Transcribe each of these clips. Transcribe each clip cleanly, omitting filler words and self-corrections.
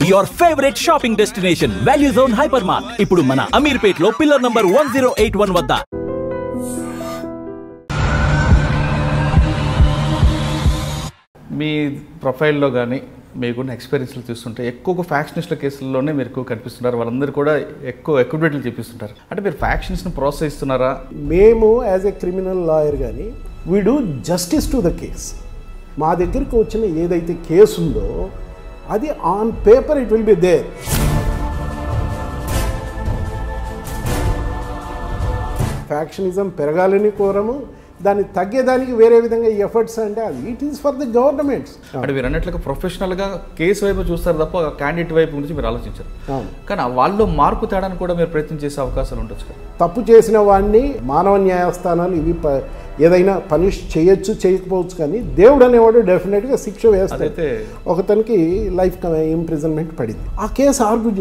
Your favorite shopping destination, Value Zone Hypermart. ఇప్పుడు మన అమీర్పేట్లో pillar number 1081 వద్ద. మీ ప్రొఫైల్లో కానీ మీకున్న ఎక్స్పీరియన్స్లు చూస్తుంటే ఎక్కువ ఫ్యాక్షనిస్ట్ల కేసుల్లోనే మీరు ఎక్కువ కనిపిస్తున్నారు. వాళ్ళందరూ కూడా ఎక్కువ ఎక్విడేట్లు చూపిస్తుంటారు. అంటే మీరు ఫ్యాక్షన్స్ని ప్రోత్సహిస్తున్నారా? మేము యాజ్ ఎ క్రిమినల్ లాయర్ కానీ we do justice to the case. మా దగ్గరికి వచ్చిన ఏదైతే కేసు ఉందో అది on paper it will be there. Factionism పెరగాలని కోరము, దాన్ని తగ్గేదానికి వేరే విధంగా ఎఫర్ట్స్ అంటే అది it is for the governments. అంటే మీరు అన్నట్లుగా ప్రొఫెషనల్గా కేసు వైపు చూస్తారు తప్ప క్యాండిడేట్ వైపు గురించి మీరు ఆలోచించారు. కానీ వాళ్ళు మార్పు తేడానికి కూడా మీరు ప్రయత్నం చేసే అవకాశాలు ఉండొచ్చు కదా. తప్పు చేసిన వాడిని మానవ న్యాయస్థానాలు ఇవి ఏదైనా పనిష్ చేయొచ్చు చేయకపోవచ్చు, కానీ దేవుడు అనేవాడు డెఫినెట్గా శిక్ష వేస్తాడు. ఒకతనికి లైఫ్ ఇంప్రిజన్మెంట్ పడింది. ఆ కేసు ఆర్గ్యూ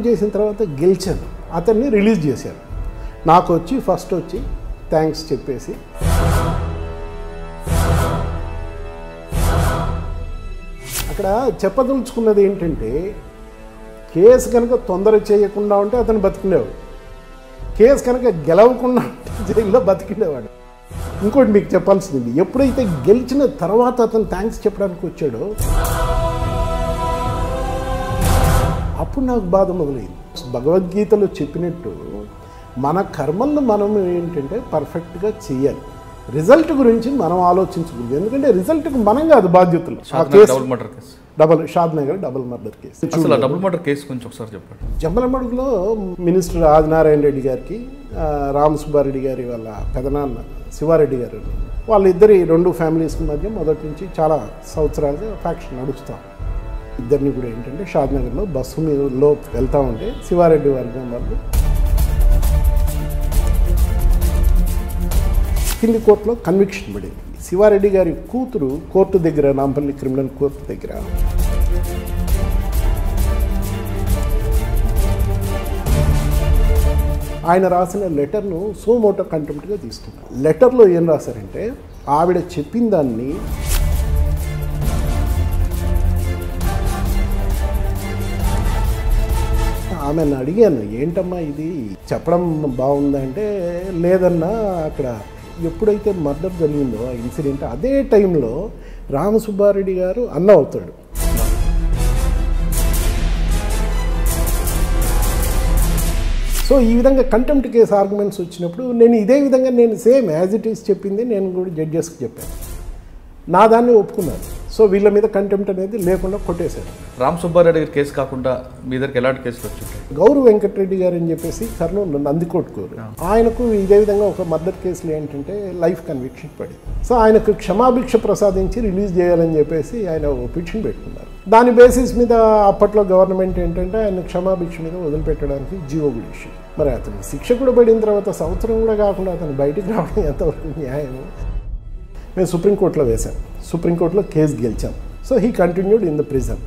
చేసిన తర్వాత గెలిచాను, అతన్ని రిలీజ్ చేశాను. నాకు వచ్చి ఫస్ట్ వచ్చి థ్యాంక్స్ చెప్పేసి అక్కడ చెప్పదలుచుకున్నది ఏంటంటే కేసు కనుక తొందర చేయకుండా ఉంటే అతను బతికిండేవాడు, కేసు కనుక గెలవకుండా ఉంటే జైల్లో బతికిండేవాడు. ఇంకోటి మీకు చెప్పాల్సింది, ఎప్పుడైతే గెలిచిన తర్వాత అతను థ్యాంక్స్ చెప్పడానికి వచ్చాడో అప్పుడు నాకు బాధ మొదలైంది. భగవద్గీతలో చెప్పినట్టు మన కర్మలను మనం ఏంటంటే పర్ఫెక్ట్గా చేయాలి. రిజల్ట్ గురించి మనం ఆలోచించకూడదు, ఎందుకంటే రిజల్ట్కి మనం కాదు బాధ్యతలు. Shadnagar double murder case. Double murder case గురించి ఒకసారి చెప్పండి. జమ్మలమడుగులో మినిస్టర్ ఆదినారాయణ రెడ్డి గారికి రామసుబ్బారెడ్డి గారి వాళ్ళ పెదనాన్న శివారెడ్డి గారు, వాళ్ళిద్దరి రెండు ఫ్యామిలీస్ మధ్య మొదటి నుంచి చాలా సంవత్సరాలుగా ఫ్యాక్షన్ నడుస్తాం. ఇద్దరిని కూడా ఏంటంటే షాద్నగర్లో బస్సు మీదలో వెళ్తూ ఉంటే శివారెడ్డి వర్గం వాళ్ళు కింది కోర్టులో కన్విక్షన్ పడింది. శివారెడ్డి గారి కూతురు కోర్టు దగ్గర, నాంపల్లి క్రిమినల్ కోర్టు దగ్గర ఆయన రాసిన లెటర్ను సోమోటో కంటెంప్ట్గా తీసుకున్నారు. లెటర్లో ఏం రాశారంటే ఆవిడ చెప్పిన దాన్ని ఆమెను అడిగాను, ఏంటమ్మా ఇది చెప్పడం బాగుందంటే లేదన్నా అక్కడ ఎప్పుడైతే మర్డర్ జరిగిందో ఆ ఇన్సిడెంట్ అదే టైంలో రామసుబ్బారెడ్డి గారు అన్న అవుతాడు. సో ఈ విధంగా కంటెంప్ట్ కేసు ఆర్గ్యుమెంట్స్ వచ్చినప్పుడు నేను ఇదే విధంగా నేను సేమ్ యాజ్ ఇట్ ఈస్ చెప్పింది నేను కూడా జడ్జెస్కి చెప్పాను, నా దాన్ని ఒప్పుకున్నాను. సో వీళ్ళ మీద కంటెంప్ట్ అనేది లేకుండా కొట్టేశారు. రామసుబ్బారెడ్డి గారి కేసు కాకుండా మీ దగ్గరికి ఎలాంటి కేసులు వచ్చింటాయి? గౌరవ్ వెంకటరెడ్డి గారు అని చెప్పేసి కర్నూలు నందికోట్కూరు, ఆయనకు ఇదే విధంగా ఒక మర్డర్ కేసులు ఏంటంటే లైఫ్ కన్విక్షన్ పడింది. సో ఆయనకు క్షమాభిక్ష ప్రసాదించి రిలీజ్ చేయాలని చెప్పేసి ఆయన పిటిషన్ పెట్టుకున్నారు. దాని బేసిస్ మీద అప్పట్లో గవర్నమెంట్ ఏంటంటే ఆయన క్షమాభిక్ష మీద వదిలిపెట్టడానికి జీవో కూడా ఇష్యూ. మరి అతను శిక్ష కూడా పడిన తర్వాత సంవత్సరం కూడా కాకుండా అతను బయటికి రావడం ఎంతవరకు న్యాయము? మేము సుప్రీంకోర్టులో వేశాం, సుప్రీంకోర్టులో కేసు గెలిచాం. So he continued in the prison.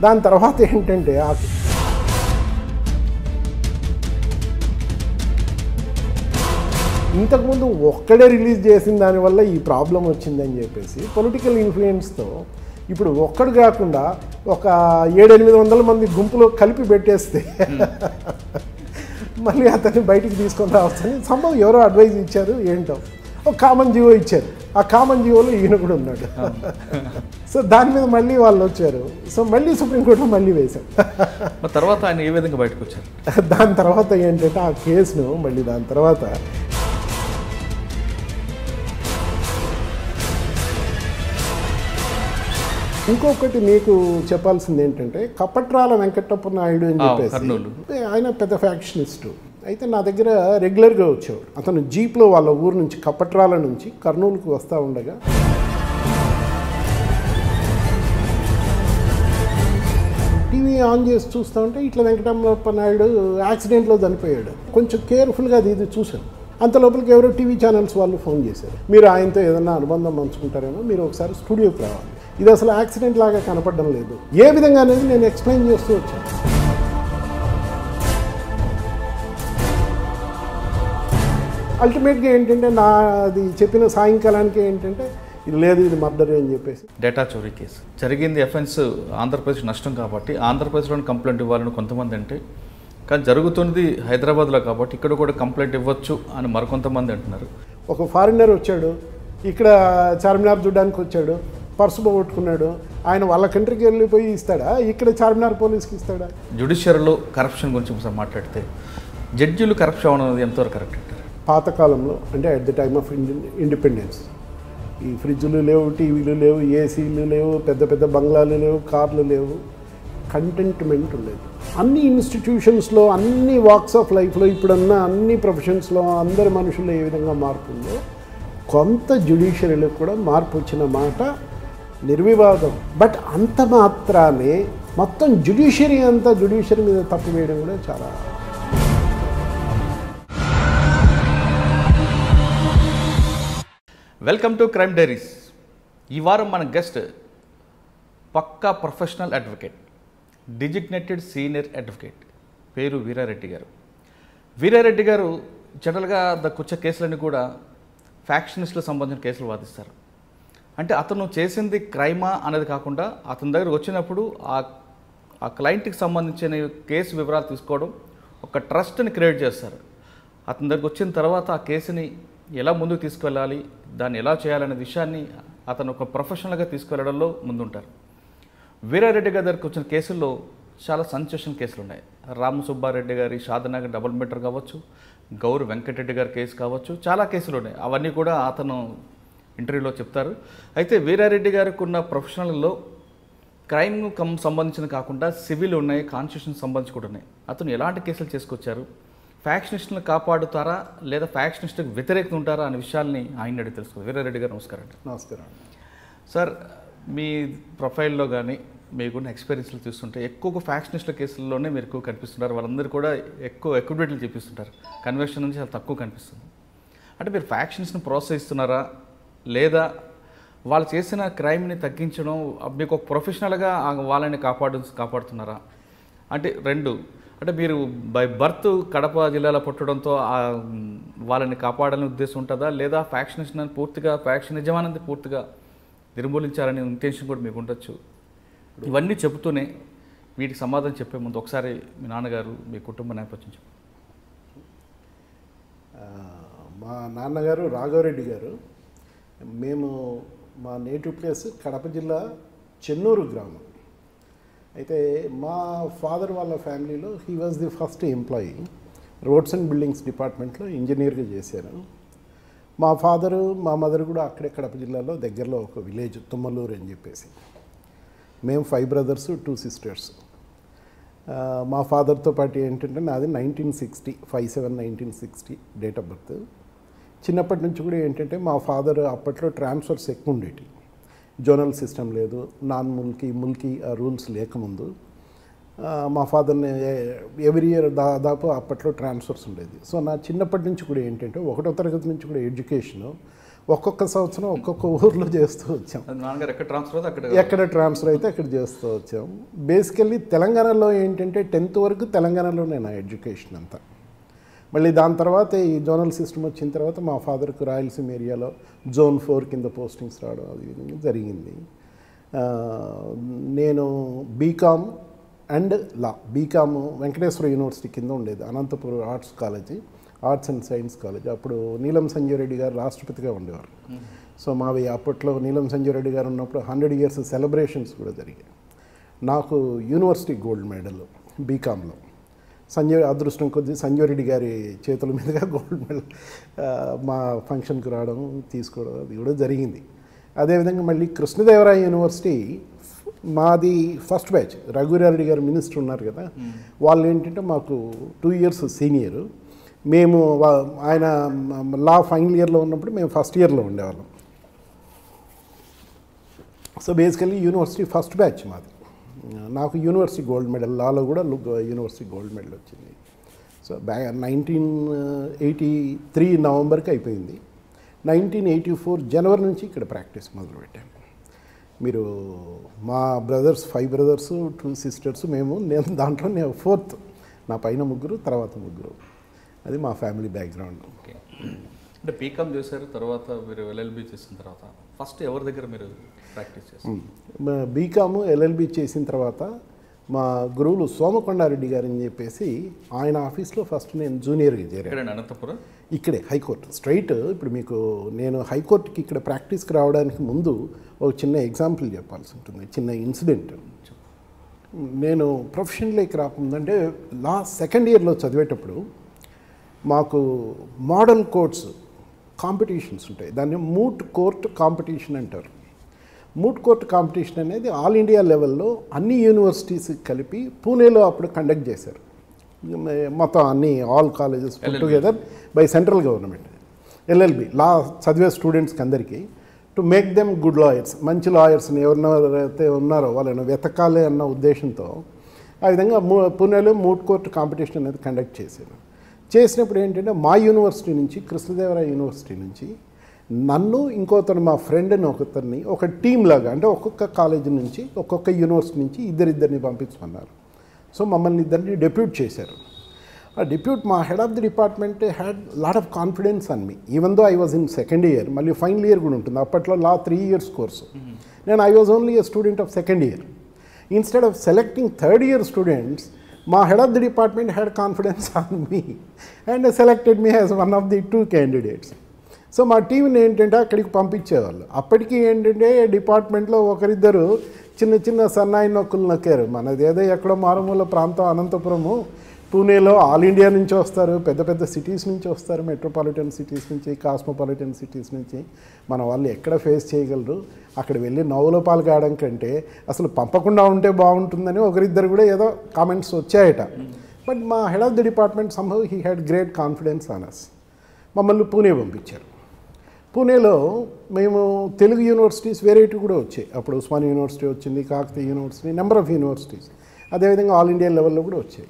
దాని తర్వాత ఏంటంటే ఇంతకుముందు ఒక్కడే రిలీజ్ చేసిన దానివల్ల ఈ ప్రాబ్లం వచ్చిందని చెప్పేసి పొలిటికల్ ఇన్ఫ్లుయెన్స్తో ఇప్పుడు ఒక్కడు కాకుండా ఒక 700-800 మంది గుంపులో కలిపి పెట్టేస్తే మళ్ళీ అతన్ని బయటికి తీసుకొని రావచ్చని సంభవం ఎవరో అడ్వైజ్ ఇచ్చారు, ఏంటో ఒక కామన్ జీవో ఇచ్చారు. ఆ కామన్ జీవోలో ఈయన కూడా ఉన్నాడు. సో దాని మీద మళ్ళీ వాళ్ళు వచ్చారు. సో మళ్ళీ సుప్రీంకోర్టులో మళ్ళీ వేశాం. తర్వాత ఆయన ఏ విధంగా బయటకు వచ్చారు? దాని తర్వాత ఏంటంటే ఆ కేసును మళ్ళీ దాని తర్వాత ఇంకొకటి మీకు చెప్పాల్సింది ఏంటంటే కపట్రాల వెంకటప్ప నాయుడు అని చెప్పేసి ఆయన పెద్ద ఫ్యాక్షనిస్టు. అయితే నా దగ్గర రెగ్యులర్గా వచ్చేవాడు. అతను జీప్లో వాళ్ళ ఊరు నుంచి కపట్రాల నుంచి కర్నూలుకు వస్తూ ఉండగా టీవీ ఆన్ చేసి చూస్తూ ఉంటే ఇట్లా వెంకటప్ప నాయుడు యాక్సిడెంట్లో చనిపోయాడు. కొంచెం కేర్ఫుల్గా అది చూశాను. అంత లోపలికి ఎవరో టీవీ ఛానల్స్ వాళ్ళు ఫోన్ చేశారు, మీరు ఆయనతో ఏదన్నా అనుబంధం పంచుకుంటారేమో, మీరు ఒకసారి స్టూడియోకి రావాలి. ఇది అసలు యాక్సిడెంట్ లాగా కనపడడం లేదు. ఏ విధంగా అనేది నేను ఎక్స్ప్లెయిన్ చేస్తూ వచ్చాను. అల్టిమేట్గా ఏంటంటే నాది చెప్పిన సాయంకాలానికి ఏంటంటే ఇది లేదు ఇది మర్డర్ అని చెప్పేసి. డేటా చోరీ కేసు జరిగింది, ఎఫెన్స్ ఆంధ్రప్రదేశ్ నష్టం కాబట్టి ఆంధ్రప్రదేశ్లోని కంప్లైంట్ ఇవ్వాలని కొంతమంది అంటే, కానీ జరుగుతున్నది హైదరాబాద్లో కాబట్టి ఇక్కడ కూడా కంప్లైంట్ ఇవ్వచ్చు అని మరికొంతమంది అంటున్నారు. ఒక ఫారినర్ వచ్చాడు, ఇక్కడ చార్మినార్ చూడడానికి వచ్చాడు, పర్సు పోగొట్టుకున్నాడు, ఆయన వాళ్ళ కంట్రీకి వెళ్ళిపోయి ఇస్తాడా, ఇక్కడ చార్మినార్ పోలీస్కి ఇస్తాడా? జ్యుడిషియరీలో కరప్షన్ గురించి ఒకసారి మాట్లాడితే జడ్జిలు కరప్షన్ అనేది ఎంతవరకు కరెక్ట్ అంటారు? పాతకాలంలో అంటే at the time of independence ఈ ఫ్రిడ్జ్లు లేవు, టీవీలు లేవు, ఏసీలు లేవు, పెద్ద పెద్ద బంగ్లాలు లేవు, కార్లు లేవు, కంటెంట్మెంట్ ఉండేది. అన్ని ఇన్స్టిట్యూషన్స్లో, అన్ని వాక్స్ ఆఫ్ లైఫ్లో, ఇప్పుడున్న అన్ని ప్రొఫెషన్స్లో అందరి మనుషుల్లో ఏ విధంగా మార్పు ఉందో కొంత జ్యుడిషియరీలో కూడా మార్పు వచ్చిన మాట నిర్వివాదం. బట్ అంత మాత్రానే మొత్తం జ్యుడిషియరీ మీద తప్పు వేయడం కూడా చాలా. Welcome to crime diaries. ఈ వారం మన గెస్ట్ పక్కా professional advocate, designated senior advocate, పేరు వీరారెడ్డి గారు. వీరారెడ్డి గారు జనరల్గా దక్కొచ్చే కేసులన్నీ కూడా ఫ్యాక్షనిస్టులకు సంబంధించిన కేసులు వాదిస్తారు. అంటే అతను చేసింది క్రైమా అనేది కాకుండా అతని దగ్గర వచ్చినప్పుడు ఆ క్లయింట్కి సంబంధించిన కేసు వివరాలు తీసుకోవడం, ఒక ట్రస్ట్ని క్రియేట్ చేస్తారు. అతని దగ్గరకు వచ్చిన తర్వాత ఆ కేసుని ఎలా ముందుకు తీసుకువెళ్ళాలి, దాన్ని ఎలా చేయాలనే విషయాన్ని అతను ఒక ప్రొఫెషనల్గా తీసుకువెళ్ళడంలో ముందుంటారు. వీరారెడ్డి గారి దగ్గరకు వచ్చిన కేసుల్లో చాలా సెన్సేషన్ కేసులు ఉన్నాయి. రాము సుబ్బారెడ్డి గారి షాదనగర్ డబుల్ మీటర్ కావచ్చు, గౌరు వెంకటరెడ్డి గారి కేసు కావచ్చు, చాలా కేసులు ఉన్నాయి. అవన్నీ కూడా అతను ఇంటర్వ్యూలో చెప్తారు. అయితే వీరారెడ్డి గారికి ఉన్న ప్రొఫెషనల్లో క్రైమ్ సంబంధించిన కాకుండా సివిల్ ఉన్నాయి, కాన్స్టిట్యూషన్ సంబంధించి కూడా ఉన్నాయి. అతను ఎలాంటి కేసులు చేసుకొచ్చారు, ఫ్యాక్షనిస్టులను కాపాడుతారా లేదా ఫ్యాక్షనిస్టులకు వ్యతిరేకంగా ఉంటారా అనే విషయాల్ని ఆయన అడిగి తెలుసుకోవాలి. వీరారెడ్డి గారు నమస్కారం అండి. నమస్కారం సార్. మీ ప్రొఫైల్లో కానీ మీకున్న ఎక్స్పీరియన్స్లు చూస్తుంటే ఎక్కువ ఫ్యాక్షనిస్టుల కేసుల్లోనే మీరు ఎక్కువ కనిపిస్తున్నారు. వాళ్ళందరూ కూడా ఎక్కువ ఎక్విడేట్లు చూపిస్తుంటారు, కన్వర్షన్ నుంచి చాలా తక్కువ కనిపిస్తుంది. అంటే మీరు ఫ్యాక్షన్స్ని ప్రోత్సహిస్తున్నారా లేదా వాళ్ళు చేసిన క్రైమ్ని తగ్గించడం మీకు ఒక ప్రొఫెషనల్గా వాళ్ళని కాపాడుతున్నారా? అంటే రెండు, అంటే మీరు బై బర్త్ కడప జిల్లాలో పుట్టడంతో వాళ్ళని కాపాడాలని ఉద్దేశం ఉంటుందా, లేదా ఫ్యాక్షనిస్ట్ని పూర్తిగా ఫ్యాక్షన్ యజమానిని పూర్తిగా నిర్మూలించాలనే ఇంటెన్షన్ కూడా మీకు ఉండొచ్చు. ఇవన్నీ చెబుతూనే వీటికి సమాధానం చెప్పే ముందు ఒకసారి మీ నాన్నగారు, మీ కుటుంబ నేపథ్యం చెప్పండి. మా నాన్నగారు రాఘవరెడ్డి గారు. మేము మా నేటివ్ ప్లేస్ కడప జిల్లా చెన్నూరు గ్రామం. అయితే మా ఫాదర్ వాళ్ళ ఫ్యామిలీలో he was the first employee. Roads and buildings డిపార్ట్మెంట్లో ఇంజనీర్గా చేశారు. మా ఫాదరు మా మదర్ కూడా అక్కడే కడప జిల్లాలో దగ్గరలో ఒక విలేజ్ తుమ్మలూరు అని చెప్పేసి. మేము 5 brothers 2 sisters. మా ఫాదర్తో పాటు ఏంటంటే నాది 1960 5/7/1960 డేట్ ఆఫ్ బర్త్. చిన్నప్పటి నుంచి కూడా ఏంటంటే మా ఫాదర్ అప్పట్లో ట్రాన్స్ఫర్స్ ఎక్కువ ఉండేవి. జోనల్ సిస్టమ్ లేదు, నాన్ ముల్కీ ఆ రూల్స్ లేకముందు మా ఫాదర్ని ఎవ్రీ ఇయర్ దాదాపు అప్పట్లో ట్రాన్స్ఫర్స్ ఉండేది. సో నా చిన్నప్పటి నుంచి కూడా ఏంటంటే 1వ తరగతి నుంచి కూడా ఎడ్యుకేషను ఒక్కొక్క సంవత్సరం ఒక్కొక్క ఊర్లో చేస్తూ వచ్చాం. ఎక్కడ ట్రాన్స్ఫర్ అయితే అక్కడ చేస్తూ వచ్చాం. బేసికల్లీ తెలంగాణలో ఏంటంటే 10th వరకు తెలంగాణలోనే నా ఎడ్యుకేషన్ అంతా. మళ్ళీ దాని తర్వాత ఈ జోనల్ సిస్టమ్ వచ్చిన తర్వాత మా ఫాదర్కు రాయలసీమ ఏరియాలో Zone 4 కింద పోస్టింగ్స్ రావడం అది విధంగా జరిగింది. నేను BCom and law. BCom Venkateswara university కింద ఉండేది, Anantapuram arts and science college. అప్పుడు నీలం సంజయ్ రెడ్డి గారు రాష్ట్రపతిగా ఉండేవారు. సో మావి అప్పట్లో నీలం సంజయ్ రెడ్డి గారు ఉన్నప్పుడు 100 years సెలబ్రేషన్స్ కూడా జరిగాయి. నాకు యూనివర్సిటీ గోల్డ్ మెడల్ బీకామ్లో. అదృష్టం కొద్దీ సంజయ్ రెడ్డి గారి చేతుల మీదుగా గోల్డ్ మెడల్ మా ఫంక్షన్కి రావడం తీసుకోవడం అది కూడా జరిగింది. అదేవిధంగా మళ్ళీ కృష్ణదేవరాయ యూనివర్సిటీ మాది ఫస్ట్ బ్యాచ్. రఘువీరారెడ్డి గారు మినిస్టర్ ఉన్నారు కదా, వాళ్ళు ఏంటంటే మాకు 2 years సీనియరు. మేము ఆయన లా ఫైనల్ ఇయర్లో ఉన్నప్పుడు మేము ఫస్ట్ ఇయర్లో ఉండేవాళ్ళం. So basically university first batch మాది. నాకు యూనివర్సిటీ గోల్డ్ మెడల్, లాలో కూడా యూనివర్సిటీ గోల్డ్ మెడల్ వచ్చింది. సో 1983 నవంబర్కి అయిపోయింది. 1984 జనవరి నుంచి ఇక్కడ ప్రాక్టీస్ మొదలుపెట్టాను. మీరు మా బ్రదర్స్ 5 brothers 2 sisters, దాంట్లో నేను 4th. నా పైన 3, తర్వాత 3. అది మా ఫ్యామిలీ బ్యాక్గ్రౌండ్. ఓకే. అంటే బీకామ్ చేశారు, తర్వాత మీరు ఎల్ఎల్బి చేసిన తర్వాత ఫస్ట్ ఎవరి దగ్గర మీరు ప్రాక్టీస్ చేశారు? బీకాము ఎల్ఎల్బి చేసిన తర్వాత మా గురువులు సోమకొండారెడ్డి గారు అని చెప్పేసి ఆయన ఆఫీస్లో ఫస్ట్ నేను జూనియర్గా చేరాను. ఇక్కడ అనంతపురం, ఇక్కడే హైకోర్టు స్ట్రైట్. ఇప్పుడు మీకు నేను హైకోర్టుకి ఇక్కడ ప్రాక్టీస్కి రావడానికి ముందు ఒక చిన్న ఎగ్జాంపుల్ చెప్పాల్సి ఉంటుంది, చిన్న ఇన్సిడెంట్. నేను ప్రొఫెషన్లోకి రాకుందంటే సెకండ్ ఇయర్లో చదివేటప్పుడు మాకు మోడల్ కోర్ట్స్ కాంపిటీషన్స్ ఉంటాయి. దాన్ని మూట్ కోర్ట్ కాంపిటీషన్ అంటారు. మూట్ కోర్ట్ కాంపిటీషన్ అనేది ఆల్ ఇండియా లెవెల్లో అన్ని యూనివర్సిటీస్ కలిపి పూణేలో అప్పుడు కండక్ట్ చేశారు. మొత్తం అన్ని all colleges together by central government. LLB లా చదివే స్టూడెంట్స్కి అందరికీ to make them good lawyers, మంచి లాయర్స్ని ఎవరినైతే ఉన్నారో వాళ్ళని వెతకాలి అన్న ఉద్దేశంతో ఆ విధంగా పూణేలో మూట్ కోర్ట్ కాంపిటీషన్ అనేది కండక్ట్ చేశారు. చేసినప్పుడు ఏంటంటే మా యూనివర్సిటీ నుంచి, కృష్ణదేవరాయ యూనివర్సిటీ నుంచి నన్ను ఇంకోతను మా ఫ్రెండ్ని ఒకతన్ని ఒక టీం లాగా, అంటే ఒక్కొక్క కాలేజీ నుంచి ఒక్కొక్క యూనివర్సిటీ నుంచి ఇద్దరిద్దరిని పంపించమన్నారు. సో మమ్మల్ని ఇద్దరిని డెప్యూట్ చేశారు. ఆ డెప్యూట్ మా head of the department had lot of confidence on me, even though I was in second year. మళ్ళీ ఫైనల్ ఇయర్ కూడా ఉంటుంది. అప్పట్లో లా 3 years కోర్సు. నేను I was only a student of second year. Instead of selecting third year students, మా head of the department had confidence on me and selected me as one of the 2 candidates. So మా టీంని ఏంటంటే అక్కడికి పంపించేవాళ్ళు. అప్పటికి ఏంటంటే డిపార్ట్మెంట్లో ఒకరిద్దరు చిన్న చిన్న సన్నాయి నొక్కులు నొక్కారు. మనది ఏదో ఎక్కడో మారుమూల ప్రాంతం అనంతపురము, పూణేలో ఆల్ ఇండియా నుంచి వస్తారు, పెద్ద పెద్ద సిటీస్ నుంచి వస్తారు, మెట్రోపాలిటన్ సిటీస్ నుంచి, కాస్మోపాలిటన్ సిటీస్ నుంచి. మన వాళ్ళు ఎక్కడ ఫేస్ చేయగలరు, అక్కడ వెళ్ళి నవ్వుల పాలు కావడం కంటే అసలు పంపకుండా ఉంటే బాగుంటుందని ఒకరిద్దరు కూడా ఏదో కామెంట్స్ వచ్చాయట. బట్ మా head of the department somehow he had great confidence on us. మమ్మల్ని పూణే పంపించారు. పూణేలో మేము తెలుగు యూనివర్సిటీస్ వెరైటీ కూడా వచ్చాయి. అప్పుడు ఉస్మానియా యూనివర్సిటీ వచ్చింది, Kakatiya university, number of universities, అదేవిధంగా ఆల్ ఇండియా లెవెల్లో కూడా వచ్చాయి.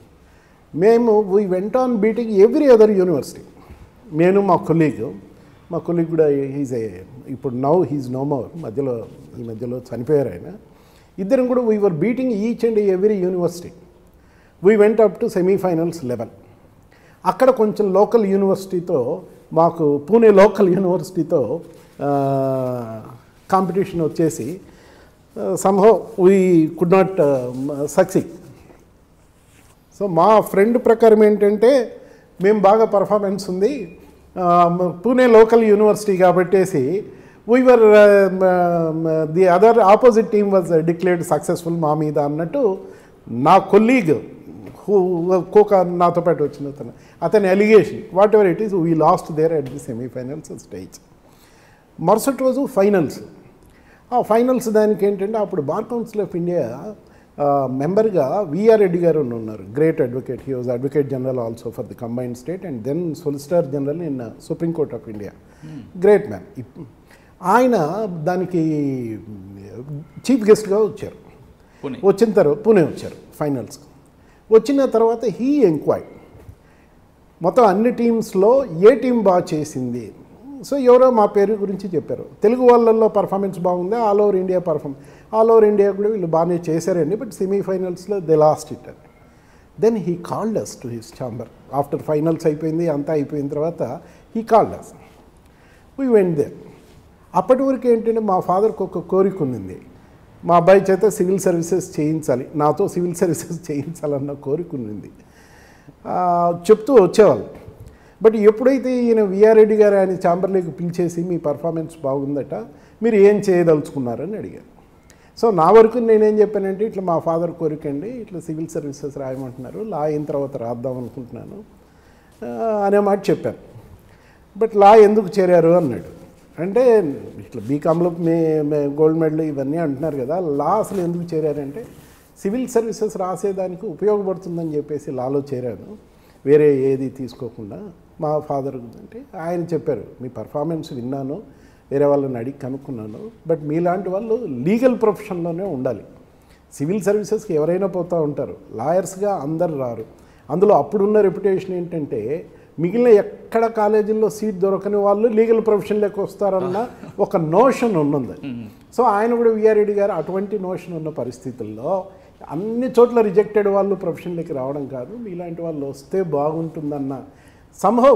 మేము we went on beating every other university. నేను మా కొలీగ్ కూడా ఇప్పుడు హీజ్ నో మోర్, ఈ మధ్యలో చనిపోయారు ఆయన. ఇద్దరం కూడా we were beating each and every university. We went up to semifinals level. అక్కడ కొంచెం లోకల్ యూనివర్సిటీతో, మాకు పూణే లోకల్ యూనివర్సిటీతో కాంపిటీషన్ వచ్చేసి somehow we could not succeed. So మా ఫ్రెండ్ ప్రకారం ఏంటంటే మేము బాగా పర్ఫార్మెన్స్ ఉంది, పూణే లోకల్ యూనివర్సిటీ కాబట్టేసి whereas the other opposite team was declared successful మా మీద అన్నట్టు నా కొలీగ్ కోక నాతో పాటు వచ్చిన అతని allegation, whatever it is, we lost there at the semifinals stage. మరుసటి రోజు ఫైనల్స్. ఆ ఫైనల్స్ దానికి ఏంటంటే అప్పుడు బార్ కౌన్సిల్ ఆఫ్ ఇండియా మెంబర్గా విఆర్ రెడ్డి గారు ఉన్నారు, great advocate. He was advocate general also for the combined state and then solicitor general in supreme court of India. Great man. ఆయన దానికి చీఫ్ గెస్ట్గా వచ్చారు. వచ్చిన తర్వాత పూణే వచ్చారు ఫైనల్స్కి. వచ్చిన తర్వాత హీ ఎంక్వైర్డ్ మొత్తం అన్ని టీమ్స్లో ఏ టీం బాగా చేసింది. సో ఎవరో మా పేరు గురించి చెప్పారు. తెలుగు వాళ్ళల్లో పర్ఫార్మెన్స్ బాగుంది, all over India all over India కూడా వీళ్ళు బాగానే చేశారండి, బట్ సెమీఫైనల్స్లో దే లాస్ట్ ఇట్ అని. Then he called us to his chamber after finals అయిపోయింది, అంతా అయిపోయిన తర్వాత he called us. We went there. అప్పటి వరకు ఏంటంటే మా ఫాదర్కి ఒక కోరిక ఉంది, మా అబ్బాయి చేత సివిల్ సర్వీసెస్ చేయించాలి, నాతో సివిల్ సర్వీసెస్ చేయించాలన్న కోరిక ఉంది. చెప్తూ వచ్చేవాళ్ళు. బట్ ఎప్పుడైతే ఈయన విఆర్ రెడ్డి గారు ఆయన ఛాంబర్లోకి పిలిచేసి మీ పర్ఫార్మెన్స్ బాగుందట, మీరు ఏం చేయదలుచుకున్నారని అడిగారు. సో నా వరకు నేనేం చెప్పానంటే ఇట్లా మా ఫాదర్ కోరికండి, ఇట్లా సివిల్ సర్వీసెస్ రాయమంటున్నారు, లా అయిన తర్వాత రాద్దాం అనుకుంటున్నాను అనే మాట చెప్పాను. బట్ లా ఎందుకు చేరారు అన్నాడు. అంటే ఇట్లా బీకామ్లో గోల్డ్ మెడల్ ఇవన్నీ అంటున్నారు కదా, లా అసలు ఎందుకు చేరారంటే సివిల్ సర్వీసెస్ రాసేదానికి ఉపయోగపడుతుందని చెప్పేసి లాలో చేరాను, వేరే ఏది తీసుకోకుండా. మా ఫాదర్ అంటే ఆయన చెప్పారు, మీ పర్ఫార్మెన్స్ విన్నాను, వేరే వాళ్ళని అడిగి కనుక్కున్నాను, బట్ మీలాంటి వాళ్ళు లీగల్ ప్రొఫెషన్లోనే ఉండాలి. సివిల్ సర్వీసెస్కి ఎవరైనా పోతూ ఉంటారు, లాయర్స్గా అందరు రారు. అందులో అప్పుడున్న రెప్యుటేషన్ ఏంటంటే మిగిలిన ఎక్కడ కాలేజీల్లో సీట్ దొరకని వాళ్ళు లీగల్ ప్రొఫెషన్లోకి వస్తారన్న ఒక నోషన్ ఉన్నది. సో ఆయన కూడా విఆర్ రెడ్డి గారు అటువంటి నోషన్ ఉన్న పరిస్థితుల్లో అన్ని చోట్ల రిజెక్టెడ్ వాళ్ళు ప్రొఫెషన్లోకి రావడం కాదు, మీలాంటి వాళ్ళు వస్తే బాగుంటుందన్న సంహౌ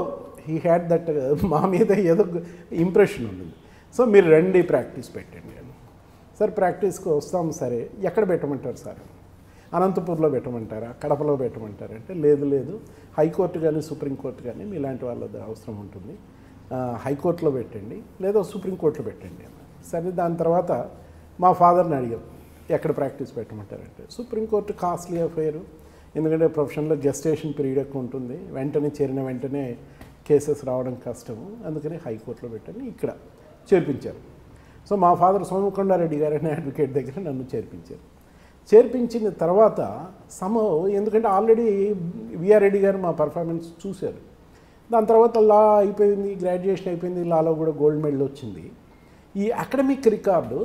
హీ హ్యాడ్ దట్ మా మీద ఏదో ఇంప్రెషన్ ఉంది. సో మీరు రండి ప్రాక్టీస్ పెట్టండి అని. సార్ ప్రాక్టీస్కి వస్తాం, సరే ఎక్కడ పెట్టమంటారు సార్? అనంతపూర్లో పెట్టమంటారా, కడపలో పెట్టమంటారా అంటే లేదు హైకోర్టు కానీ సుప్రీంకోర్టు కానీ మీలాంటి వాళ్ళ అవసరం ఉంటుంది, హైకోర్టులో పెట్టండి లేదా సుప్రీంకోర్టులో పెట్టండి అన్నారు. సరే దాని తర్వాత మా ఫాదర్ని అడిగాం ఎక్కడ ప్రాక్టీస్ పెట్టమంటారంటే సుప్రీంకోర్టు కాస్ట్లీ అఫైర్, ఎందుకంటే ప్రొఫెషన్లో గెస్టేషన్ పీరియడ్ ఎక్కువ ఉంటుంది, వెంటనే చేరిన వెంటనే కేసెస్ రావడం కష్టము, అందుకని హైకోర్టులో పెట్టని ఇక్కడ చేర్పించారు. సో మా ఫాదర్ సోమకొండారెడ్డి గారు అనే అడ్వకేట్ దగ్గర నన్ను చేర్పించారు. చేర్పించిన తర్వాత ఎందుకంటే ఆల్రెడీ విఆర్ రెడ్డి గారు మా పర్ఫార్మెన్స్ చూశారు. దాని తర్వాత లా అయిపోయింది, గ్రాడ్యుయేషన్ అయిపోయింది, లాలో కూడా గోల్డ్ మెడల్ వచ్చింది. ఈ academic record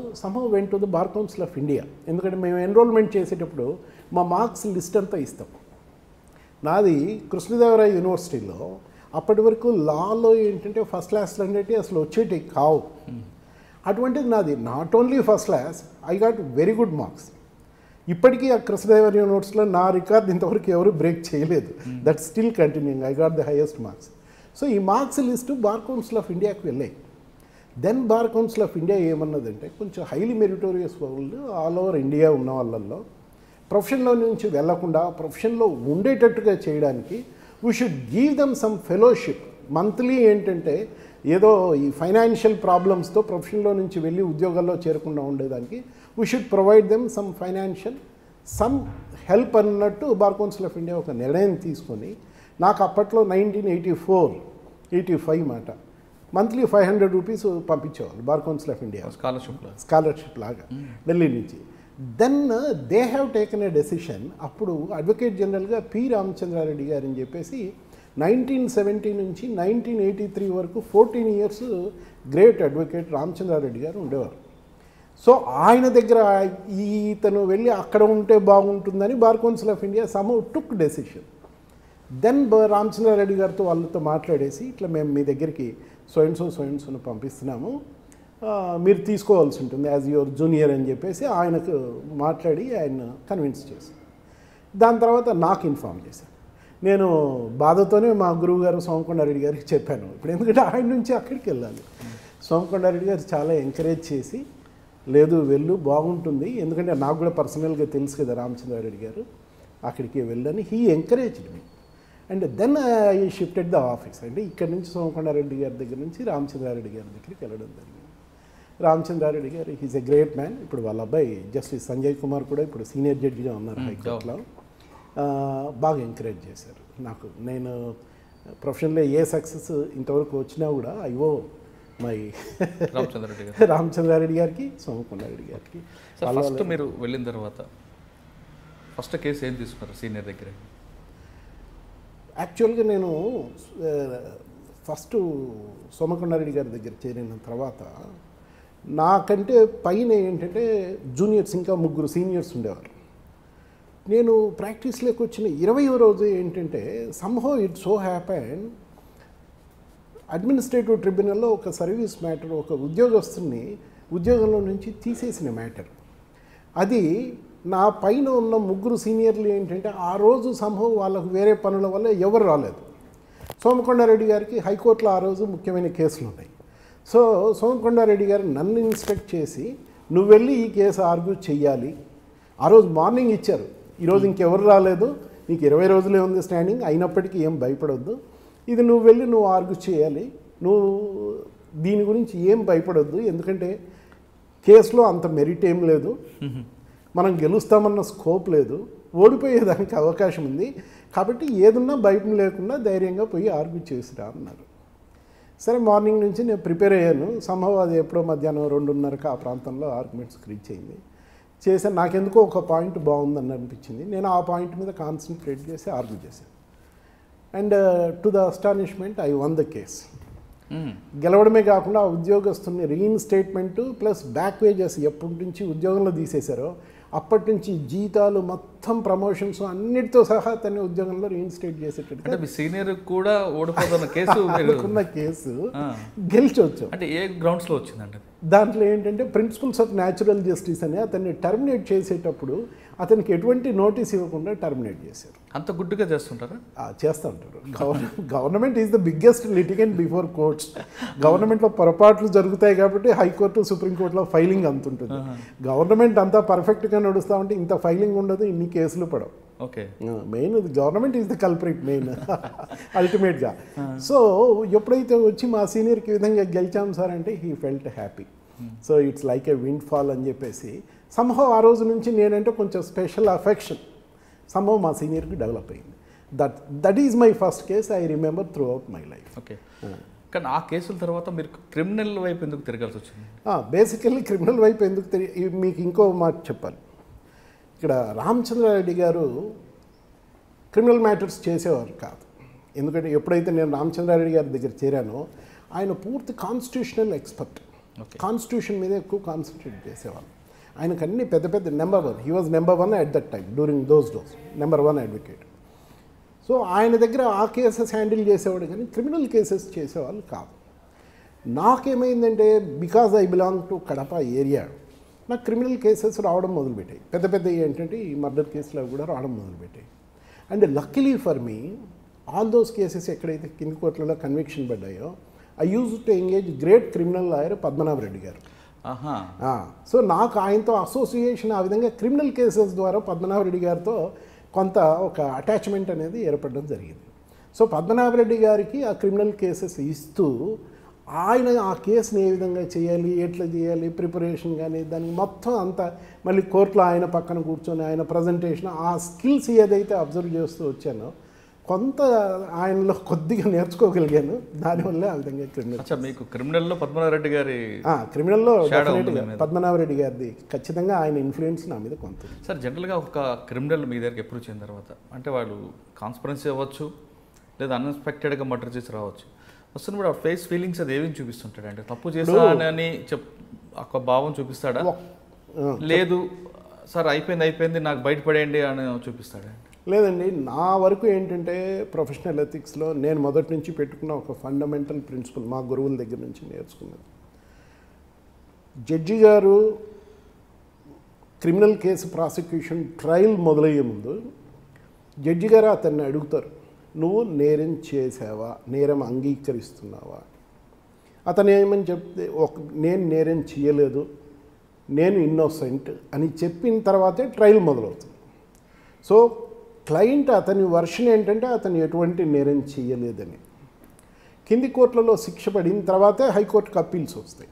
went to the bar council of India. ఎందుకంటే మేము ఎన్రోల్మెంట్ చేసేటప్పుడు మా మార్క్స్ లిస్ట్ అంతా ఇస్తాం. నాది కృష్ణదేవరాయ యూనివర్సిటీలో అప్పటి వరకు లాలో ఏంటంటే ఫస్ట్ క్లాస్లు అనేవి అసలు వచ్చేటి కావు. అటువంటిది నాది not only first class, I got very good marks. ఇప్పటికీ ఆ కృష్ణదేవరాయ యూనివర్సిటీలో నా రికార్డ్ ఇంతవరకు ఎవరు బ్రేక్ చేయలేదు. That still continuing, I got the highest marks. So ఈ marks list bar council of ఇండియాకి వెళ్ళాయి. Then bar council of India ఏమన్నదంటే కొంచెం హైలీ మెరిటోరియస్ వాళ్ళు ఆల్ ఓవర్ ఇండియా ఉన్న వాళ్ళల్లో ప్రొఫెషన్లో నుంచి వెళ్లకుండా ప్రొఫెషన్లో ఉండేటట్టుగా చేయడానికి we should give them some fellowship. Monthly ఏంటంటే ఏదో ఈ ఫైనాన్షియల్ ప్రాబ్లమ్స్తో ప్రొఫెషన్లో నుంచి వెళ్ళి ఉద్యోగాల్లో చేరకుండా ఉండేదానికి we should provide them some financial some help అన్నట్టు బార్ కౌన్సిల్ ఆఫ్ ఇండియా ఒక నిర్ణయం తీసుకొని నాకు అప్పట్లో 1984-85 మాట మంత్లీ 500 రూపీస్ పంపించేవాళ్ళు bar council of India scholarship లాగా ఢిల్లీ నుంచి. Then they have taken a decision. అప్పుడు అడ్వకేట్ జనరల్గా పి రామచంద్రారెడ్డి గారు అని చెప్పేసి 1970 నుంచి 1983 వరకు 14 ఇయర్స్ గ్రేట్ అడ్వకేట్ రామచంద్రారెడ్డి గారు ఉండేవారు. సో ఆయన దగ్గర ఇతను వెళ్ళి అక్కడ ఉంటే బాగుంటుందని bar council of India took decision. Then Ramachandra Reddy గారితో వాళ్ళతో మాట్లాడేసి ఇట్లా మేము మీ దగ్గరికి సోయన్సోను పంపిస్తున్నాము, మీరు తీసుకోవాల్సి ఉంటుంది యాజ్ యువర్ జూనియర్ అని చెప్పేసి ఆయనకు మాట్లాడి ఆయన కన్విన్స్ చేశాను. దాని తర్వాత నాకు ఇన్ఫామ్ చేశాను. నేను బాధతోనే మా గురువు గారు సోమకొండారెడ్డి గారికి చెప్పాను. ఇప్పుడు ఎందుకంటే ఆయన నుంచి అక్కడికి వెళ్ళాలి. సోమకొండారెడ్డి గారు చాలా ఎంకరేజ్ చేసి లేదు వెళ్ళు బాగుంటుంది, ఎందుకంటే నాకు కూడా పర్సనల్గా తెలుసు కదా రామచంద్రారెడ్డి గారు, అక్కడికి వెళ్ళని he encouraged me. And then I shifted the office. అంటే ఇక్కడ నుంచి సోమకొండారెడ్డి గారి దగ్గర నుంచి రామచంద్రారెడ్డి గారి దగ్గరికి వెళ్ళడం జరిగింది. రామచంద్రారెడ్డి గారు హీజ్ ఎ గ్రేట్ మ్యాన్. ఇప్పుడు వాళ్ళ అబ్బాయి జస్టిస్ సంజయ్ కుమార్ కూడా ఇప్పుడు సీనియర్ జడ్జిగా ఉన్నారు హైకోర్టులో. బాగా ఎంకరేజ్ చేశారు నాకు. నేను ప్రొఫెషన్లో ఏ సక్సెస్ ఇంతవరకు వచ్చినా కూడా అయ్యో మై రామచంద్రారెడ్డి గారికి సోమకొండారెడ్డి గారికి. ఫస్ట్ మీరు వెళ్ళిన తర్వాత ఫస్ట్ కేసు ఏం తీసుకున్నారు సీనియర్ దగ్గర? యాక్చువల్గా నేను ఫస్ట్ సోమకొండారెడ్డి గారి దగ్గర చేరిన తర్వాత నాకంటే పైన ఏంటంటే జూనియర్స్ ఇంకా 3 సీనియర్స్ ఉండేవారు. నేను ప్రాక్టీస్లోకి వచ్చిన 20వ రోజు ఏంటంటే somehow it so happen administrative ట్రిబ్యునల్లో ఒక సర్వీస్ మ్యాటర్, ఒక ఉద్యోగస్తుని ఉద్యోగంలో నుంచి తీసేసిన మ్యాటర్. అది నా పైన ఉన్న 3 సీనియర్లు ఏంటంటే ఆ రోజు సమ్హౌ వాళ్ళకు వేరే పనుల వల్ల ఎవరు రాలేదు. సోమకొండారెడ్డి గారికి హైకోర్టులో ఆ రోజు ముఖ్యమైన కేసులు ఉన్నాయి. సో సోమకొండారెడ్డి గారు నన్ను ఇన్స్ట్రక్ట్ చేసి నువ్వు వెళ్ళి ఈ కేసు ఆర్గ్యూ చెయ్యాలి. ఆ రోజు మార్నింగ్ ఇచ్చారు, ఈరోజు ఇంకెవరు రాలేదు, నీకు 20 రోజులే ఉంది స్టాండింగ్, అయినప్పటికీ ఏం భయపడొద్దు, ఇది నువ్వు వెళ్ళి నువ్వు ఆర్గ్యూ చేయాలి, నువ్వు దీని గురించి ఏం భయపడొద్దు, ఎందుకంటే కేసులో అంత మెరిట్ ఏం లేదు, మనం గెలుస్తామన్న స్కోప్ లేదు, ఓడిపోయేదానికి అవకాశం ఉంది, కాబట్టి ఏదున్నా భయం లేకుండా ధైర్యంగా పోయి ఆర్గ్యూ చేసిరా అన్నారు. సరే మార్నింగ్ నుంచి నేను ప్రిపేర్ అయ్యాను. సంభవం అది ఎప్పుడో మధ్యాహ్నం 2:30కి ఆ ప్రాంతంలో ఆర్గ్యుమెంట్స్ రీచ్ అయింది. చేశాను. నాకెందుకో ఒక పాయింట్ బాగుందని అనిపించింది. నేను ఆ పాయింట్ మీద కాన్సన్ట్రేట్ చేసి ఆర్గ్యూ చేశాను. And to the astonishment I won the case. గెలవడమే కాకుండా ఆ ఉద్యోగస్తుని రీఇన్స్టేట్మెంటు ప్లస్ బ్యాక్ వేజెస్ ఎప్పటి నుంచి ఉద్యోగంలో తీసేశారో అప్పటి నుంచి జీతాలు మొత్తం ప్రమోషన్స్ అన్నిటితో సహా తన ఉద్యోగంలో రీఇన్స్టేట్ చేసేటట్టు మీ సీనియర్ కూడా ఓడిపోతున్న కేసు కేసు గెలిచవచ్చు. అంటే ఏ గ్రౌండ్స్లో వచ్చిందండి? దాంట్లో ఏంటంటే ప్రిన్సిపల్స్ ఆఫ్ న్యాచురల్ జస్టిస్ అని అతన్ని టర్మినేట్ చేసేటప్పుడు అతనికి ఎటువంటి నోటీస్ ఇవ్వకుండా టర్మినేట్ చేశారు. అంత గుడ్డుగా చేస్తుంటారా? చేస్తూ ఉంటారు. Government is the biggest litigant before courts. గవర్నమెంట్లో పొరపాట్లు జరుగుతాయి కాబట్టి హైకోర్టు సుప్రీంకోర్టులో ఫైలింగ్ అంత ఉంటుంది. గవర్నమెంట్ అంతా పర్ఫెక్ట్గా నడుస్తూ ఉంటే ఇంత ఫైలింగ్ ఉండదు, ఇన్ని కేసులు పడవు. Okay, main government is the culprit main అల్టిమేట్గా. సో ఎప్పుడైతే వచ్చి మా సీనియర్కి ఈ విధంగా గెలిచాం సార్ అంటే he felt happy. So it's like A wind fall అని చెప్పేసి సంహవ్ ఆ రోజు నుంచి నేనంటే కొంచెం స్పెషల్ అఫెక్షన్ సంహవ్ మా సీనియర్కి డెవలప్ అయింది. That is my first case I remember through out my life. Okay, కానీ ఆ కేసుల తర్వాత మీరు క్రిమినల్ వైపు ఎందుకు తిరగాల్సి వచ్చింది? బేసికల్లీ క్రిమినల్ వైపు ఎందుకు మీకు ఇంకో మాట చెప్పాలి. ఇక్కడ రామచంద్రారెడ్డి గారు క్రిమినల్ మ్యాటర్స్ చేసేవారు కాదు. ఎందుకంటే ఎప్పుడైతే నేను రామచంద్రారెడ్డి గారి దగ్గర చేరానో ఆయన పూర్తి కాన్స్టిట్యూషనల్ ఎక్స్పర్ట్. కాన్స్టిట్యూషన్ మీద ఎక్కువ కాన్సన్ట్రేట్ చేసేవాళ్ళు. ఆయనకు అన్ని పెద్ద పెద్ద number 1, he was number 1 at that time during those number 1 advocate. So ఆయన దగ్గర ఆ కేసెస్ హ్యాండిల్ చేసేవాడు కానీ క్రిమినల్ కేసెస్ చేసేవాళ్ళు కాదు. నాకేమైందంటే because I belong to Kadapa area నాకు క్రిమినల్ కేసెస్ రావడం మొదలుపెట్టాయి. పెద్ద పెద్ద ఏంటంటే ఈ మర్డర్ కేసులు కూడా రావడం మొదలుపెట్టాయి. And luckily for me all those cases ఎక్కడైతే కింది కోర్టులలో కన్విక్షన్ పడ్డాయో I use to engage great criminal lawyer Padmanabhareddy గారు. సో నాకు ఆయనతో అసోసియేషన్ ఆ విధంగా క్రిమినల్ కేసెస్ ద్వారా పద్మనాభరెడ్డి గారితో కొంత ఒక అటాచ్మెంట్ అనేది ఏర్పడడం జరిగింది. సో పద్మనాభరెడ్డి గారికి ఆ క్రిమినల్ కేసెస్ ఇస్తూ ఆయన ఆ కేసుని ఏ విధంగా చేయాలి, ఎట్లా చేయాలి, ప్రిపరేషన్ కానీ దానికి మొత్తం అంతా మళ్ళీ కోర్టులో ఆయన పక్కన కూర్చొని ఆయన ప్రజెంటేషన్ ఆ స్కిల్స్ ఏదైతే అబ్జర్వ్ చేస్తూ వచ్చానో కొంత ఆయనలో కొద్దిగా నేర్చుకోగలిగాను. దానివల్లే ఆ విధంగా క్రిమినల్. మీకు క్రిమినల్లో పద్మనాభరెడ్డి గారి క్రిమినల్లో డెఫినెట్గా పద్మనాభరెడ్డి గారిది ఖచ్చితంగా ఆయన ఇన్ఫ్లుయెన్స్ నా మీద కొంత. సార్ జనరల్గా ఒక క్రిమినల్ మీ దగ్గరికి ఎప్పుడు వచ్చిన తర్వాత అంటే వాళ్ళు కాన్స్పరెన్సీ అవ్వచ్చు లేదా అన్ఎక్స్పెక్టెడ్గా మర్డర్ చేసి రావచ్చు, వస్తున్నప్పుడు ఆ ఫేస్ ఫీలింగ్స్ అది ఏమేమి చూపిస్తుంటాడు అంటే తప్పు చేస్తానని ఒక భావం చూపిస్తాడా, లేదు సార్ అయిపోయింది నాకు బయటపడేయండి అని చూపిస్తాడా? లేదండి, నా వరకు ఏంటంటే ప్రొఫెషనల్ ఎథిక్స్లో నేను మొదటి నుంచి పెట్టుకున్న ఒక ఫండమెంటల్ ప్రిన్సిపల్ మా గురువుల దగ్గర నుంచి నేర్చుకున్నది. జడ్జి గారు క్రిమినల్ కేసు ప్రాసిక్యూషన్ ట్రయల్ మొదలయ్యే ముందు జడ్జి గారు అతన్ని అడుగుతారు, నువ్వు నేరం చేసావా, నేరం అంగీకరిస్తున్నావా? అతను ఏమని చెప్తే నేను నేరం చేయలేదు, నేను ఇన్నోసెంట్ అని చెప్పిన తర్వాతే ట్రయల్ మొదలవుతుంది. సో క్లయింట్ అతని వర్షన్ ఏంటంటే అతను ఎటువంటి నేరం చేయలేదని. కింది కోర్టులలో శిక్ష పడిన తర్వాతే హైకోర్టుకు అప్పీల్స్ వస్తాయి.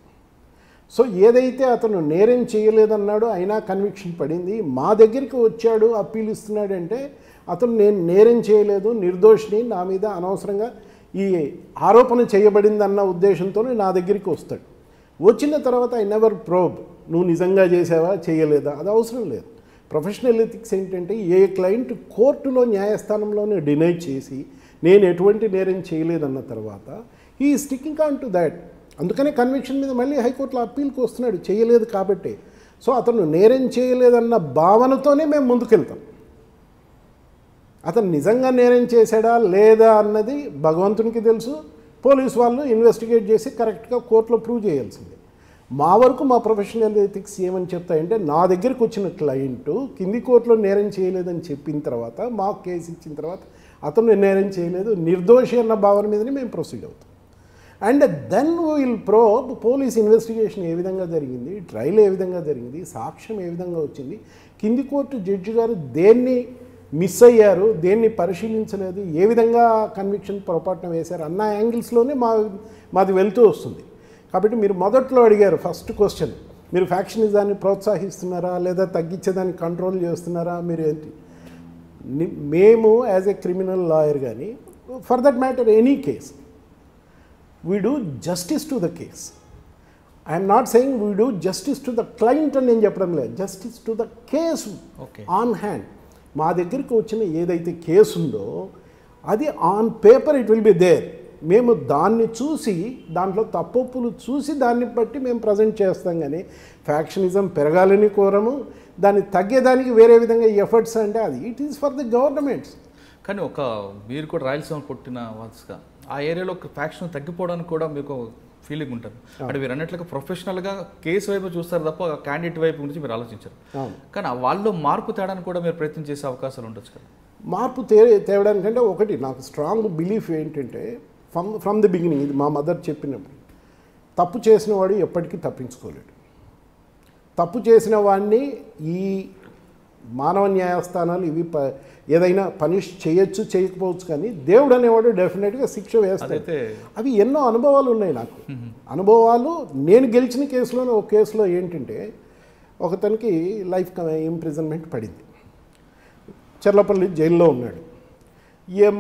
సో ఏదైతే అతను నేరం చేయలేదన్నాడో అయినా కన్విక్షన్ పడింది, మా దగ్గరికి వచ్చాడు అప్పీల్ ఇస్తున్నాడంటే అతను నేను నేరం చేయలేదు, నిర్దోషిని, నా మీద అనవసరంగా ఈ ఆరోపణ చేయబడిందన్న ఉద్దేశంతోనే నా దగ్గరికి వస్తాడు. వచ్చిన తర్వాత ఐ నెవర్ ప్రోబ్ నువ్వు నిజంగా చేసావా చేయలేదా, అది అవసరం లేదు. ప్రొఫెషనల్ ఎథిక్స్ ఏంటంటే ఏ క్లయింట్ కోర్టులో న్యాయస్థానంలోనే డినై చేసి నేను ఎటువంటి నేరం చేయలేదన్న తర్వాత ఈ స్టిక్కింగ్ ఆన్ టు దాట్. అందుకనే కన్విక్షన్ మీద మళ్ళీ హైకోర్టులో అప్పీల్కి వస్తున్నాడు చేయలేదు కాబట్టి. సో అతను నేరం చేయలేదన్న భావనతోనే మేము ముందుకెళ్తాం. అతను నిజంగా నేరం చేశాడా లేదా అన్నది భగవంతునికి తెలుసు, పోలీసు వాళ్ళు ఇన్వెస్టిగేట్ చేసి కరెక్ట్గా కోర్టులో ప్రూవ్ చేయాల్సిందే. మా వరకు మా ప్రొఫెషనల్ ఎథిక్స్ ఏమని చెప్తాయంటే నా దగ్గరికి వచ్చిన క్లయింటు కింది కోర్టులో నేరం చేయలేదని చెప్పిన తర్వాత మాకు కేసు ఇచ్చిన తర్వాత అతను నేరం చేయలేదు, నిర్దోషి అన్న భావన మీదనే మేము ప్రొసీడ్ అవుతాం. And then will probe police investigation ఏ విధంగా జరిగింది, ట్రయల్ ఏ విధంగా జరిగింది, సాక్ష్యం ఏ విధంగా వచ్చింది, కింది కోర్టు జడ్జి గారు దేన్ని మిస్ అయ్యారు, దేన్ని పరిశీలించలేదు, ఏ విధంగా కన్విక్షన్ పొరపాటున వేశారు అన్న యాంగిల్స్లోనే మాది వెళ్తూ వస్తుంది. కాబట్టి మీరు మొదట్లో అడిగారు ఫస్ట్ క్వశ్చన్, మీరు ఫ్యాక్షనిజాన్ని ప్రోత్సహిస్తున్నారా లేదా తగ్గించేదాన్ని కంట్రోల్ చేస్తున్నారా, మీరు ఏంటి? మేము యాజ్ ఎ క్రిమినల్ లాయర్ కానీ for that matter any case we do justice to the case. I'm not saying we do justice to the client అని నేను చెప్పడం లేదు, justice to the case on hand. మా దగ్గరికి వచ్చిన ఏదైతే కేసు ఉందో అది on paper it will be there. మేము దాన్ని చూసి దాంట్లో తప్పులు చూసి దాన్ని బట్టి మేము ప్రజెంట్ చేస్తాం. కానీ ఫ్యాక్షనిజం పెరగాలని కోరము, దాన్ని తగ్గేదానికి వేరే విధంగా ఎఫర్ట్స్ అంటే అది it is for the governments. కానీ మీరు కూడా రాయలసీమ కొట్టిన వాల్స్గా ఆ ఏరియాలో ఫ్యాక్షన్ తగ్గిపోవడానికి కూడా మీకు ఫీలింగ్ ఉంటుంది. అంటే మీరు అన్నట్లుగా ప్రొఫెషనల్గా కేసు వైపు చూస్తారు తప్ప క్యాండిడేట్ వైపు గురించి మీరు ఆలోచించారు. కానీ వాళ్ళు మార్పు తేడానికి కూడా మీరు ప్రయత్నం చేసే అవకాశాలు ఉండొచ్చు కదా. మార్పు తేవడానికంటే ఒకటి నాకు స్ట్రాంగ్ బిలీఫ్ ఏంటంటే ఫ్రమ్ ది బిగినింగ్, ఇది మా మదర్ చెప్పినప్పుడు, తప్పు చేసిన వాడు ఎప్పటికీ తప్పించుకోలేడు. తప్పు చేసిన వాడిని ఈ మానవ న్యాయస్థానాలు ఇవి ఏదైనా పనిష్ చేయొచ్చు చేయకపోవచ్చు, కానీ దేవుడు అనేవాడు డెఫినెట్గా శిక్ష వేస్తాడు. అవి ఎన్నో అనుభవాలు ఉన్నాయి నాకు. అనుభవాలు నేను గెలిచిన కేసులోనే ఒక కేసులో ఏంటంటే ఒకతనికి లైఫ్ ఇంప్రిజన్మెంట్ పడింది. చర్లపల్లి జైల్లో ఉన్నాడు.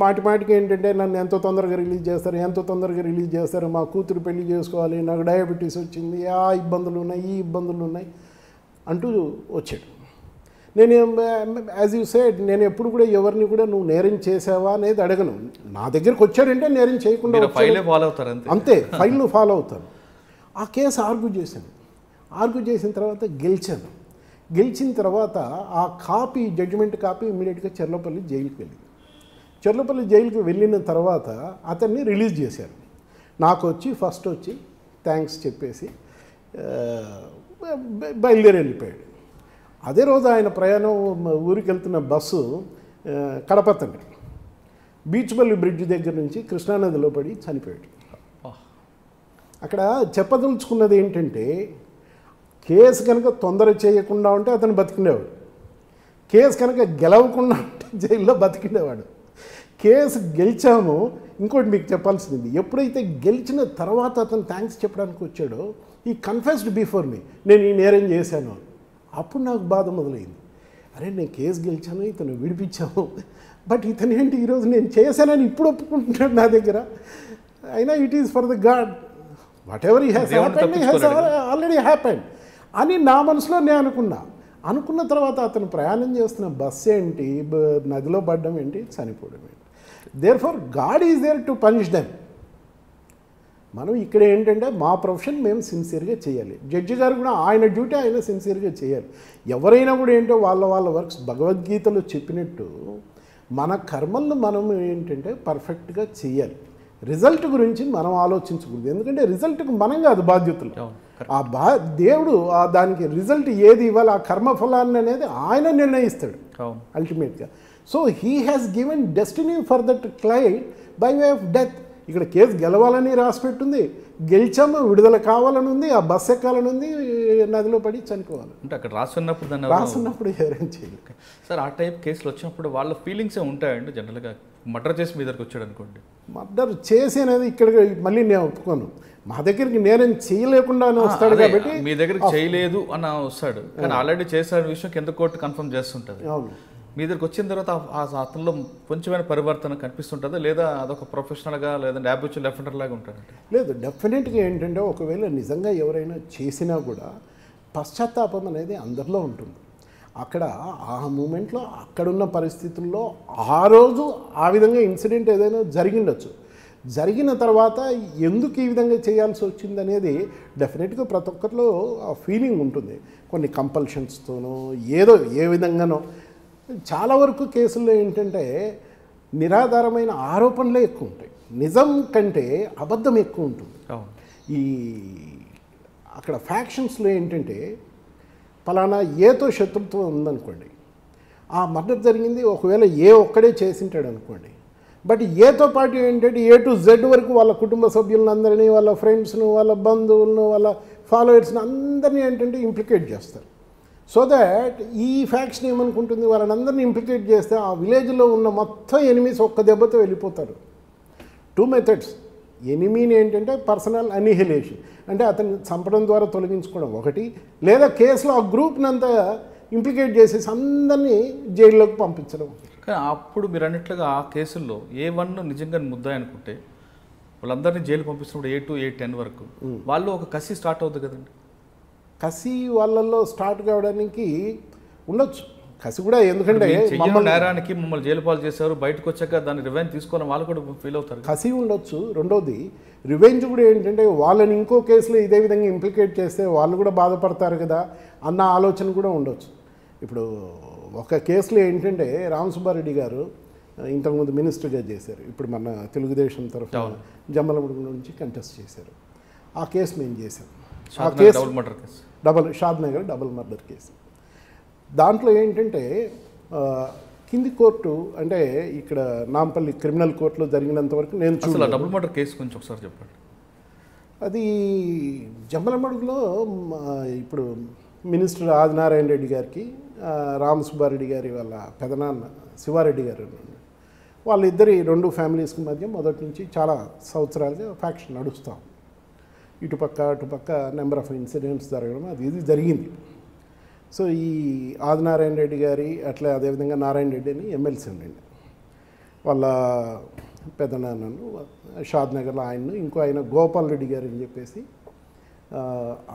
మాటికి ఏంటంటే నన్ను ఎంతో తొందరగా రిలీజ్ చేస్తారు, మా కూతురు పెళ్లి చేసుకోవాలి, నాకు డయాబెటీస్ వచ్చింది, ఆ ఇబ్బందులు ఉన్నాయి, ఈ ఇబ్బందులు ఉన్నాయి అంటూ వచ్చాడు. నేను యాజ్ యూ సెడ్, నేను ఎప్పుడు కూడా ఎవరిని కూడా నువ్వు నేరం చేసావా అనేది అడగను. నా దగ్గరికి వచ్చాడంటే నేరం చేయకుండా అంతే, ఫైల్ను ఫాలో అవుతాను. ఆ కేసు ఆర్గ్యూ చేసిన తర్వాత గెలిచాను. గెలిచిన తర్వాత ఆ కాపీ, జడ్జిమెంట్ కాపీ ఇమ్మీడియట్గా చర్లపల్లి జైలుకి వెళ్ళిన తర్వాత అతన్ని రిలీజ్ చేశారు. నాకు ఫస్ట్ వచ్చి థ్యాంక్స్ చెప్పేసి బయలుదేరి వెళ్ళిపోయాడు. అదే రోజు ఆయన ప్రయాణం ఊరికి వెళ్తున్న బస్సు కడప తండ్రి బీచ్పల్లి బ్రిడ్జ్ దగ్గర నుంచి కృష్ణానదిలో పడి చనిపోయాడు. అక్కడ చెప్పదలుచుకున్నది ఏంటంటే, కేసు కనుక తొందర చేయకుండా ఉంటే అతను బతికిండేవాడు, కేసు కనుక గెలవకుండా ఉంటే జైల్లో బతికిండేవాడు. కేసు గెలిచాము. ఇంకోటి మీకు చెప్పాల్సింది, ఎప్పుడైతే గెలిచిన తర్వాత అతను థ్యాంక్స్ చెప్పడానికి వచ్చాడో, ఈ కన్ఫెస్డ్ బిఫోర్ మీ, నేను ఈ నేరం చేశాను. అప్పుడు నాకు బాధ మొదలైంది. అరే నేను కేసు గెలిచాను, ఇతను విడిపించాము, బట్ ఇతను ఏంటి ఈరోజు నేను చేశానని ఇప్పుడు ఒప్పుకుంటున్నాడు నా దగ్గర. అయినా it is for the God, what ever he has already happened అని నా మనసులో నేను అనుకున్న తర్వాత అతను ప్రయాణం చేస్తున్న బస్సు ఏంటి, నదిలో పడ్డం ఏంటి, చనిపోవడం ఏంటి. Therefore god is there to punish them. మనం ఇక్కడ ఏంటంటే మా ప్రొఫెషన్ మేము సిన్సియర్గా చేయాలి. జడ్జి గారు కూడా ఆయన డ్యూటీ ఆయన సిన్సియర్గా చేయాలి. ఎవరైనా కూడా ఏంటో వాళ్ళ వర్క్స్ భగవద్గీతలో చెప్పినట్టు మన కర్మలను మనం ఏంటంటే పర్ఫెక్ట్గా చేయాలి. రిజల్ట్ గురించి మనం ఆలోచించకూడదు, ఎందుకంటే రిజల్ట్కి మనం కాదు బాధ్యతలు. దేవుడు దానికి రిజల్ట్ ఏది ఇవ్వాలి, ఆ కర్మఫలాన్ని అనేది ఆయన నిర్ణయిస్తాడు అల్టిమేట్గా. So he has given destiny for that client by way of death. ఇక్కడ కేసు గెలవాలని రాసిపెట్టుంది, గెలిచాము, విడుదల కావాలని ఉంది, ఆ బస్ ఎక్కాలని ఉంది, నదిలో పడి చనిపోవాలి అంటే అక్కడ రాసున్నప్పుడు ఎవరైనా చేయలేదు. సార్, ఆ టైప్ కేసులు వచ్చినప్పుడు వాళ్ళ ఫీలింగ్సే ఉంటాయండి. జనరల్గా మర్డర్ చేసి మీ దగ్గరికి వచ్చాడు అనుకోండి, మర్డర్ చేసి అనేది ఇక్కడ మళ్ళీ నేను ఒప్పుకోను. మా దగ్గరికి నేనేం చేయలేకుండా వస్తాడు కాబట్టి, మీ దగ్గరికి చేయలేదు అన్న వస్తాడు, కానీ ఆల్రెడీ చేసిన విషయం కింద కోర్టు కన్ఫర్మ్ చేస్తుంటుంది. అవును, మీ దగ్గరికి వచ్చిన తర్వాత అతనిలో కొంచెమైన పరివర్తన కనిపిస్తుంటుందా, లేదా అదొక ప్రొఫెషనల్గా లేదంటే హ్యాబిచువల్ అఫెండర్ లాగా ఉంటాడంటే? లేదు, డెఫినెట్గా ఏంటంటే ఒకవేళ నిజంగా ఎవరైనా చేసినా కూడా పశ్చాత్తాపం అనేది అందరిలో ఉంటుంది. అక్కడ ఆ మూమెంట్లో అక్కడున్న పరిస్థితుల్లో ఆ రోజు ఆ విధంగా ఇన్సిడెంట్ ఏదైనా జరిగిండొచ్చు. జరిగిన తర్వాత ఎందుకు ఈ విధంగా చేయాల్సి వచ్చింది అనేది డెఫినెట్గా ప్రతి ఒక్కరిలో ఆ ఫీలింగ్ ఉంటుంది. కొన్ని కంపల్షన్స్తోనో ఏదో ఏ విధంగానో. చాలా వరకు కేసుల్లో ఏంటంటే నిరాధారమైన ఆరోపణలే ఎక్కువ ఉంటాయి, నిజం కంటే అబద్ధం ఎక్కువ ఉంటుంది. ఈ అక్కడ ఫ్యాక్షన్స్లో ఏంటంటే ఫలానా ఏతో శత్రుత్వం ఉందనుకోండి, ఆ మర్డర్ జరిగింది ఒకవేళ ఏ ఒక్కడే చేసింటాడు అనుకోండి, బట్ ఏతో పాటు ఏంటంటే ఏ టు జెడ్ వరకు వాళ్ళ కుటుంబ సభ్యులందరినీ, వాళ్ళ ఫ్రెండ్స్ను, వాళ్ళ బంధువులను, వాళ్ళ ఫాలోవర్స్ని అందరినీ ఏంటంటే ఇంప్లికేట్ చేస్తారు. సో దాట్ ఈ ఫ్యాక్షన్ ఏమనుకుంటుంది, వాళ్ళని అందరినీ ఇంప్లికేట్ చేస్తే ఆ విలేజ్లో ఉన్న మొత్తం ఎనిమీస్ ఒక్క దెబ్బతో వెళ్ళిపోతారు. 2 మెథడ్స్. ఎనిమీని ఏంటంటే పర్సనల్ అనిహిలేషన్, అంటే అతన్ని చంపడం ద్వారా తొలగించుకోవడం ఒకటి, లేదా కేసులో ఆ గ్రూప్ని అంతా ఇంప్లికేట్ చేసేసి అందరినీ జైల్లోకి పంపించడం. కానీ అప్పుడు మీరు అన్నట్లుగా ఆ కేసుల్లో A1 నిజంగా ముద్దాయి అనుకుంటే వాళ్ళందరినీ జైలు పంపిస్తున్నప్పుడు A2, A10 వరకు వాళ్ళు ఒక కసి స్టార్ట్ అవుతుంది కదండి. కసి వాళ్ళల్లో స్టార్ట్ కావడానికి ఉండొచ్చు కసి కూడా, ఎందుకంటే నేరానికి మమ్మల్ని జైలు పాలు చేశారు, బయటకు వచ్చాక దాన్ని రివెంజ్ తీసుకోవాలని వాళ్ళు కూడా ఫీల్ అవుతారు. కసి ఉండొచ్చు. రెండోది రివెంజ్ కూడా ఏంటంటే వాళ్ళని ఇంకో కేసులో ఇదే విధంగా ఇంప్లికేట్ చేస్తే వాళ్ళు కూడా బాధపడతారు కదా అన్న ఆలోచన కూడా ఉండొచ్చు. ఇప్పుడు ఒక కేసులో ఏంటంటే రామసుబ్బారెడ్డి గారు ఇంతకుముందు మినిస్టర్గా చేశారు, ఇప్పుడు మన తెలుగుదేశం తరఫున జమ్మలమడుగు నుంచి కంటెస్ట్ చేశారు. ఆ కేసు మేము చేసాం. ఆ షాద్ కేసు డబుల్ మర్డర్ కేసు, షాద్ నగర్ డబుల్ మర్డర్ కేసు. దాంట్లో ఏంటంటే కింది కోర్టు అంటే ఇక్కడ నాంపల్లి క్రిమినల్ కోర్టులో జరిగినంత వరకు నేను అసలు డబుల్ మర్డర్ కేసు గురించి ఒకసారి చెప్పండి. అది జమ్మలమడుగులో ఇప్పుడు మినిస్టర్ ఆదినారాయణ రెడ్డి గారికి రామసుబ్బారెడ్డి గారి వాళ్ళ పెదనాన్న శివారెడ్డి గారు వాళ్ళిద్దరి 2 ఫ్యామిలీస్కి మధ్య మొదటి నుంచి చాలా సంవత్సరాలుగా ఫ్యాక్షన్ నడుస్తాం. ఇటుపక్క అటుపక్క నెంబర్ ఆఫ్ ఇన్సిడెంట్స్ జరగడం ఇది జరిగింది. సో ఈ ఆదినారాయణ రెడ్డి గారి అట్లా అదేవిధంగా నారాయణ రెడ్డి అని ఎమ్మెల్సీ ఉండండి, వాళ్ళ పెద్దనాన్నను షాద్ నగర్లో ఆయన్ను ఇంకో ఆయన గోపాల్ రెడ్డి గారు అని చెప్పేసి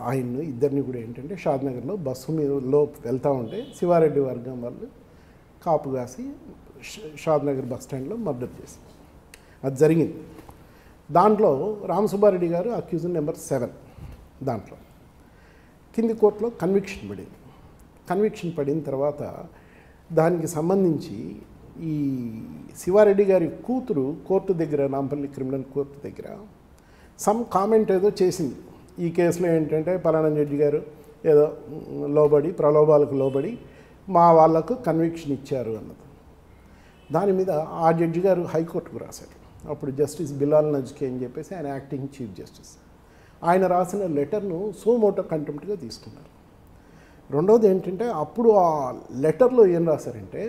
ఆయన్ను ఇద్దరిని కూడా ఏంటంటే షాద్ నగర్లో బస్సు మీదలో వెళ్తూ ఉంటే శివారెడ్డి వర్గం వాళ్ళు కాపు కాసి షాద్ నగర్ బస్ స్టాండ్లో మర్డర్ చేశారు. అది జరిగింది. దాంట్లో రామసుబ్బారెడ్డి గారు అక్యూజ్ నెంబర్ 7. దాంట్లో కింది కోర్టులో కన్విక్షన్ పడింది. కన్విక్షన్ పడిన తర్వాత దానికి సంబంధించి ఈ శివారెడ్డి గారి కూతురు కోర్టు దగ్గర నాంపల్లి క్రిమినల్ కోర్టు దగ్గర సమ్ కామెంట్ ఏదో చేసింది. ఈ కేసులో ఏంటంటే పలానా జడ్జి గారు ఏదో ప్రలోభాలకు లోబడి మా వాళ్లకు కన్విక్షన్ ఇచ్చారు అన్నది. దాని మీద ఆ జడ్జి గారు హైకోర్టుకు రాశారు. అప్పుడు జస్టిస్ బిలాల్ నజ్కి అని చెప్పేసి ఆయన యాక్టింగ్ చీఫ్ జస్టిస్, ఆయన రాసిన లెటర్ను సోమోటో కంటెంప్ట్గా తీసుకున్నారు. రెండవది ఏంటంటే అప్పుడు ఆ లెటర్లో ఏం రాశారంటే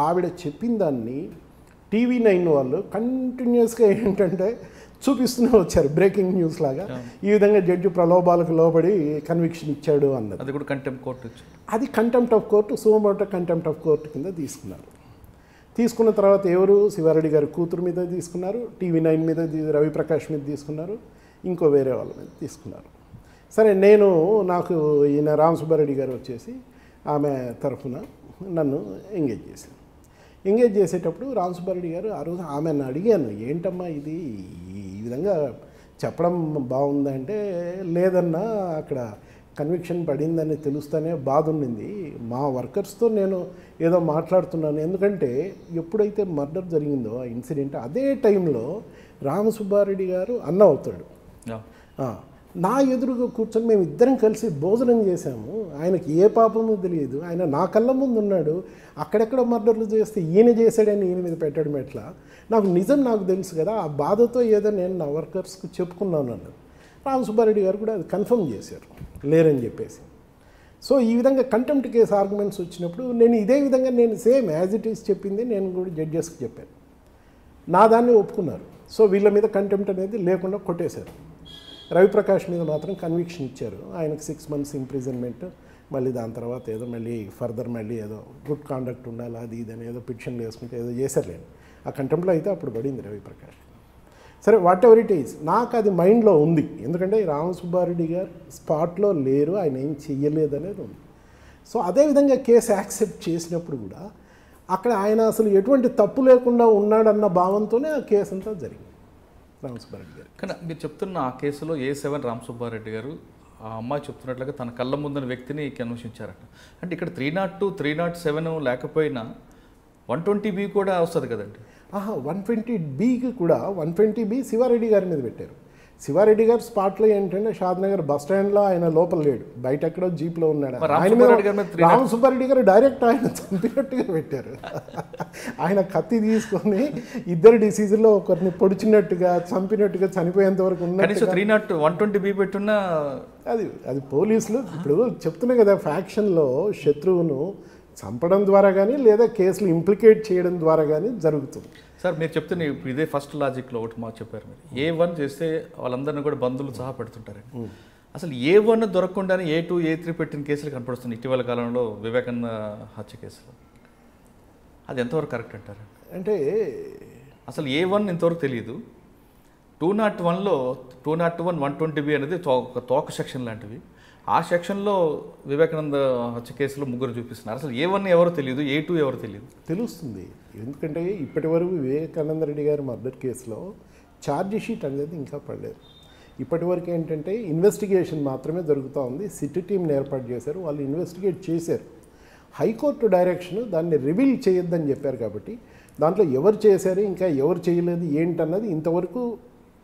ఆవిడ చెప్పిన దాన్ని TV9 వాళ్ళు కంటిన్యూస్గా ఏంటంటే చూపిస్తూనే వచ్చారు, బ్రేకింగ్ న్యూస్ లాగా. ఈ విధంగా జడ్జి ప్రలోభాలకు లోబడి కన్విక్షన్ ఇచ్చాడు అన్నది. అది కూడా కంటెంప్ట్ కోర్టు, అది contempt of court, suo motu contempt of court కింద తీసుకున్నారు. తీసుకున్న తర్వాత ఎవరు శివారెడ్డి గారి కూతురు మీద తీసుకున్నారు, TV9 మీద రవిప్రకాష్ మీద తీసుకున్నారు, ఇంకో వేరే వాళ్ళ మీద తీసుకున్నారు. సరే నాకు ఈయన రామసుబ్బారెడ్డి గారు వచ్చేసి ఆమె తరఫున నన్ను ఎంగేజ్ చేశారు. ఎంగేజ్ చేసేటప్పుడు రామసుబ్బారెడ్డి గారు ఆ రోజు ఆమెను అడిగాను, ఏంటమ్మా ఇది ఈ విధంగా చెప్పడం బాగుందంటే, లేదన్నా అక్కడ కన్విక్షన్ పడిందని తెలుస్తూనే బాధ ఉండింది, మా వర్కర్స్తో నేను ఏదో మాట్లాడుతున్నాను. ఎందుకంటే ఎప్పుడైతే మర్డర్ జరిగిందో ఆ ఇన్సిడెంట్ అదే టైంలో రామసుబ్బారెడ్డి గారు అన్న అవుతాడు. నా ఎదురుగా కూర్చొని మేము ఇద్దరం కలిసి భోజనం చేశాము. ఆయనకి ఏ పాపమో తెలియదు, ఆయన నా కళ్ళ ముందు ఉన్నాడు. అక్కడెక్కడ మర్డర్లు చేస్తే ఈయన చేశాడని ఈయన మీద పెట్టడం ఎట్లా, నాకు తెలుసు కదా, ఆ బాధతో ఏదో నేను నా వర్కర్స్కి చెప్పుకున్నాను అన్నది. రామసుబ్బారెడ్డి గారు కూడా అది కన్ఫర్మ్ చేశారు, లేరని చెప్పేసి. సో ఈ విధంగా కంటెంప్ట్ కేసు ఆర్గ్యుమెంట్స్ వచ్చినప్పుడు నేను ఇదే విధంగా సేమ్ యాజ్ ఇట్ ఈస్ చెప్పింది నేను కూడా జడ్జెస్కి చెప్పాను. నా దాన్ని ఒప్పుకున్నారు. సో వీళ్ళ మీద కంటెంప్ట్ అనేది లేకుండా కొట్టేశారు. రవిప్రకాష్ మీద మాత్రం కన్విక్షన్ ఇచ్చారు. ఆయనకు 6 months ఇంప్రిజన్మెంట్, మళ్ళీ దాని తర్వాత ఏదో ఫర్దర్ ఏదో గుడ్ కాండక్ట్ ఉండాలి అది ఇదని ఏదో పిటిషన్లు వేసుకుంటే ఏదో చేశారులేండి. ఆ కంటెంప్ట్లో అయితే అప్పుడు పడింది రవిప్రకాష్. సరే, వాట్ ఎవర్ ఇట్ ఈజ్, నాకు అది మైండ్లో ఉంది. ఎందుకంటే రామసుబ్బారెడ్డి గారు స్పాట్లో లేరు, ఆయన ఏం చెయ్యలేదు అనేది ఉంది. సో అదేవిధంగా కేసు యాక్సెప్ట్ చేసినప్పుడు కూడా అక్కడ ఆయన అసలు ఎటువంటి తప్పు లేకుండా ఉన్నాడన్న భావంతోనే ఆ కేసు అంతా జరిగింది రామసుబ్బారెడ్డి గారు. కానీ మీరు చెప్తున్న ఆ కేసులో A7 రామసుబ్బారెడ్డి గారు ఆ అమ్మాయి చెప్తున్నట్లుగా తన కళ్ళ ముందున్న వ్యక్తిని అన్వేషించారట. అంటే ఇక్కడ 302, 307 లేకపోయినా 120B కూడా వస్తుంది కదండి. 120Bకి కూడా 120B శివారెడ్డి గారి మీద పెట్టారు. శివారెడ్డి గారు స్పాట్లో ఏంటంటే షాద్ నగర్ బస్ స్టాండ్లో ఆయన లోపల లేడు, బయట ఎక్కడో జీప్లో ఉన్నాడు. ఆయన మీద రామసుబ్బారెడ్డి గారు డైరెక్ట్ ఆయన చంపినట్టుగా పెట్టారు. ఆయన కత్తి తీసుకొని ఇద్దరు డిసీజుల్లో ఒకరిని పొడిచినట్టుగా చంపినట్టుగా చనిపోయేంత వరకు ఉన్నట్టు 120B పెట్టున్నా అది పోలీసులు ఇప్పుడు చెప్తున్నా కదా, ఫ్యాక్షన్లో శత్రువును చంపడం ద్వారా కానీ లేదా కేసులు ఇంప్లికేట్ చేయడం ద్వారా కానీ జరుగుతుంది. సార్ మీరు చెప్తున్న ఇదే ఫస్ట్ లాజిక్లో ఒకటి మాకు చెప్పారు. మీరు A1 చేస్తే వాళ్ళందరినీ కూడా బంధువులు సహా పెడుతుంటారండి. అసలు A1 దొరకకుండానే A2, A3 పెట్టిన కేసులు కనపడుతుంది ఇటీవల కాలంలో వివేకానంద హత్య కేసులో. అది ఎంతవరకు కరెక్ట్ అంటారు? అంటే అసలు A1 ఇంతవరకు తెలియదు. 201లో 201, 120B అనేది ఒక తోక సెక్షన్ లాంటివి. ఆ సెక్షన్లో వివేకానంద హత్య కేసులో 3 చూపిస్తున్నారు. అసలు A1 ఎవరో తెలియదు, A2 ఎవరో తెలియదు. తెలుస్తుంది. ఎందుకంటే ఇప్పటి వరకు వివేకానంద రెడ్డి గారి మర్డర్ కేసులో ఛార్జ్ షీట్ అనేది ఇంకా పడలేదు. ఇప్పటి వరకు ఏంటంటే ఇన్వెస్టిగేషన్ మాత్రమే జరుగుతూ ఉంది. సిటీ టీంని ఏర్పాటు చేశారు, వాళ్ళు ఇన్వెస్టిగేట్ చేశారు. హైకోర్టు డైరెక్షన్ దాన్ని రివీల్ చేయొద్దని చెప్పారు కాబట్టి దాంట్లో ఎవరు చేశారు ఇంకా ఎవరు చేయలేదు ఏంటన్నది ఇంతవరకు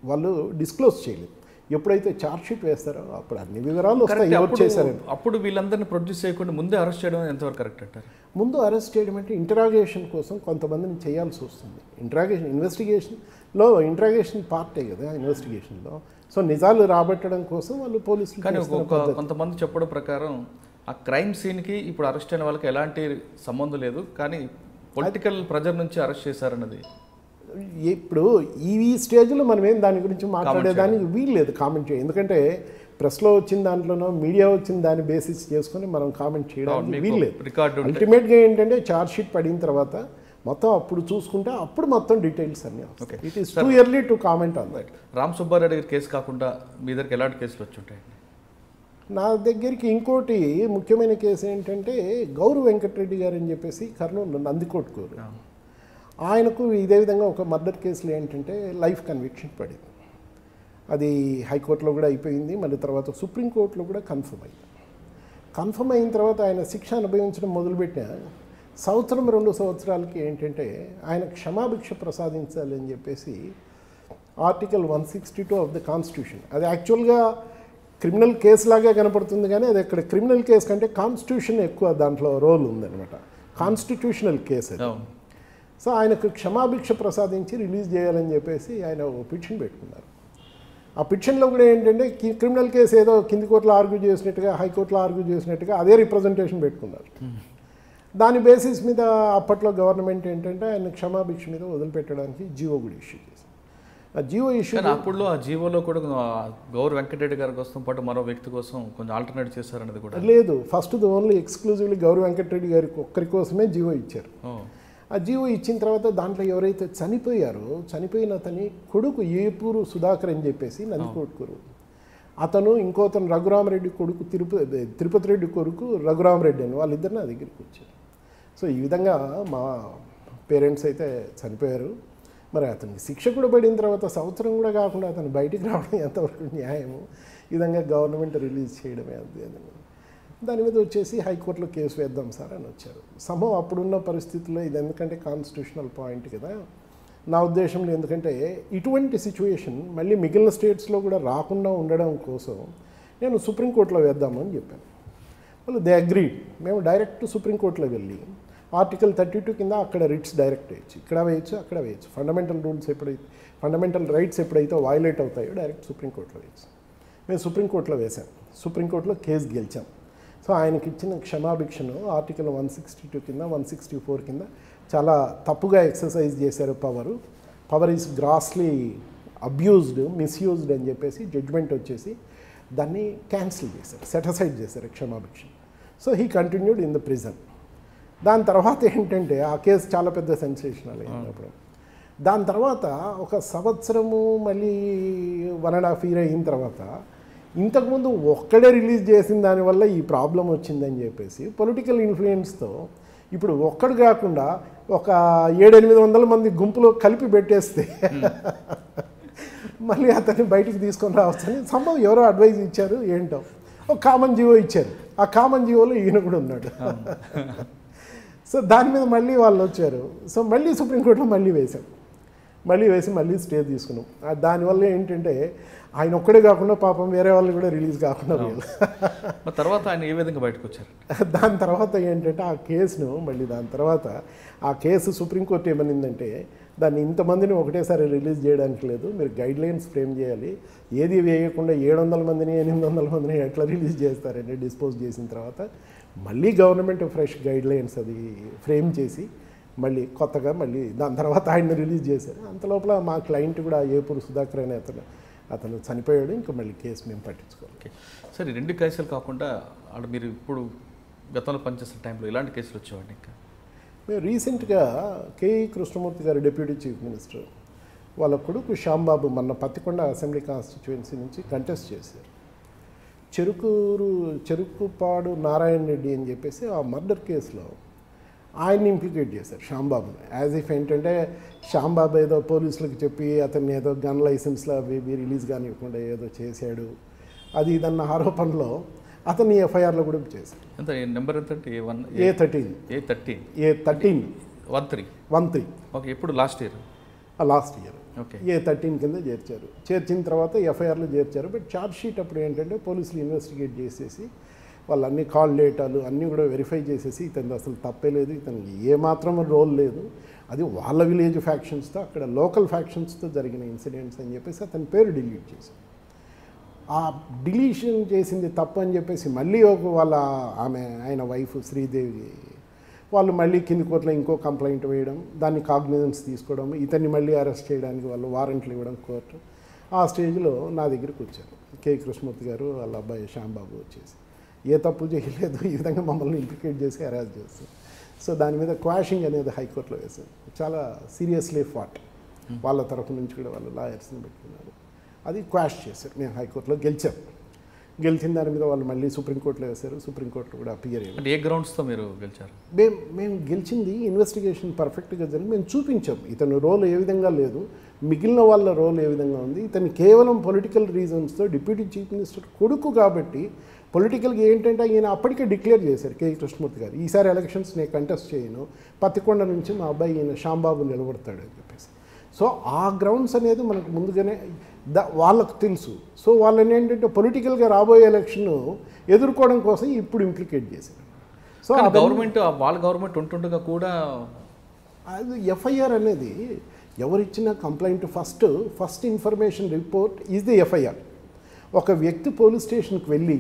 వాళ్ళు డిస్క్లోజ్ చేయలేదు. ఎప్పుడైతే ఛార్జ్ షీట్ వేస్తారో అప్పుడు అన్ని వివరాలు వస్తాయి ఎవరు చేశారని. అప్పుడు వీళ్ళందరినీ ప్రొడ్యూస్ చేయకుండా ముందే అరెస్ట్ చేయడం ఎంతవరకు కరెక్ట్ అంటారు? ముందు అరెస్ట్ చేయడం అంటే ఇంటరాగేషన్ కోసం కొంతమందిని చేయాల్సి వస్తుంది. ఇంటరాగేషన్ పార్టే కదా ఇన్వెస్టిగేషన్లో. సో నిజాలు రాబట్టడం కోసం వాళ్ళు పోలీసులు. కానీ కొంతమంది చెప్పడం ప్రకారం ఆ క్రైమ్ సీన్కి ఇప్పుడు అరెస్ట్ అయిన వాళ్ళకి ఎలాంటి సంబంధం లేదు, కానీ పొలిటికల్ ప్రెజర్ నుంచి అరెస్ట్ చేశారన్నది. ఇప్పుడు ఈ స్టేజ్లో మనం ఏం దాని గురించి మాట్లాడేదానికి వీల్లేదు కామెంట్ చేయాలి. ఎందుకంటే ప్రెస్లో వచ్చిన దాంట్లోనో మీడియా వచ్చిన దాన్ని బేసిస్ చేసుకొని మనం కామెంట్ చేయడానికి వీల్లేదు. అల్టిమేట్గా ఏంటంటే ఛార్జ్ షీట్ పడిన తర్వాత మొత్తం అప్పుడు చూసుకుంటే అప్పుడు మొత్తం డీటెయిల్స్ అన్నీ. Okay, it is too early to comment on that. Ram Subba Reddy గారి కేసు కాకుండా మీ దగ్గరికి ఎలాంటి కేసులు వచ్చి ఉంటాయి? నా దగ్గరికి ఇంకోటి ముఖ్యమైన కేసు ఏంటంటే గౌరవ్ వెంకటరెడ్డి గారు అని చెప్పేసి కర్నూలు నందికొట్కూరు. ఆయనకు ఇదే విధంగా ఒక మర్డర్ కేసులో ఏంటంటే లైఫ్ కన్విక్షన్ పడింది. అది హైకోర్టులో కూడా అయిపోయింది, మళ్ళీ తర్వాత సుప్రీంకోర్టులో కూడా కన్ఫర్మ్ అయిన తర్వాత ఆయన శిక్ష అనుభవించడం మొదలుపెట్టిన సంవత్సరం 2 సంవత్సరాలకి ఏంటంటే ఆయన క్షమాభిక్ష ప్రసాదించాలి అని చెప్పేసి ఆర్టికల్ 162 ఆఫ్ ద కాన్స్టిట్యూషన్. అది యాక్చువల్గా క్రిమినల్ కేసు లాగా కనపడుతుంది, కానీ అది అక్కడ క్రిమినల్ కేసు కంటే కాన్స్టిట్యూషన్ ఎక్కువ దాంట్లో రోల్ ఉందన్నమాట. కాన్స్టిట్యూషనల్ కేసు అది. సో ఆయనకు క్షమాభిక్ష ప్రసాదించి రిలీజ్ చేయాలని చెప్పేసి ఆయన పిటిషన్ పెట్టుకున్నారు. ఆ పిటిషన్లో కూడా ఏంటంటే క్రిమినల్ కేసు ఏదో కింది కోర్టులో ఆర్గ్యూ చేసినట్టుగా హైకోర్టులో ఆర్గ్యూ చేసినట్టుగా అదే రిప్రజెంటేషన్ పెట్టుకున్నారు. దాని బేసిస్ మీద అప్పట్లో గవర్నమెంట్ ఏంటంటే ఆయన క్షమాభిక్ష మీద వదిలిపెట్టడానికి జీవో కూడా ఇష్యూ చేసింది. ఆ జీవో ఇష్యూ అప్పుడు ఆ జీవోలో కూడా గౌరవ్ వెంకటరెడ్డి గారి కోసం పాటు మరో వ్యక్తి కోసం కొంచెం ఆల్టర్నేట్ చేశారనేది కూడా లేదు. First only exclusively Gaurav Venkata Reddy గారికి ఒక్కరి కోసమే జీవో ఇచ్చారు. ఆ జీవో ఇచ్చిన తర్వాత దాంట్లో ఎవరైతే చనిపోయారో చనిపోయిన అతని కొడుకు ఏపూరు సుధాకర్ అని చెప్పేసి నందికొట్కూరు, అతను ఇంకోతను రఘురామరెడ్డి కొడుకు తిరుపతి రెడ్డి కొడుకు రఘురామరెడ్డి అని వాళ్ళిద్దరు నా దగ్గరికి వచ్చారు. సో ఈ విధంగా మా పేరెంట్స్ అయితే చనిపోయారు. మరి అతనికి శిక్ష కూడా పడిన తర్వాత సంవత్సరం కూడా కాకుండా అతను బయటికి రావడం ఎంతవరకు న్యాయము? ఈ విధంగా గవర్నమెంట్ రిలీజ్ చేయడమే అది. దాని మీద వచ్చేసి హైకోర్టులో కేసు వేద్దాం సార్ అని వచ్చారు. సంభవం అప్పుడున్న పరిస్థితుల్లో ఇది ఎందుకంటే కాన్స్టిట్యూషనల్ పాయింట్ కదా నా ఉద్దేశంలో. ఎందుకంటే ఇటువంటి సిచ్యువేషన్ మళ్ళీ మిగిలిన స్టేట్స్లో కూడా రాకుండా ఉండడం కోసం నేను సుప్రీంకోర్టులో వేద్దామని చెప్పాను. వాళ్ళు దే అగ్రీడ్. మేము డైరెక్ట్ సుప్రీంకోర్టులో వెళ్ళి ఆర్టికల్ 32 కింద అక్కడ రిట్స్ డైరెక్ట్ వేయచ్చు, ఇక్కడ వేయచ్చు, అక్కడ వేయచ్చు. ఫండమెంటల్ రైట్స్ ఎప్పుడైతే వయలేట్ అవుతాయో డైరెక్ట్ సుప్రీంకోర్టులో వేయచ్చు. మేము సుప్రీంకోర్టులో వేసాం. సుప్రీంకోర్టులో కేసు గెలిచాం. సో ఆయనకి ఇచ్చిన క్షమాభిక్షను ఆర్టికల్ 162 కింద 164 కింద చాలా తప్పుగా ఎక్సర్సైజ్ చేశారు. Power is grossly abused, misused అని చెప్పేసి జడ్జ్మెంట్ వచ్చేసి దాన్ని క్యాన్సిల్ చేశారు, సెటసైడ్ చేశారు క్షమాభిక్ష. So he continued in the prison. దాని తర్వాత ఏంటంటే ఆ కేసు చాలా పెద్ద సెన్సేషనల్ అయినప్పుడు దాని తర్వాత ఒక సంవత్సరము మళ్ళీ 1.5 year అయిన తర్వాత ఇంతకుముందు ఒక్కడే రిలీజ్ చేసిన దానివల్ల ఈ ప్రాబ్లం వచ్చిందని చెప్పేసి పొలిటికల్ ఇన్ఫ్లుయెన్స్తో ఇప్పుడు ఒక్కడు కాకుండా ఒక 700-800 మంది గుంపులో కలిపి పెట్టేస్తే మళ్ళీ అతన్ని బయటికి తీసుకొని రావచ్చని సంభవం ఎవరో అడ్వైజ్ ఇచ్చారు. ఏంటో ఒక కామన్ జీవో ఇచ్చారు. ఆ కామన్ జీవోలో ఈయన కూడా ఉన్నాడు. సో దాని మీద మళ్ళీ వాళ్ళు వచ్చారు. సో మళ్ళీ సుప్రీంకోర్టులో మళ్ళీ వేసి మళ్ళీ స్టే తీసుకున్నాం. దానివల్ల ఏంటంటే ఆయన ఒక్కడే కాకుండా పాపం వేరే వాళ్ళు కూడా రిలీజ్ కాకుండా తర్వాత ఆయన ఏ విధంగా బయటకు వచ్చారు? దాని తర్వాత ఏంటంటే ఆ కేసును మళ్ళీ దాని తర్వాత ఆ కేసు సుప్రీంకోర్టు ఏమనిందంటే దాన్ని ఇంతమందిని ఒకటేసారి రిలీజ్ చేయడానికి లేదు, మీరు గైడ్ లైన్స్ ఫ్రేమ్ చేయాలి. ఏది వేయకుండా 700 మందిని 800 మందిని ఎట్లా రిలీజ్ చేస్తారని డిస్పోజ్ చేసిన తర్వాత మళ్ళీ గవర్నమెంట్ ఫ్రెష్ గైడ్ లైన్స్ అది ఫ్రేమ్ చేసి మళ్ళీ కొత్తగా మళ్ళీ దాని తర్వాత ఆయన్ని రిలీజ్ చేశారు. అంతలోపల మా క్లయింట్ కూడా ఏపూరు సుధాకర్ అనే అతను చనిపోయాడు. ఇంకా మళ్ళీ కేసు మేము పట్టించుకోవాలి. సరే, 2 కేసులు కాకుండా మీరు ఇప్పుడు గతంలో పనిచేసిన టైంలో ఇలాంటి కేసులు వచ్చేవాడిని? ఇంకా మేము రీసెంట్గా కేఈ కృష్ణమూర్తి గారు డిప్యూటీ చీఫ్ మినిస్టర్ వాళ్ళ కొడుకు శ్యాంబాబు మొన్న పత్తికొండ అసెంబ్లీ కాన్స్టిట్యుయెన్సీ నుంచి కంటెస్ట్ చేశారు. చెరుకుపాడు నారాయణ రెడ్డి అని చెప్పేసి ఆ మర్డర్ కేసులో ఆయన్ని ఇంప్లికేట్ చేశారు శ్యాంబాబుని. యాజ్ ఇఫ్ ఏంటంటే శ్యాంబాబు ఏదో పోలీసులకు చెప్పి అతన్ని ఏదో గన్ లైసెన్స్లో అవి రిలీజ్ కానివ్వకుండా ఏదో చేశాడు అది ఇదన్న ఆరోపణలో అతన్ని ఎఫ్ఐఆర్లో కూడా చేశారు. ఎంత నెంబర్ ఎంత? A13 13 13 okay. ఎప్పుడు? Last year last year okay. A13 కింద చేర్చారు. చేర్చిన తర్వాత ఎఫ్ఐఆర్లో చేర్చారు. బట్ ఛార్జ్ షీట్ అప్పుడు ఏంటంటే పోలీసులు ఇన్వెస్టిగేట్ చేసేసి వాళ్ళు అన్ని కాల్ డేటాలు అన్నీ కూడా వెరిఫై చేసేసి ఇతను అసలు తప్పే లేదు, ఇతనికి ఏమాత్రం రోల్ లేదు, అది వాళ్ళ విలేజ్ ఫ్యాక్షన్స్తో అక్కడ లోకల్ ఫ్యాక్షన్స్తో జరిగిన ఇన్సిడెంట్స్ అని చెప్పేసి అతని పేరు డిలీట్ చేశారు. ఆ డిలీషన్ చేసింది తప్పు అని చెప్పేసి మళ్ళీ ఆయన వైఫ్ శ్రీదేవి వాళ్ళు మళ్ళీ కింది కోర్టులో ఇంకో కంప్లైంట్ వేయడం, దాన్ని కాగ్నిజెన్స్ తీసుకోవడం, ఇతన్ని మళ్ళీ అరెస్ట్ చేయడానికి వాళ్ళు వారెంట్లు ఇవ్వడం కోర్టు. ఆ స్టేజ్లో నా దగ్గరికి వచ్చారు కే కృష్ణమూర్తి గారు, వాళ్ళ అబ్బాయి శ్యాంబాబు వచ్చేసి ఏ తప్పు చేయలేదు, ఈ విధంగా మమ్మల్ని ఇంప్లికేట్ చేసి అరెస్ట్ చేస్తారు. సో దాని మీద క్వాషింగ్ అనేది హైకోర్టులో వేశారు. చాలా సీరియస్లీ ఫాట్. వాళ్ళ తరఫు నుంచి కూడా వాళ్ళు లాయర్స్ని పెట్టుకున్నారు. అది క్వాష్ చేశారు. మేము హైకోర్టులో గెలిచిన దాని మీద వాళ్ళు మళ్ళీ సుప్రీంకోర్టులో వేశారు. సుప్రీంకోర్టులో కూడా అపియర్ అయ్యారు. ఏ గ్రౌండ్స్తో మీరు గెలిచారు? మేము గెలిచింది ఇన్వెస్టిగేషన్ పర్ఫెక్ట్గా జరిగి మేము చూపించాం ఇతని రోల్ ఏ విధంగా లేదు, మిగిలిన వాళ్ళ రోల్ ఏ విధంగా ఉంది. ఇతను కేవలం పొలిటికల్ రీజన్స్తో డిప్యూటీ చీఫ్ మినిస్టర్ కొడుకు కాబట్టి పొలిటికల్గా ఏంటంటే ఈయన అప్పటికే డిక్లేర్ చేశారు కే కృష్ణమూర్తి గారు, ఈసారి ఎలక్షన్స్ నేను కంటెస్ట్ చేయను, పత్తికొండ నుంచి మా అబ్బాయి ఈయన శ్యాంబాబు నిలబడతాడు అని చెప్పేసి. సో ఆ గ్రౌండ్స్ అనేది మనకు ముందుగానే వాళ్ళకు తెలుసు. సో వాళ్ళని ఏంటంటే పొలిటికల్గా రాబోయే ఎలక్షన్ ఎదుర్కోవడం కోసం ఇప్పుడు ఇంప్లికేట్ చేశారు. సో వాళ్ళ గవర్నమెంట్ ఉంటుండగా కూడా అది ఎఫ్ఐఆర్ అనేది ఎవరిచ్చిన complaint first information report is the FIR. ఒక వ్యక్తి పోలీస్ స్టేషన్కి వెళ్ళి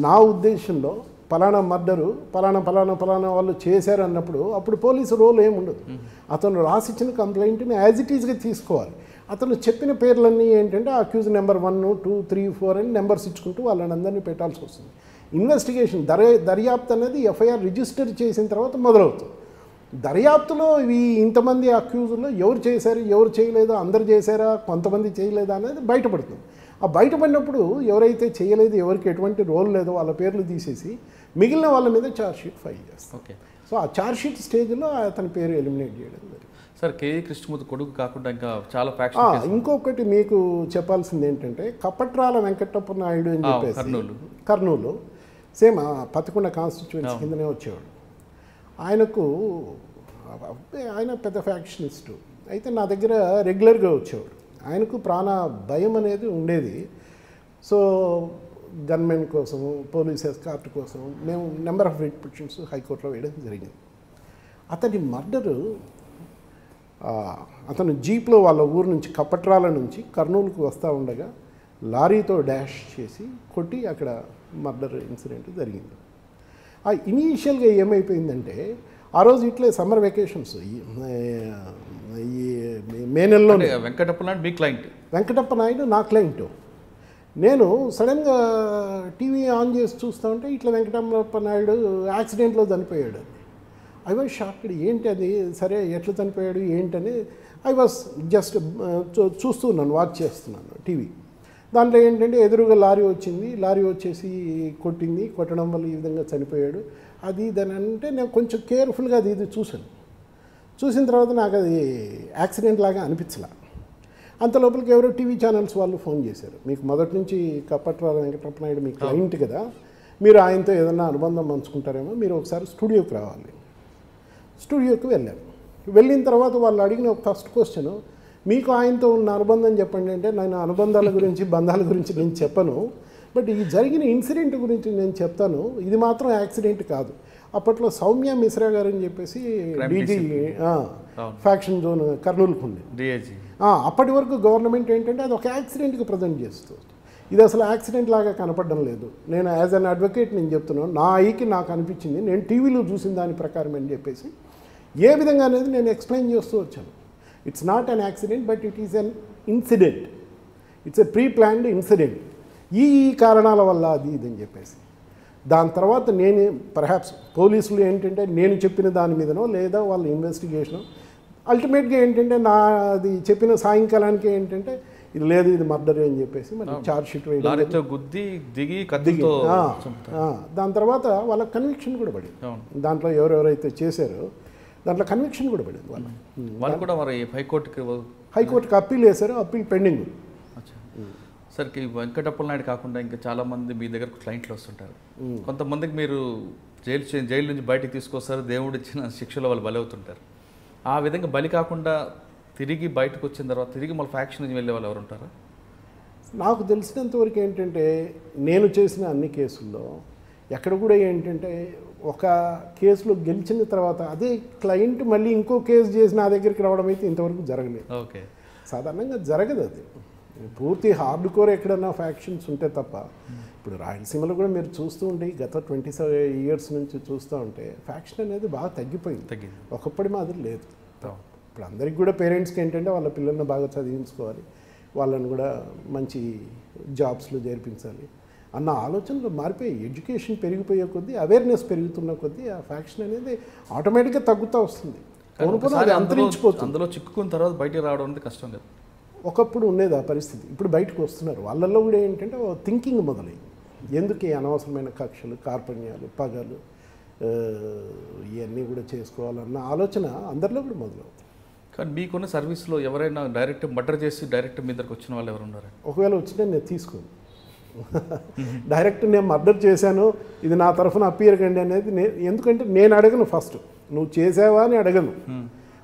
నా ఉద్దేశంలో పలానా మర్డరు పలానా వాళ్ళు చేశారు అన్నప్పుడు అప్పుడు పోలీసు రోల్ ఏముండదు. అతను రాసిచ్చిన కంప్లైంట్ని యాజ్ ఇట్ ఈజ్గా తీసుకోవాలి. అతను చెప్పిన పేర్లన్నీ ఏంటంటే అక్యూజ్ నెంబర్ 1, 2, 3, 4 అని నెంబర్స్ ఇచ్చుకుంటూ వాళ్ళని అందరినీ పెట్టాల్సి వస్తుంది. ఇన్వెస్టిగేషన్ దర్యాప్తు అనేది ఎఫ్ఐఆర్ రిజిస్టర్ చేసిన తర్వాత మొదలవుతుంది. దర్యాప్తులో ఇంతమంది అక్యూజుల్లో ఎవరు చేశారు, ఎవరు చేయలేదో, అందరు చేశారా, కొంతమంది చేయలేదా అనేది బయటపడుతుంది. ఆ బయటపడినప్పుడు ఎవరైతే చేయలేదు, ఎవరికి ఎటువంటి రోల్ లేదో వాళ్ళ పేర్లు తీసేసి మిగిలిన వాళ్ళ మీద ఛార్జ్షీట్ ఫైల్ చేస్తారు. ఓకే. సో ఆ ఛార్జ్షీట్ స్టేజ్లో అతని పేరు ఎలిమినేట్ చేయడం జరిగింది. సార్, కే కృష్ణమూర్తి కొడుకు కాకుండా ఇంకా చాలా ఫ్యాక్షన్. ఇంకొకటి మీకు చెప్పాల్సింది ఏంటంటే కపట్రాల వెంకటప్ప నాయుడు అని చెప్పేసి కర్నూలు సేమ్ పత్తికొండ కాన్స్టిట్యుయెన్సీ కిందనే వచ్చేవాడు. ఆయన పెద్ద ఫ్యాక్షనిస్టు అయితే నా దగ్గర రెగ్యులర్గా వచ్చేవాడు. ఆయనకు ప్రాణ భయం అనేది ఉండేది. సో గన్మెన్ కోసము, పోలీస్ ఎస్కార్ట్ కోసం మేము నెంబర్ ఆఫ్ రిట్ పిటిషన్స్ హైకోర్టులో వేయడం జరిగింది. అతని మర్డరు అతను జీప్లో వాళ్ళ ఊరు నుంచి కపట్రాల నుంచి కర్నూలుకు వస్తూ ఉండగా లారీతో డాష్ చేసి కొట్టి అక్కడ మర్డర్ ఇన్సిడెంట్ జరిగింది. ఇనీషియల్గా ఏమైపోయిందంటే ఆ రోజు ఇట్లే సమ్మర్ వెకేషన్స్ ఈ మే నెలలో వెంకటప్ప నాయుడు నా క్లయింట్. నేను సడన్గా టీవీ ఆన్ చేసి చూస్తూ ఉంటే ఇట్లా వెంకటప్ప నాయుడు యాక్సిడెంట్లో చనిపోయాడు. I was shocked. ఏంటి అది, సరే ఎట్లా చనిపోయాడు ఏంటని ఐ వాజ్ జస్ట్ చూస్తున్నాను, వాచ్ చేస్తున్నాను టీవీ. దాంట్లో ఏంటంటే ఎదురుగా లారీ వచ్చింది, లారీ వచ్చేసి కొట్టడం వల్ల ఈ విధంగా చనిపోయాడు అది దాని అంటే నేను కొంచెం కేర్ఫుల్గా ఇది చూసిన తర్వాత నాకు అది యాక్సిడెంట్ లాగా అనిపించలే. అంత లోపలికి ఎవరో టీవీ ఛానల్స్ వాళ్ళు ఫోన్ చేశారు, మీకు మొదటి నుంచి కపట్రాల వెంకటప్ప నాయుడు మీ క్లయింట్ కదా, మీరు ఆయనతో ఏదన్నా అనుబంధం పంచుకుంటారేమో, మీరు ఒకసారి స్టూడియోకి రావాలి. స్టూడియోకి వెళ్ళిన తర్వాత వాళ్ళు అడిగిన ఒక ఫస్ట్ క్వశ్చన్, మీకు ఆయనతో ఉన్న అనుబంధం చెప్పండి అంటే, నేను అనుబంధాల గురించి బంధాల గురించి నేను చెప్పను, బట్ ఈ జరిగిన ఇన్సిడెంట్ గురించి నేను చెప్తాను, ఇది మాత్రం యాక్సిడెంట్ కాదు. అప్పట్లో సౌమ్య మిశ్రా గారు అని చెప్పేసి డీజీ ఫ్యాక్షన్ జోన్ కర్నూలుకు ఉంది. అప్పటి వరకు గవర్నమెంట్ ఏంటంటే అది ఒక యాక్సిడెంట్కి ప్రజెంట్ చేస్తుంది. ఇది అసలు యాక్సిడెంట్ లాగా కనపడడం లేదు. నేను యాజ్ అన్ అడ్వకేట్ నేను చెప్తున్నాను, నా ఐకి నాకు అనిపించింది, నేను టీవీలో చూసిన దాని ప్రకారం అని చెప్పేసి ఏ విధంగా అనేది నేను ఎక్స్ప్లెయిన్ చేస్తూ వచ్చాను. It's not an accident but it is an incident, it's a pre planned incident, ఈ కారణాల వల్ల అది ఇదని చెప్పేసి. దాని తర్వాత నేను పర్హాప్స్ పోలీసులు ఏంటంటే నేను చెప్పిన దాని మీదనో లేదా వాళ్ళ ఇన్వెస్టిగేషను అల్టిమేట్గా ఏంటంటే నాది చెప్పిన సాయంకాలానికి ఏంటంటే ఇది లేదు, ఇది మర్డర్ అని చెప్పేసి మరి ఛార్జ్ షీట్ వేయడం, దాని తర్వాత వాళ్ళ కన్విక్షన్ కూడా పడింది. దాంట్లో ఎవరెవరైతే చేశారో దాంట్లో కన్విక్షన్ కూడా పడింది. వాళ్ళు కూడా మరి హైకోర్టుకి అప్పీల్ వేశారు, appeal pending. Sir, Venkatappa Naidu కాకుండా ఇంకా చాలామంది మీ దగ్గరకు క్లయింట్లు వస్తుంటారు. కొంతమందికి మీరు జైలు నుంచి బయటకు తీసుకొస్తారు, దేవుడు ఇచ్చిన శిక్షలో వాళ్ళు బలి అవుతుంటారు. ఆ విధంగా బలి కాకుండా తిరిగి బయటకు వచ్చిన తర్వాత తిరిగి మళ్ళీ ఫ్యాక్షన్ నుంచి వెళ్ళే వాళ్ళు ఎవరు ఉంటారా? నాకు తెలిసినంతవరకు ఏంటంటే నేను చేసిన అన్ని కేసుల్లో ఎక్కడ కూడా ఏంటంటే ఒక కేసులో గెలిచిన తర్వాత అదే క్లయింట్ మళ్ళీ ఇంకో కేసు చేసి నా దగ్గరికి రావడం అయితే ఇంతవరకు జరగలేదు. ఓకే, సాధారణంగా జరగదు అది. పూర్తి హార్డ్ కోర్ ఎక్కడన్నా ఫ్యాక్షన్స్ ఉంటే తప్ప. ఇప్పుడు రాయలసీమలో కూడా మీరు చూస్తూ ఉంటే గత 27 years నుంచి చూస్తూ ఉంటే ఫ్యాక్షన్ అనేది బాగా తగ్గిపోయింది. ఒకప్పటి మాదిరి లేదు. ఇప్పుడు అందరికి కూడా పేరెంట్స్కి ఏంటంటే వాళ్ళ పిల్లల్ని బాగా చదివించుకోవాలి, వాళ్ళని కూడా మంచి జాబ్స్లో చేర్పించాలి అన్న ఆలోచనలు మారిపోయి ఎడ్యుకేషన్ పెరిగిపోయే కొద్దీ, అవేర్నెస్ పెరుగుతున్న కొద్దీ ఆ ఫ్యాక్షన్ అనేది ఆటోమేటిక్గా తగ్గుతూ వస్తుంది, అంతరించిపోతుంది. అందులో చిక్కుకున్న తర్వాత బయటకు రావడం అనేది కష్టం కదా. ఒకప్పుడు ఉండేది ఆ పరిస్థితి, ఇప్పుడు బయటకు వస్తున్నారు. వాళ్ళల్లో కూడా ఏంటంటే థింకింగ్ మొదలైంది. ఎందుకు ఈ అనవసరమైన కక్షలు, కార్పణ్యాలు, పగలు ఇవన్నీ కూడా చేసుకోవాలన్న ఆలోచన అందరిలో కూడా మొదలవుతుంది. కానీ మీకున్న సర్వీస్లో ఎవరైనా డైరెక్ట్ మర్డర్ చేసి డైరెక్ట్ మీ దగ్గరకు వచ్చిన వాళ్ళు ఎవరు ఉన్నారు? ఒకవేళ వచ్చినా నేను తీసుకోను. డైరెక్ట్ నేను మర్డర్ చేశాను, ఇది నా తరఫున అప్పీర్ కండి అనేది ఎందుకంటే నేను అడగను. ఫస్ట్ నువ్వు చేసావా అని అడగను.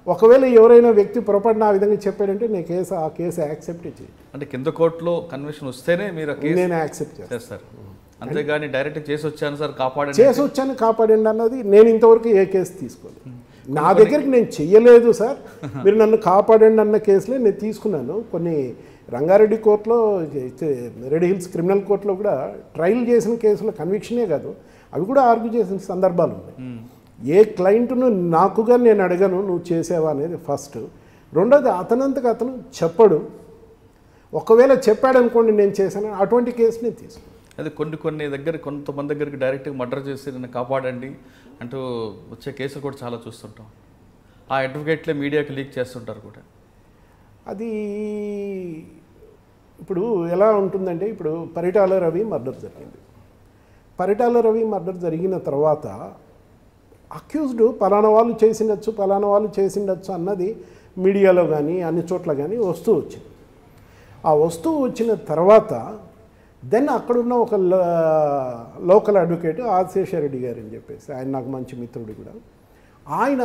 ఒకవేళ ఎవరైనా వ్యక్తి పొరపాటున ఆ విధంగా చెప్పాడంటే నేను ఆ కేసు యాక్సెప్ట్ చేయి. అంటే కింద కోర్టులో కన్విక్షన్ వస్తేనే మీరు నేను యాక్సెప్ట్ చేస్తాను. అంతేగాని డైరెక్ట్ చేసి వచ్చాను సార్ కాపాడండి అన్నది నేను ఇంతవరకు ఏ కేసు తీసుకోలేదు. నా దగ్గరికి నేను చెయ్యలేదు సార్, మీరు నన్ను కాపాడండి అన్న కేసులే నేను తీసుకున్నాను. కొన్ని రంగారెడ్డి కోర్టులో, రెడ్ హిల్స్ క్రిమినల్ కోర్టులో కూడా ట్రయల్ చేసిన కేసులో కన్విక్షనే కాదు, అవి కూడా ఆర్గ్యూ చేసిన సందర్భాలు ఉన్నాయి. ఏ క్లయింట్ను నాకుగా నేను అడగను నువ్వు చేసావా అనేది ఫస్ట్. రెండోది అతనంతకు అతను చెప్పడు. ఒకవేళ చెప్పాడు అనుకోండి నేను చేశాను, అటువంటి కేసు నేను తీసుకున్నాను. అదే కొన్ని దగ్గర కొంతమంది దగ్గరికి డైరెక్ట్గా మర్డర్ చేసి నన్ను కాపాడండి అంటూ వచ్చే కేసులు కూడా చాలా చూస్తుంటాం. ఆ అడ్వకేట్లే మీడియాకి లీక్ చేస్తుంటారు కూడా. అది ఇప్పుడు ఎలా ఉంటుందంటే, ఇప్పుడు పరిటాల రవి మర్డర్ జరిగింది. పరిటాల రవి మర్డర్ జరిగిన తర్వాత అక్యూజ్డ్ పలానా వాళ్ళు చేసిండొచ్చు అన్నది మీడియాలో కానీ అన్ని చోట్ల కానీ వస్తూ వచ్చింది. ఆ వస్తూ వచ్చిన తర్వాత దెన్ అక్కడున్న ఒక లోకల్ అడ్వకేట్ ఆదిశేషారెడ్డి గారు అని చెప్పేసి, ఆయన నాకు మంచి మిత్రుడు కూడా, ఆయన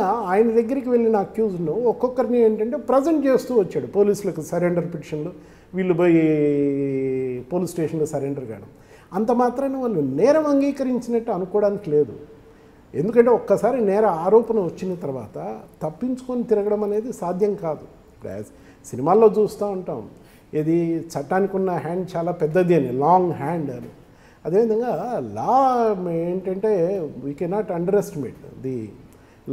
దగ్గరికి వెళ్ళిన అక్యూజ్ను ఒక్కొక్కరిని ఏంటంటే ప్రజెంట్ చేస్తూ వచ్చాడు పోలీసులకు. సరెండర్ పిటిషన్లు వీళ్ళు పోయి పోలీస్ స్టేషన్లో సరెండర్ కావడం, అంత మాత్రాన్ని వాళ్ళు నేరం అంగీకరించినట్టు అనుకోవడానికి లేదు. ఎందుకంటే ఒక్కసారి నేర ఆరోపణ వచ్చిన తర్వాత తప్పించుకొని తిరగడం అనేది సాధ్యం కాదు. సినిమాల్లో చూస్తూ ఉంటాం, ఇది చట్టానికి ఉన్న హ్యాండ్ చాలా పెద్దది అని, లాంగ్ హ్యాండ్ అని. అదేవిధంగా లా ఏంటంటే we cannot under estimate the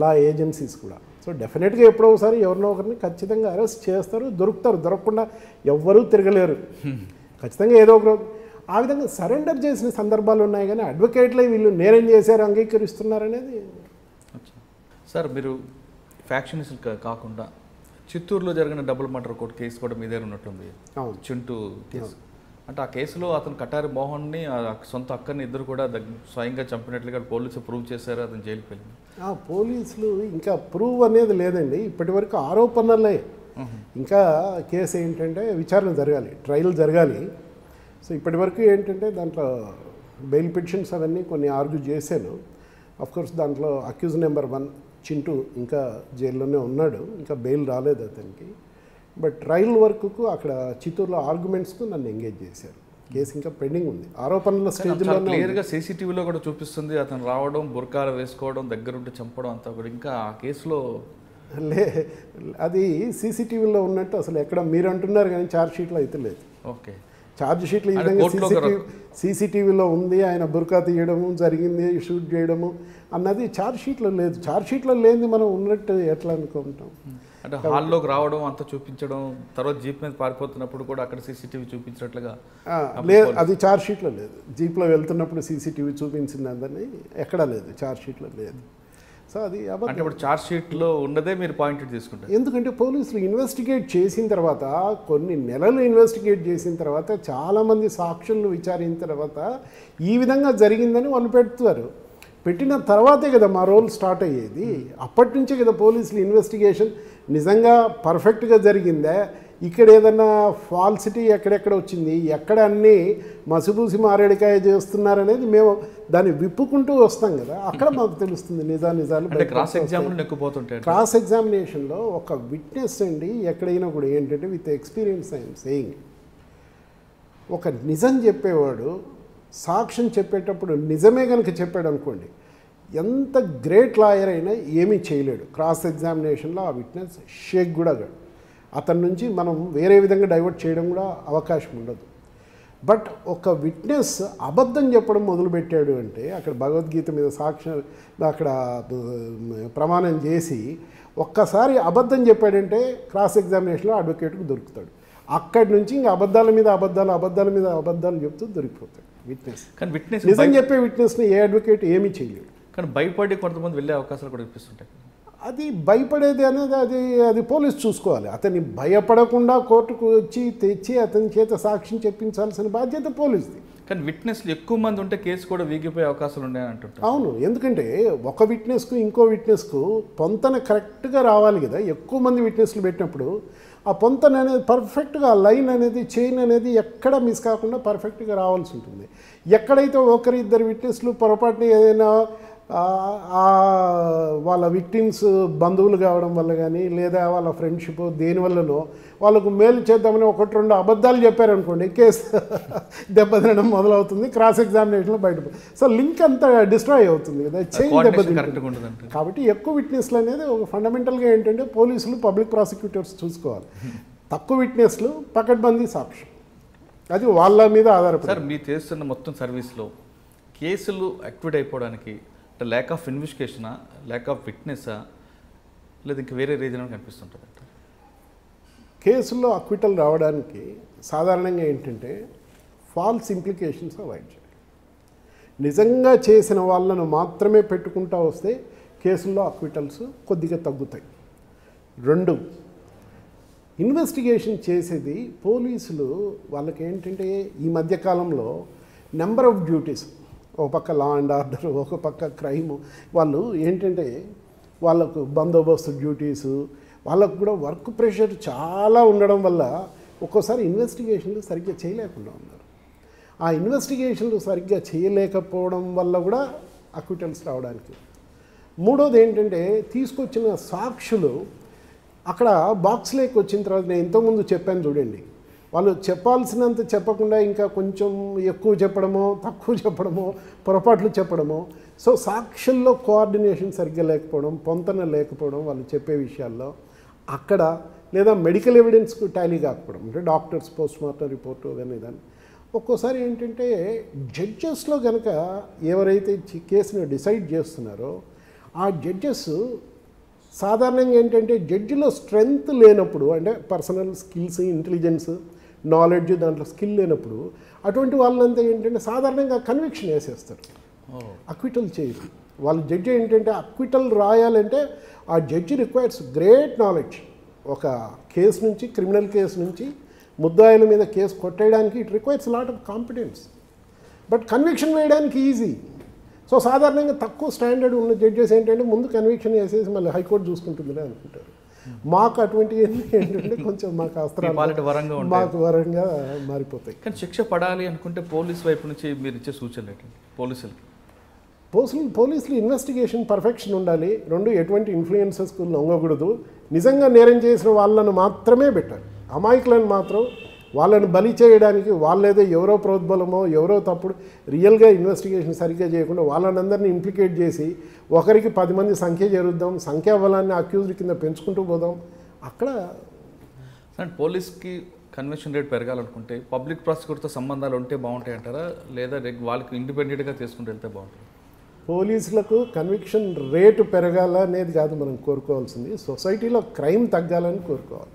law agencies కూడా. సో డెఫినెట్గా ఎప్పుడో ఒకసారి ఎవరినో ఒకరిని ఖచ్చితంగా అరెస్ట్ చేస్తారు, దొరకకుండా ఎవ్వరూ తిరగలేరు, ఖచ్చితంగా ఏదో ఒక. ఆ విధంగా సరెండర్ చేసిన సందర్భాలు ఉన్నాయి, కానీ అడ్వకేట్లే వీళ్ళు నేరం చేశారు అంగీకరిస్తున్నారనేది. సార్, మీరు ఫ్యాక్షనిస్ట్ కాకుండా చిత్తూరులో జరిగిన డబుల్ మర్డర్ కోర్టు కేసు కూడా మీ దగ్గర ఉన్నట్టుంది, చింటూ కేసు. అంటే ఆ కేసులో అతను కటారి మోహన్ని సొంత అక్కని ఇద్దరు కూడా స్వయంగా చంపినట్లుగా పోలీసులు ప్రూవ్ చేశారు, అతను జైలుకి వెళ్ళింది. పోలీసులు ఇంకా ప్రూవ్ అనేది లేదండి, ఇప్పటి వరకు ఆరోపణలే. ఇంకా కేసు ఏంటంటే విచారణ జరగాలి, ట్రయల్ జరగాలి. సో ఇప్పటి వరకు ఏంటంటే దాంట్లో బెయిల్ పిటిషన్స్ అవన్నీ కొన్ని ఆర్గ్యూ చేశాను. అఫ్కోర్స్ దాంట్లో అక్యూజ్ నెంబర్ 1 చింటూ ఇంకా జైల్లోనే ఉన్నాడు, ఇంకా బెయిల్ రాలేదు అతనికి. బట్ ట్రయల్ వర్క్కు అక్కడ చిత్తూరులో ఆర్గ్యుమెంట్స్కు నన్ను ఎంగేజ్ చేశారు. కేసు ఇంకా పెండింగ్ ఉంది, ఆరోపణల స్టేజ్లో. క్లియర్గా సీసీటీవీలో కూడా చూపిస్తుంది అతను రావడం, బుర్కాలు వేసుకోవడం, దగ్గరుండి చంపడం అంతా కూడా. ఇంకా ఆ కేసులో అది సీసీటీవీలో ఉన్నట్టు అసలు ఎక్కడ మీరు అంటున్నారు, కానీ ఛార్జ్షీట్లో అయితే లేదు. ఓకే, ఛార్జ్ షీట్లు ఈ విధంగా సీసీటీవీలో ఉంది, ఆయన బుర్కా తీయడము జరిగింది, షూట్ చేయడము అన్నది ఛార్జ్ షీట్లో లేదు. ఛార్జ్ షీట్లో లేనిది మనం ఉన్నట్టు ఎట్లా అనుకుంటాం? అంటే హాల్లోకి రావడం అంతా చూపించడం, తర్వాత జీప్ మీద పారిపోతున్నప్పుడు కూడా అక్కడ సీసీటీవీ చూపించినట్లుగా లేదు, అది ఛార్జ్ షీట్లో లేదు. జీప్లో వెళ్తున్నప్పుడు సీసీటీవీ చూపించిందని ఎక్కడా లేదు, ఛార్జ్ షీట్లో లేదు. సో అది అంటే ఇప్పుడు ఛార్జ్ షీట్లో ఉన్నదే మీరు పాయింట్ తీసుకుంటారు. ఎందుకంటే పోలీసులు ఇన్వెస్టిగేట్ చేసిన తర్వాత, కొన్ని నెలలు ఇన్వెస్టిగేట్ చేసిన తర్వాత, చాలామంది సాక్షులను విచారించిన తర్వాత ఈ విధంగా జరిగిందని వాళ్ళు పెడతారు. పెట్టిన తర్వాతే కదా మా రోల్ స్టార్ట్ అయ్యేది. అప్పటి నుంచే కదా పోలీసులు ఇన్వెస్టిగేషన్ నిజంగా పర్ఫెక్ట్గా జరిగిందా, ఇక్కడ ఏదన్నా ఫాల్సిటీ ఎక్కడెక్కడ వచ్చింది, ఎక్కడ అన్నీ మసిపూసి మారేడికాయ చేస్తున్నారనేది మేము దాన్ని విప్పుకుంటూ వస్తాం కదా, అక్కడ మాకు తెలుస్తుంది నిజాలు. క్రాస్ ఎగ్జామినేషన్లో ఒక విట్నెస్ అండి ఎక్కడైనా కూడా ఏంటంటే విత్ ఎక్స్పీరియన్స్ ఐఎమ్ సేయింగ్, ఒక నిజం చెప్పేవాడు సాక్ష్యం చెప్పేటప్పుడు నిజమే కనుక చెప్పాడు అనుకోండి, ఎంత గ్రేట్ లాయర్ అయినా ఏమీ చేయలేడు. క్రాస్ ఎగ్జామినేషన్లో ఆ విట్నెస్ షేక్ కూడా కాదు, అతని నుంచి మనం వేరే విధంగా డైవర్ట్ చేయడం కూడా అవకాశం ఉండదు. బట్ ఒక విట్నెస్ అబద్ధం చెప్పడం మొదలుపెట్టాడు అంటే అక్కడ భగవద్గీత మీద సాక్ష్యం అక్కడ ప్రమాణం చేసి ఒక్కసారి అబద్ధం చెప్పాడంటే క్రాస్ ఎగ్జామినేషన్లో అడ్వకేట్కు దొరుకుతాడు. అక్కడి నుంచి ఇంకా అబద్ధాల మీద అబద్ధాలు చెప్తూ దొరికిపోతాడు విట్నెస్. కానీ విట్నెస్ నిజం చెప్పే విట్నెస్ని ఏ అడ్వకేట్ ఏమీ చేయలేడు. కానీ భయపడి కొంతమంది వెళ్ళే అవకాశాలు కూడా కనిపిస్తుంటాయి. అది భయపడేది అనేది అది పోలీసు చూసుకోవాలి. అతన్ని భయపడకుండా కోర్టుకు వచ్చి తెచ్చి అతని చేత సాక్ష్యం చెప్పించాల్సిన బాధ్యత పోలీసుది. కానీ విట్నెస్లు ఎక్కువ మంది ఉంటే కేసు కూడా వీగిపోయే అవకాశాలు ఉన్నాయని అంటుంటారు. అవును, ఎందుకంటే ఒక విట్నెస్కు ఇంకో విట్నెస్కు పొంతన కరెక్ట్గా రావాలి కదా. ఎక్కువ మంది విట్నెస్లు పెట్టినప్పుడు ఆ పొంతన అనేది పర్ఫెక్ట్గా, లైన్ అనేది, చైన్ అనేది ఎక్కడ మిస్ కాకుండా పర్ఫెక్ట్గా రావాల్సి ఉంటుంది. ఎక్కడైతే ఒకరిద్దరు విట్నెస్లు పొరపాటున ఏదైనా వాళ్ళ విక్టిమ్స్ బంధువులు కావడం వల్ల కానీ లేదా వాళ్ళ ఫ్రెండ్షిప్ దేనివల్లనో వాళ్ళకు మేలు చేద్దామని ఒకటి రెండు అబద్ధాలు చెప్పారనుకోండి, కేసు దెబ్బతినడం మొదలవుతుంది. క్రాస్ ఎగ్జామినేషన్లో బయట సో లింక్ అంతా డిస్ట్రాయ్ అవుతుంది కదా, చైన్ దెబ్బతింటుంది. కాబట్టి ఎక్కువ విట్నెస్లు అనేది ఒక ఫండమెంటల్గా ఏంటంటే పోలీసులు, పబ్లిక్ ప్రాసిక్యూటర్స్ చూసుకోవాలి. తక్కువ విట్నెస్లు, పకడ్బందీ సాక్ష్యం, అది వాళ్ళ మీద ఆధారపడి. సార్, మీరు చేస్తున్న మొత్తం సర్వీస్లో కేసులు యాక్టివేట్ అయిపోవడానికి ల్యాక్ ఆఫ్ ఇన్వెస్టిగేషనా, ల్యాక్ ఆఫ్ విట్నెస్సా, లేదా ఇంకా వేరే రీజన్ కనిపిస్తుంటుంది? కేసుల్లో అక్విటల్ రావడానికి సాధారణంగా ఏంటంటే ఫాల్స్ ఇంప్లికేషన్స్ అవాయిడ్ చేయాలి. నిజంగా చేసిన వాళ్ళను మాత్రమే పెట్టుకుంటూ వస్తే కేసుల్లో అక్విటల్స్ కొద్దిగా తగ్గుతాయి. 2, ఇన్వెస్టిగేషన్ చేసేది పోలీసులు. వాళ్ళకి ఏంటంటే ఈ మధ్యకాలంలో నెంబర్ ఆఫ్ డ్యూటీస్, ఒక పక్క లా అండ్ ఆర్డర్, ఒక పక్క క్రైమ్, వాళ్ళు ఏంటంటే వాళ్ళకు బందోబస్తు డ్యూటీసు, వాళ్ళకు కూడా వర్క్ ప్రెషర్ చాలా ఉండడం వల్ల ఒక్కోసారి ఇన్వెస్టిగేషన్లు సరిగ్గా చేయలేకుండా ఉన్నారు. ఆ ఇన్వెస్టిగేషన్లు సరిగ్గా చేయలేకపోవడం వల్ల కూడా అక్విటల్స్ రావడానికి. 3వది ఏంటంటే తీసుకొచ్చిన సాక్షులు అక్కడ బాక్స్లోకి వచ్చిన తర్వాత, నేను ఇంతకుముందు చెప్పాను చూడండి, వాళ్ళు చెప్పాల్సినంత చెప్పకుండా ఇంకా కొంచెం ఎక్కువ చెప్పడమో, తక్కువ చెప్పడమో, పొరపాట్లు చెప్పడమో. సో సాక్షుల్లో కోఆర్డినేషన్ సరిగ్గా లేకపోవడం, పొంతన లేకపోవడం వాళ్ళు చెప్పే విషయాల్లో అక్కడ, లేదా మెడికల్ ఎవిడెన్స్కు టాలీ కాకపోవడం, అంటే డాక్టర్స్ పోస్ట్మార్టం రిపోర్టు కానీ దాన్ని. ఒక్కోసారి ఏంటంటే జడ్జెస్లో కనుక ఎవరైతే కేసును డిసైడ్ చేస్తున్నారో ఆ జడ్జెస్ సాధారణంగా ఏంటంటే జడ్జిలో స్ట్రెంగ్త్ లేనప్పుడు, అంటే పర్సనల్ స్కిల్స్, ఇంటెలిజెన్స్, నాలెడ్జ్, దాంట్లో స్కిల్ లేనప్పుడు అటువంటి వాళ్ళంతా ఏంటంటే సాధారణంగా కన్విక్షన్ వేసేస్తారు, అక్విటల్ చేయరు. వాళ్ళ జడ్జి ఏంటంటే అక్విటల్ రాయాలంటే ఆ జడ్జి రిక్వైర్స్ గ్రేట్ నాలెడ్జ్. ఒక కేసు నుంచి, క్రిమినల్ కేసు నుంచి ముద్దాయిల మీద కేసు కొట్టేయడానికి it requires lot of competence. But conviction వేయడానికి ఈజీ. సో సాధారణంగా తక్కువ స్టాండర్డ్ ఉన్న జడ్జెస్ ఏంటంటే ముందు కన్విక్షన్ వేసేసి మళ్ళీ హైకోర్టు చూసుకుంటుందిలే అనుకుంటారు. మాకు అటువంటి ఏంటంటే కొంచెం మాకు అస్త్రాలు మాకు వరంగా మారిపోతాయి. కానీ శిక్ష పడాలి అనుకుంటే పోలీస్ వైపు నుంచి మీరు ఇచ్చే సూచనలు ఏంటండి? పోలీసులు ఇన్వెస్టిగేషన్ పర్ఫెక్షన్ ఉండాలి. 2, ఎటువంటి ఇన్ఫ్లుయెన్సెస్కు లొంగకూడదు. నిజంగా నేరం చేసిన వాళ్ళను మాత్రమే పెట్టాలి. అమాయకులను మాత్రం వాళ్ళని బలి చేయడానికి వాళ్ళేదో ఎవరో ప్రోద్బలమో ఎవరో తప్పుడు రియల్గా ఇన్వెస్టిగేషన్ సరిగ్గా చేయకుండా వాళ్ళనందరినీ ఇంప్లికేట్ చేసి ఒకరికి 10 మంది సంఖ్య చేరుద్దాం, సంఖ్యాబలాన్ని అక్యూజ్డ్ కింద పెంచుకుంటూ పోదాం. అక్కడ పోలీస్కి కన్విక్షన్ రేట్ పెరగాలనుకుంటే పబ్లిక్ ప్రాసిక్యూటర్తో సంబంధాలు ఉంటే బాగుంటాయి అంటారా, లేదా వాళ్ళకి ఇండిపెండెంట్గా తీసుకుంటూ వెళ్తే బాగుంటుంది? పోలీసులకు కన్విక్షన్ రేటు పెరగాల అనేది కాదు మనం కోరుకోవాల్సింది, సొసైటీలో క్రైమ్ తగ్గాలని కోరుకోవాలి.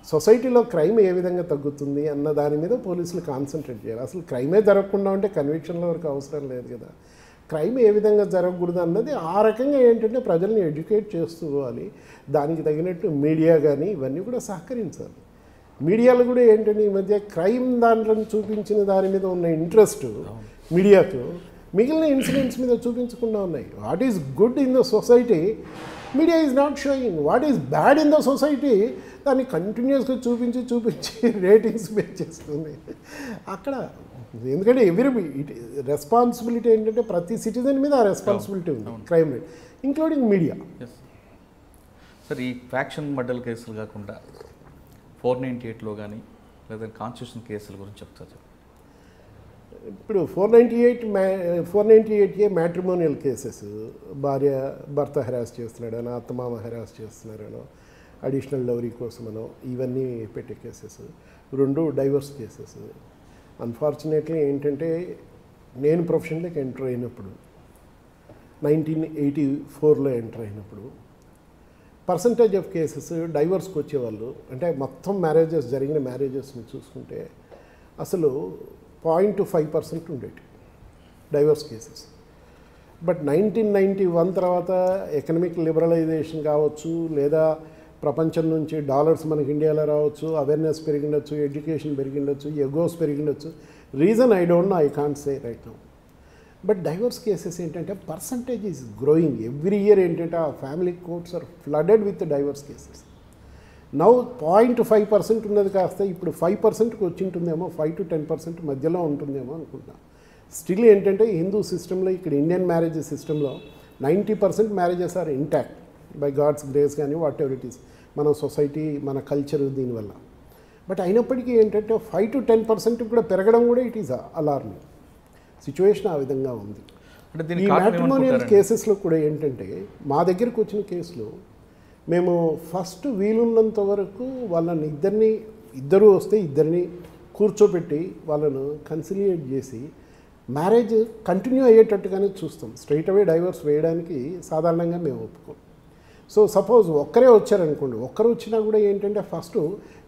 సొసైటీలో క్రైమ్ ఏ విధంగా తగ్గుతుంది అన్న దాని మీద పోలీసులు కాన్సన్ట్రేట్ చేయాలి. అసలు క్రైమే జరగకుండా ఉంటే కన్విక్షన్ల వరకు అవసరం లేదు కదా. క్రైమ్ ఏ విధంగా జరగకూడదు అన్నది ఆ రకంగా ఏంటంటే ప్రజల్ని ఎడ్యుకేట్ చేస్తూ పోవాలి. దానికి తగినట్టు మీడియా కానీ ఇవన్నీ కూడా సహకరించాలి. మీడియాలో కూడా ఏంటంటే ఈ మధ్య క్రైమ్ దాంట్లో చూపించిన దాని మీద ఉన్న ఇంట్రెస్ట్ మీడియాకు మిగిలిన ఇన్సిడెంట్స్ మీద చూపించకుండా ఉన్నాయి. What is good in the society media is not showing what is bad in the society, దాన్ని కంటిన్యూస్గా చూపించి రేటింగ్స్ పెంచేస్తుంది అక్కడ. ఎందుకంటే రెస్పాన్సిబిలిటీ ఏంటంటే ప్రతి సిటిజన్ మీద ఆ రెస్పాన్సిబిలిటీ ఉంది crime rate, including media. Sir ఈ ఫ్యాక్షన్ మర్డర్ కేసులు కాకుండా 498లో కానీ లేదా కాన్స్టిట్యూషన్ కేసుల గురించి చెప్తారు. ఇప్పుడు 498A మ్యాట్రిమోనియల్ కేసెస్, భర్త హెరాస్ చేస్తున్నాడనో, అత్తమామ హెరాస్ చేస్తున్నారనో, అడిషనల్ డౌరీ కోసమనో ఇవన్నీ పెట్టే కేసెస్. 2 divorce cases. అన్ఫార్చునేట్లీ ఏంటంటే నేను ప్రొఫెషన్లోకి ఎంటర్ అయినప్పుడు 1984లో ఎంటర్ అయినప్పుడు పర్సంటేజ్ ఆఫ్ కేసెస్ డైవర్స్కి వచ్చేవాళ్ళు, అంటే మొత్తం మ్యారేజెస్ జరిగిన మ్యారేజెస్ని చూసుకుంటే అసలు 0.5% ఉండేవి డైవర్స్ కేసెస్. బట్ 1991 తర్వాత ఎకనమిక్ లిబరలైజేషన్ కావచ్చు, లేదా ప్రపంచం నుంచి డాలర్స్ మనకి ఇండియాలో రావచ్చు, అవేర్నెస్ పెరిగిండొచ్చు, ఎడ్యుకేషన్ పెరిగిండొచ్చు, ఎగోస్ పెరిగిండొచ్చు. Reason I don't know, I can't say right now. But divorce cases ఏంటంటే percentage is growing every year. ఏంటంటే ఆ family courts are flooded with divorce cases. Now 0.5% ఉన్నది కాస్త ఇప్పుడు 5%కి వచ్చి ఉంటుందేమో, 5 to 10% మధ్యలో ఉంటుందేమో అనుకుంటా. స్టిల్ ఏంటంటే హిందూ సిస్టంలో, ఇక్కడ ఇండియన్ మ్యారేజ్ సిస్టంలో 90% marriages are intact by god's grace కానీ వాట్ ఎవర్ ఇట్ ఈస్, మన సొసైటీ, మన కల్చర్ దీనివల్ల. బట్ అయినప్పటికీ ఏంటంటే 5 to 10% కూడా పెరగడం కూడా ఇట్ ఈస్ అలార్మింగ్ సిచ్యువేషన్. ఆ విధంగా ఉంది. ఈ మ్యాట్రిమోనియల్ కేసెస్లో కూడా ఏంటంటే మా దగ్గరకు వచ్చిన కేసులో మేము ఫస్ట్ వీలున్నంత వరకు వాళ్ళని ఇద్దరు వస్తే ఇద్దరిని కూర్చోబెట్టి వాళ్ళను కన్సిలియేట్ చేసి మ్యారేజ్ కంటిన్యూ అయ్యేటట్టుగానే చూస్తాం. స్ట్రైట్ అవే డైవర్స్ వేయడానికి సాధారణంగా మేము ఒప్పుకోం. సో సపోజ్ ఒక్కరే వచ్చారనుకోండి, ఒక్కరు వచ్చినా కూడా ఏంటంటే ఫస్ట్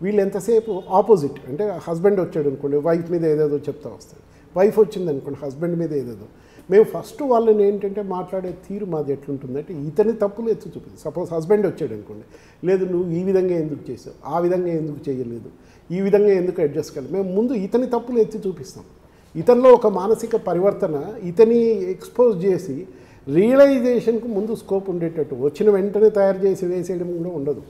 వీళ్ళు ఎంతసేపు ఆపోజిట్, అంటే హస్బెండ్ వచ్చాడు అనుకోండి, వైఫ్ మీద ఏదేదో చెప్తా వస్తుంది, వైఫ్ వచ్చింది అనుకోండి హస్బెండ్ మీద ఏదేదో. మేము ఫస్ట్ వాళ్ళని ఏంటంటే మాట్లాడే తీరు మాది ఎట్లుంటుందంటే ఇతని తప్పులు ఎత్తి చూపిస్తుంది. సపోజ్ హస్బెండ్ వచ్చాడు అనుకోండి, లేదు నువ్వు ఈ విధంగా ఎందుకు చేసావు, ఆ విధంగా ఎందుకు చేయలేదు, ఈ విధంగా ఎందుకు అడ్జస్ట్ కాలేదు, మేము ముందు ఇతని తప్పులు ఎత్తి చూపిస్తాం. ఇతనిలో ఒక మానసిక పరివర్తన ఇతని ఎక్స్పోజ్ చేసి రియలైజేషన్కు ముందు స్కోప్ ఉండేటట్టు, వచ్చిన వెంటనే తయారు చేసి వేసేయడం కూడా ఉండదు.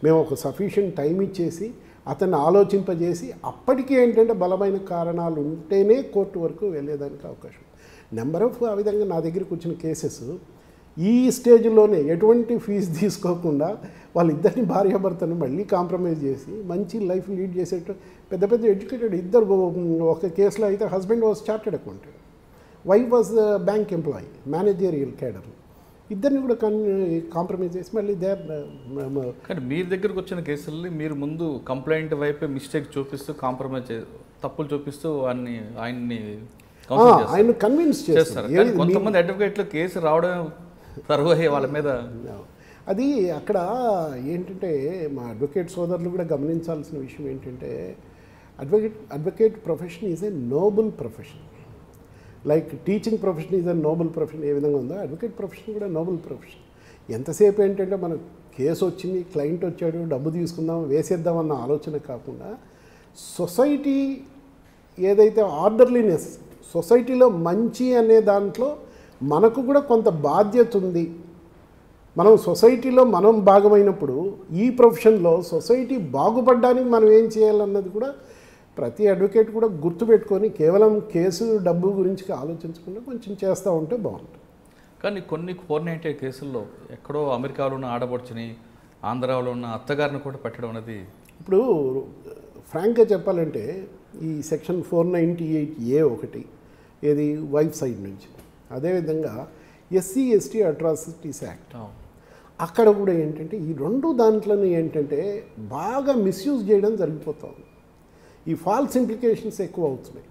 మేము ఒక సఫిషియెంట్ టైం ఇచ్చేసి అతన్ని ఆలోచింపజేసి అప్పటికీ ఏంటంటే బలమైన కారణాలు ఉంటేనే కోర్టు వరకు వెళ్ళేదానికి అవకాశం. నెంబర్ ఆఫ్ ఆ విధంగా నా దగ్గరికి వచ్చిన కేసెస్ ఈ స్టేజ్లోనే ఎటువంటి ఫీజు తీసుకోకుండా వాళ్ళిద్దరిని భార్యాభర్తను మళ్ళీ కాంప్రమైజ్ చేసి మంచి లైఫ్ లీడ్ చేసేట్టు పెద్ద పెద్ద ఎడ్యుకేటెడ్ ఇద్దరు. ఒక కేసులో అయితే husband was chartered accountant, wife was bank employee, managerial cadre. ఇద్దరిని కూడా కాంప్రమైజ్ చేసి మళ్ళీ కానీ మీ దగ్గరకు వచ్చిన కేసుల్ని మీరు ముందు కంప్లైంట్ వైపే మిస్టేక్ చూపిస్తూ కాంప్రమైజ్ తప్పులు చూపిస్తూ ఆయన్ని ఆయన కన్విన్స్ చేస్తారు. కొంతమంది అడ్వకేట్లు కేసు రావడం తరువాయి వాళ్ళ మీద అది అక్కడ ఏంటంటే మా అడ్వకేట్ సోదరులు కూడా గమనించాల్సిన విషయం ఏంటంటే advocate profession is a noble profession. Like teaching profession is a noble profession ఏ విధంగా ఉందో అడ్వకేట్ ప్రొఫెషన్ కూడా నోబుల్ ప్రొఫెషన్. ఎంతసేపు ఏంటంటే మన కేసు వచ్చింది, క్లయింట్ వచ్చాడు, డబ్బు తీసుకుందాం వేసేద్దామన్న ఆలోచన కాకుండా సొసైటీ ఏదైతే ఆర్డర్లీనెస్, సొసైటీలో మంచి అనే దాంట్లో మనకు కూడా కొంత బాధ్యత ఉంది. మనం సొసైటీలో మనం భాగమైనప్పుడు ఈ ప్రొఫెషన్లో సొసైటీ బాగుపడడానికి మనం ఏం చేయాలన్నది కూడా ప్రతి అడ్వకేట్ కూడా గుర్తుపెట్టుకొని కేవలం కేసు డబ్బు గురించి ఆలోచించకుండా కొంచెం చేస్తూ ఉంటే బాగుంటుంది. కానీ కొన్ని 498 కేసుల్లో ఎక్కడో అమెరికాలో ఉన్న ఆడపడుచుని, ఆంధ్రాలో ఉన్న అత్తగారిని కూడా పెట్టడం అనేది ఇప్పుడు ఫ్రాంక్గా చెప్పాలంటే ఈ సెక్షన్ 498A ఒకటి ఏది వైఫ్ సైడ్ నుంచి, అదేవిధంగా SC/ST అట్రాసిటీస్ యాక్ట్, అక్కడ కూడా ఏంటంటే ఈ రెండు దాంట్లోనే ఏంటంటే బాగా మిస్యూజ్ చేయడం జరిగిపోతుంది. ఈ ఫాల్స్ ఇంప్లికేషన్స్ ఎక్కువ అవుతున్నాయి.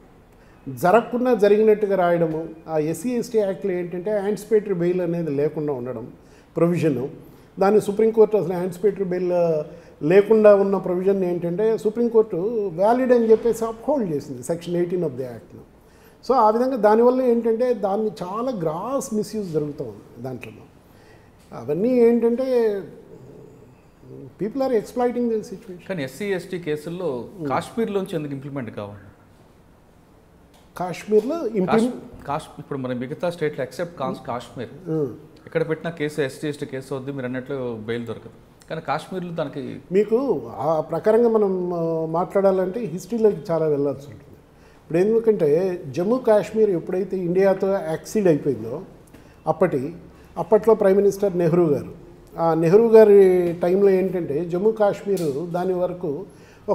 జరగకుండా జరిగినట్టుగా రాయడము. ఆ SC/ST యాక్ట్లో ఏంటంటే యాంటిసిపేటరీ బెయిల్ అనేది లేకుండా ఉండడం ప్రొవిజను. దాన్ని సుప్రీంకోర్టు అసలు యాంటిసిపేటరీ బెయిల్ లేకుండా ఉన్న ప్రొవిజన్ ఏంటంటే సుప్రీంకోర్టు వ్యాలిడ్ అని చెప్పేసి అప్హోల్డ్ చేసింది సెక్షన్ 18 ఆఫ్ ది యాక్ట్లో. సో ఆ విధంగా దానివల్ల ఏంటంటే దాన్ని చాలా గ్రాస్ మిస్యూజ్ జరుగుతూ ఉంది దాంట్లో. అవన్నీ ఏంటంటే people are exploiting the situation. కానీ SC/ST కేసుల్లో కాశ్మీర్లోంచి ఎందుకు ఇంప్లిమెంట్ కావాలి? కాశ్మీర్లో ఇప్పుడు మన మిగతా స్టేట్లో ఎక్సెప్ట్ కాశ్మీర్ ఎక్కడ పెట్టిన కేసు ఎస్టీ ఎస్టీ కేసు వద్దు మీరు అన్నట్లు బెయిల్ దొరకదు. కానీ కాశ్మీర్లో దానికి మీకు ఆ ప్రకారంగా మనం మాట్లాడాలంటే హిస్టరీలోకి చాలా వెళ్ళాల్సి ఉంటుంది. ఇప్పుడు ఎందుకంటే జమ్మూ కాశ్మీర్ ఎప్పుడైతే ఇండియాతో యాక్సీడ్ అయిపోయిందో అప్పట్లో ప్రైమ్ మినిస్టర్ నెహ్రూ గారు, ఆ నెహ్రూ గారి టైంలో ఏంటంటే జమ్మూ కాశ్మీర్ దాని వరకు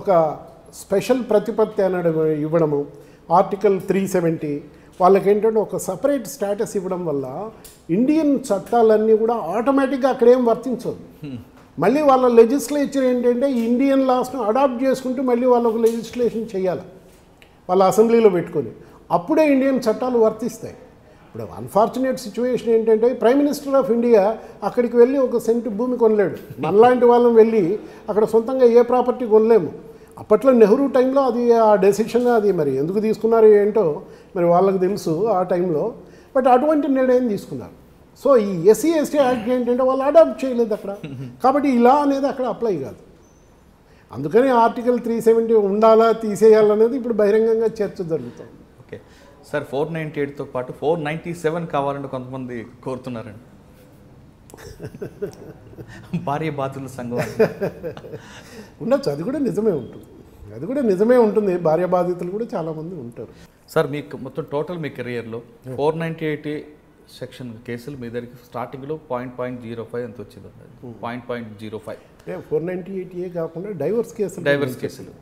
ఒక స్పెషల్ ప్రతిపత్తి అనడం ఇవ్వడము, ఆర్టికల్ 370 వాళ్ళకి ఏంటంటే ఒక సపరేట్ స్టేటస్ ఇవ్వడం వల్ల ఇండియన్ చట్టాలన్నీ కూడా ఆటోమేటిక్గా అక్కడేం వర్తించదు. మళ్ళీ వాళ్ళ లెజిస్లేచర్ ఏంటంటే ఇండియన్ లాస్ను అడాప్ట్ చేసుకుంటూ మళ్ళీ వాళ్ళకు లెజిస్లేషన్ చేయాలి వాళ్ళ అసెంబ్లీలో పెట్టుకొని, అప్పుడే ఇండియన్ చట్టాలు వర్తిస్తాయి. ఇప్పుడు అన్ఫార్చునేట్ సిచ్యువేషన్ ఏంటంటే ప్రైమ్ మినిస్టర్ ఆఫ్ ఇండియా అక్కడికి వెళ్ళి ఒక సెంటు భూమి కొనలేడు. మనలాంటి వాళ్ళని వెళ్ళి అక్కడ సొంతంగా ఏ ప్రాపర్టీ కొనలేము. అప్పట్లో నెహ్రూ టైంలో అది ఆ డెసిషన్ అది మరి ఎందుకు తీసుకున్నారు ఏంటో మరి వాళ్ళకి తెలుసు ఆ టైంలో. బట్ అటువంటి నిర్ణయం తీసుకున్నారు. సో ఈ ఎస్సీ ఎస్టీ యాక్ట్ ఏంటంటే వాళ్ళు అడాప్ట్ చేయలేదు అక్కడ, కాబట్టి ఇలా అనేది అక్కడ అప్లై కాదు. అందుకని ఆర్టికల్ 370 ఉండాలా తీసేయాలనేది ఇప్పుడు బహిరంగంగా చర్చ జరుగుతుంది. ఓకే సార్, 498తో పాటు 497 కావాలంటే కొంతమంది కోరుతున్నారండి. భార్య బాధితుల సంఘం ఉండొచ్చు, అది కూడా నిజమే ఉంటుంది. భార్య బాధితులు కూడా చాలామంది ఉంటారు. సార్ మీకు మొత్తం టోటల్ మీ కెరియర్లో 498 సెక్షన్ కేసులు మీ దగ్గరికి స్టార్టింగ్లో 0.05 ఎంత వచ్చింది? 0.05. 498 కాకుండా డైవర్స్ కేసులు.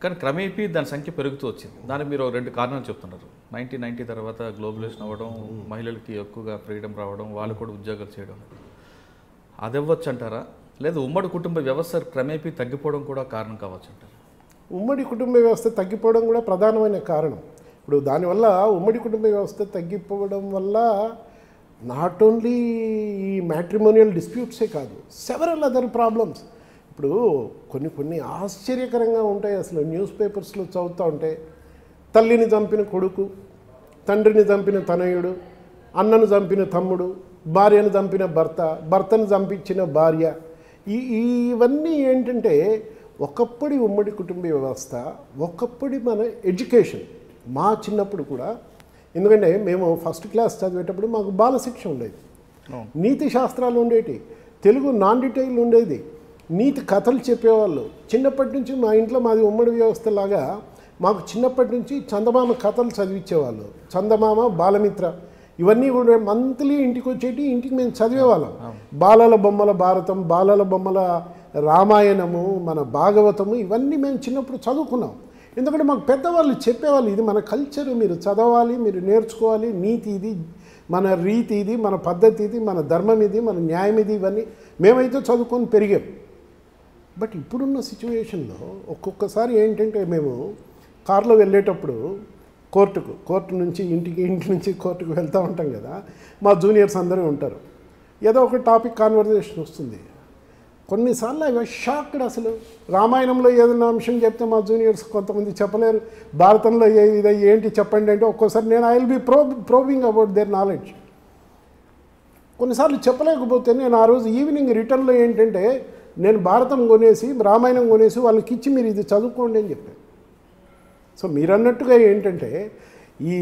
కానీ క్రమేపీ దాని సంఖ్య పెరుగుతూ వచ్చింది. దానికి మీరు 2 కారణాలు చెప్తున్నారు. 1990 తర్వాత గ్లోబలైజేషన్ అవ్వడం, మహిళలకి ఎక్కువగా ఫ్రీడమ్ రావడం, వాళ్ళు కూడా ఉద్యోగాలు చేయడం, అది అవ్వచ్చు అంటారా? లేదా ఉమ్మడి కుటుంబ వ్యవస్థ క్రమేపీ తగ్గిపోవడం కూడా కారణం కావచ్చు అంటారా? ఉమ్మడి కుటుంబ వ్యవస్థ తగ్గిపోవడం కూడా ప్రధానమైన కారణం. ఇప్పుడు దానివల్ల ఉమ్మడి కుటుంబ వ్యవస్థ తగ్గిపోవడం వల్ల నాట్ ఓన్లీ ఈ మ్యాట్రిమోనియల్ డిస్ప్యూట్సే కాదు, సెవరల్ అదర్ ప్రాబ్లమ్స్. ఇప్పుడు కొన్ని ఆశ్చర్యకరంగా ఉంటాయి. అసలు న్యూస్ పేపర్స్లో చదువుతూ ఉంటే తల్లిని చంపిన కొడుకు, తండ్రిని చంపిన తనయుడు, అన్నను చంపిన తమ్ముడు, భార్యను చంపిన భర్తను చంపించిన భార్య, ఇవన్నీ ఏంటంటే ఒకప్పటి ఉమ్మడి కుటుంబ వ్యవస్థ, ఒకప్పటి మన ఎడ్యుకేషన్. మా చిన్నప్పుడు కూడా, ఎందుకంటే మేము ఫస్ట్ క్లాస్ చదివేటప్పుడు మాకు బాలశిక్ష ఉండేది, నీతి శాస్త్రాలు ఉండేవి, తెలుగు నాన్ డీటెయిల్ ఉండేది, నీతి కథలు చెప్పేవాళ్ళు. చిన్నప్పటి నుంచి మా ఇంట్లో మాది ఉమ్మడి వ్యవస్థ లాగా మాకు చిన్నప్పటి నుంచి చందమామ కథలు చదివించేవాళ్ళు. చందమామ, బాలమిత్ర ఇవన్నీ కూడా మంత్లీ ఇంటికి వచ్చేటి, ఇంటికి మేము చదివేవాళ్ళం. బాలల బొమ్మల భారతం, బాలల బొమ్మల రామాయణము, మన భాగవతము, ఇవన్నీ మేము చిన్నప్పుడు చదువుకున్నాం. ఎందుకంటే మాకు పెద్దవాళ్ళు చెప్పేవాళ్ళు, ఇది మన కల్చర్, మీరు చదవాలి, మీరు నేర్చుకోవాలి, నీతి ఇది, మన రీతి ఇది, మన పద్ధతి ఇది, మన ధర్మం ఇది, మన న్యాయం ఇది, ఇవన్నీ మేమైతే చదువుకొని పెరిగాం. బట్ ఇప్పుడున్న సిచ్యువేషన్లో ఒక్కొక్కసారి ఏంటంటే మేము కారులో వెళ్ళేటప్పుడు కోర్టు నుంచి ఇంటి నుంచి కోర్టుకు వెళ్తూ ఉంటాం కదా, మా జూనియర్స్ అందరూ ఉంటారు. ఏదో ఒక టాపిక్ కాన్వర్జేషన్ వస్తుంది. కొన్నిసార్లు ఐ వాజ్ షాక్డ్. అసలు రామాయణంలో ఏదైనా అంశం చెప్తే మా జూనియర్స్ కొంతమంది చెప్పలేరు, భారతంలో ఇది ఏంటి చెప్పండి అంటే ఒక్కోసారి నేను I will be probing about their knowledge. కొన్నిసార్లు చెప్పలేకపోతే నేను ఆ రోజు ఈవినింగ్ రిటర్న్లో ఏంటంటే నేను భారతం కొనేసి, రామాయణం కొనేసి వాళ్ళకి ఇచ్చి మీరు ఇది చదువుకోండి అని చెప్పాను. సో మీరు అన్నట్టుగా ఏంటంటే ఈ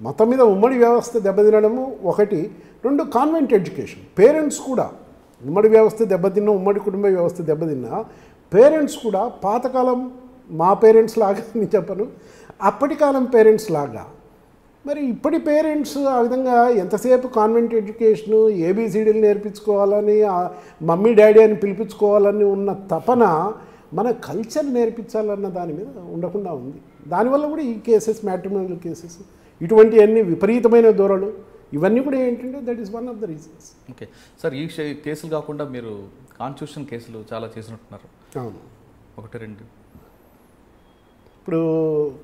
మతం మీద ఉమ్మడి వ్యవస్థ దెబ్బతినడము ఒకటి, 2 కాన్వెంట్ ఎడ్యుకేషన్. పేరెంట్స్ కూడా ఉమ్మడి వ్యవస్థ దెబ్బతిన్నా, ఉమ్మడి కుటుంబ వ్యవస్థ దెబ్బతిన్నా పేరెంట్స్ కూడా పాతకాలం మా పేరెంట్స్ లాగా నేను చెప్పను, అప్పటి కాలం పేరెంట్స్ లాగా, మరి ఇప్పటి పేరెంట్స్ ఆ విధంగా ఎంతసేపు కాన్వెంట్ ఎడ్యుకేషను, ఏబిసిడీలు నేర్పించుకోవాలని, మమ్మీ డాడీ అని పిలిపించుకోవాలని ఉన్న తపన మన కల్చర్ నేర్పించాలన్న దాని మీద ఉండకుండా ఉంది. దానివల్ల కూడా ఈ కేసెస్, మ్యాట్రిమోనియల్ కేసెస్, ఇటువంటివన్నీ విపరీతమైన దూరాలు, ఇవన్నీ కూడా ఏంటంటే that is one of the reasons. Okay sir, ఈ కేసులు కాకుండా మీరు కాన్స్టిట్యూషన్ కేసులు చాలా చేసినట్టున్నారు. అవును, 1-2. ఇప్పుడు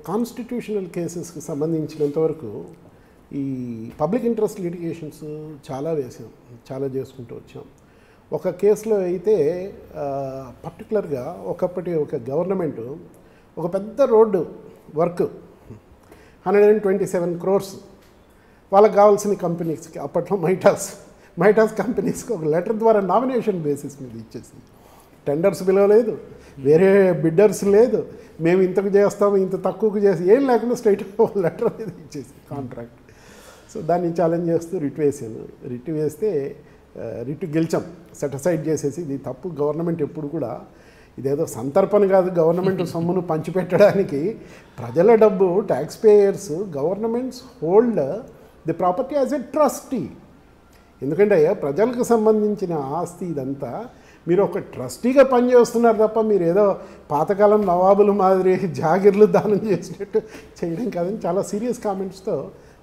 కాన్స్టిట్యూషనల్ కేసెస్కి సంబంధించినంతవరకు ఈ పబ్లిక్ ఇంట్రెస్ట్ లిటిగేషన్స్ చాలా వేసాం, చాలా చేసుకుంటూ వచ్చాం. ఒక కేసులో అయితే పర్టికులర్గా ఒకప్పటి ఒక గవర్నమెంటు ఒక పెద్ద రోడ్డు వర్క్ 127 crores వాళ్ళకి కావాల్సిన కంపెనీస్కి, అప్పట్లో మైటాస్ కంపెనీస్కి ఒక లెటర్ ద్వారా నామినేషన్ బేసిస్ మీద ఇచ్చేసింది. టెండర్స్ పిలవలేదు, వేరే బిడ్డర్స్ లేదు, మేము ఇంతకు చేస్తాము, ఇంత తక్కువకు చేసి ఏం లేకుండా స్ట్రైట్ లెటర్ మీద ఇచ్చేసి కాంట్రాక్ట్. సో దాన్ని ఛాలెంజ్ చేస్తూ రిట్ వేసాను. రిట్ వేస్తే రిట్ గెలిచాం, సెటిసైడ్ చేసేసి ఇది తప్పు. గవర్నమెంట్ ఎప్పుడు కూడా ఇదేదో సంతర్పణ కాదు, గవర్నమెంట్ సొమ్మును పంచిపెట్టడానికి. ప్రజల డబ్బు, tax payers, governments hold the property as a trustee. ఎందుకంటే ప్రజలకు సంబంధించిన ఆస్తి ఇదంతా. మీరు ఒక ట్రస్టీగా పనిచేస్తున్నారు తప్ప మీరు ఏదో పాతకాలం నవాబులు మాదిరి జాగిర్లు దానం చేసినట్టు చేయడం కాదని చాలా సీరియస్ కామెంట్స్తో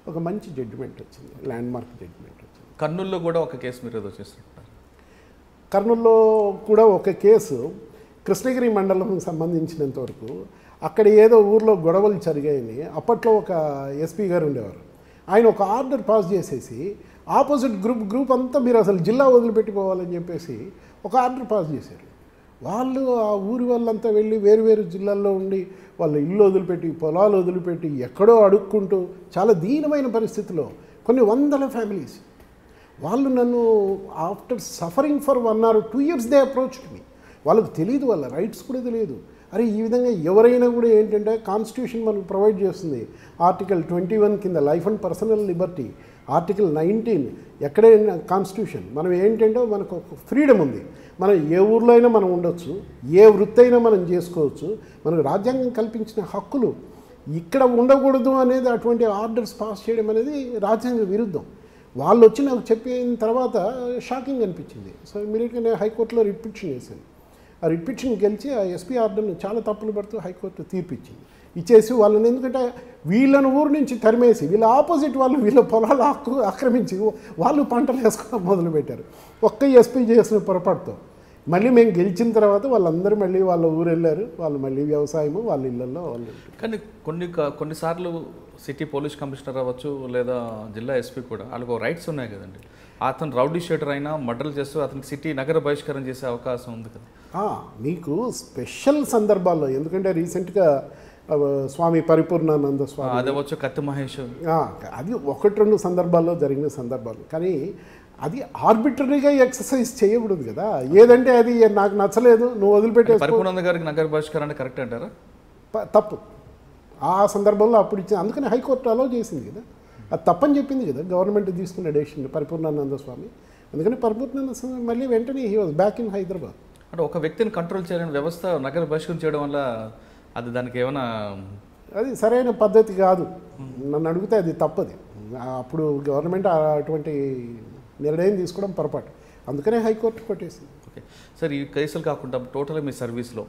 ఒక మంచి జడ్జిమెంట్ వచ్చింది, ల్యాండ్ మార్క్ జడ్జిమెంట్ వచ్చింది. కర్నూలులో కూడా ఒక కేసు మీరు ఏదో చేస్తున్నారు. కర్నూలులో కూడా ఒక కేసు కృష్ణగిరి మండలం సంబంధించినంత వరకు అక్కడ ఏదో ఊర్లో గొడవలు జరిగాయని అప్పట్లో ఒక ఎస్పీ గారు ఉండేవారు. ఆయన ఒక ఆర్డర్ పాస్ చేసేసి ఆపోజిట్ గ్రూప్ అంతా మీరు అసలు జిల్లా వదిలిపెట్టిపోవాలని చెప్పేసి ఒక ఆర్డర్ పాస్ చేశారు. వాళ్ళు ఆ ఊరి వాళ్ళంతా వెళ్ళి వేరు వేరు జిల్లాల్లో ఉండి వాళ్ళ ఇల్లు వదిలిపెట్టి, పొలాలు వదిలిపెట్టి, ఎక్కడో అడుక్కుంటూ చాలా దీనమైన పరిస్థితిలో కొన్ని వందల ఫ్యామిలీస్ వాళ్ళు నన్ను after suffering for 1 or 2 years they approached me. వాళ్ళకు తెలియదు, వాళ్ళ రైట్స్ కూడా తెలియదు. అరే ఈ విధంగా ఎవరైనా కూడా ఏంటంటే కాన్స్టిట్యూషన్ మనకు ప్రొవైడ్ చేస్తుంది. ఆర్టికల్ 21 కింద life and personal Liberty, article 19 ఎక్కడైనా కాన్స్టిట్యూషన్. మనం ఏంటంటే మనకు ఒక ఫ్రీడమ్ ఉంది. మనం ఏ ఊర్లో అయినా మనం ఉండొచ్చు, ఏ వృత్తి అయినా మనం చేసుకోవచ్చు. మనకు రాజ్యాంగం కల్పించిన హక్కులు ఇక్కడ ఉండకూడదు అనేది, అటువంటి ఆర్డర్స్ పాస్ చేయడం అనేది రాజ్యాంగ విరుద్ధం. వాళ్ళు వచ్చి నాకు చెప్పిన తర్వాత షాకింగ్ అనిపించింది. సో ఇమీడియట్గా నేను హైకోర్టులో రిట్ పిటిషన్ వేసాను. ఆ రిట్ పిటిషన్ గెలిచి ఆ ఎస్పీ ఆర్డర్ను చాలా తప్పులు పడుతూ హైకోర్టు తీర్పు ఇచ్చేసి వాళ్ళని, ఎందుకంటే వీళ్ళని ఊరు నుంచి తరిమేసి వీళ్ళ ఆపోజిట్ వాళ్ళు వీళ్ళ పొలాలు ఆక్రమించి వాళ్ళు పంటలు వేసుకోవడం మొదలుపెట్టారు. ఒక్క ఎస్పీ చేసిన పొరపాటుతో. మళ్ళీ మేము గెలిచిన తర్వాత వాళ్ళందరూ మళ్ళీ వాళ్ళ ఊరు వెళ్ళారు. వాళ్ళు మళ్ళీ వ్యవసాయము వాళ్ళ ఇళ్ళల్లో వాళ్ళు. కానీ కొన్నిసార్లు సిటీ పోలీస్ కమిషనర్ అవ్వచ్చు లేదా జిల్లా ఎస్పీ కూడా వాళ్ళకు రైట్స్ ఉన్నాయి కదండి. అతను రౌడీ షీటర్ అయినా మర్డర్లు చేస్తూ అతనికి సిటీ నగర బహిష్కరణ చేసే అవకాశం ఉంది కదా. మీకు స్పెషల్ సందర్భాల్లో, ఎందుకంటే రీసెంట్గా స్వామి పరిపూర్ణానంద స్వామి అదే వచ్చు, కత్తి మహేష్, అది 1-2 సందర్భాల్లో జరిగిన సందర్భాలు. కానీ అది ఆర్బిటరీగా ఎక్సర్సైజ్ చేయకూడదు కదా. ఏదంటే అది నాకు నచ్చలేదు నువ్వు వదిలిపెట్టే. పరిపూర్ణానంద గారికి నగర బహిష్కరణ కరెక్ట్ అంటారా? తప్పు. ఆ సందర్భంలో అప్పుడు ఇచ్చింది, అందుకని హైకోర్టు అలో చేసింది కదా. అది తప్పని చెప్పింది కదా గవర్నమెంట్ తీసుకున్న డెసిషన్ పరిపూర్ణానంద స్వామి. అందుకని పరిపూర్ణానంద స్వామి మళ్ళీ వెంటనే he was back in Hyderabad. అంటే ఒక వ్యక్తిని కంట్రోల్ చేయలేని వ్యవస్థ నగర బహిష్కరణ చేయడం వల్ల అది దానికి ఏమైనా, అది సరైన పద్ధతి కాదు. నన్ను అడిగితే అది తప్పది. అప్పుడు గవర్నమెంట్ అటువంటి నిర్ణయం తీసుకోవడం పొరపాటు. అందుకనే హైకోర్టు కొట్టేసింది. ఓకే సార్, ఈ కేసులు కాకుండా టోటల్గా మీ సర్వీస్లో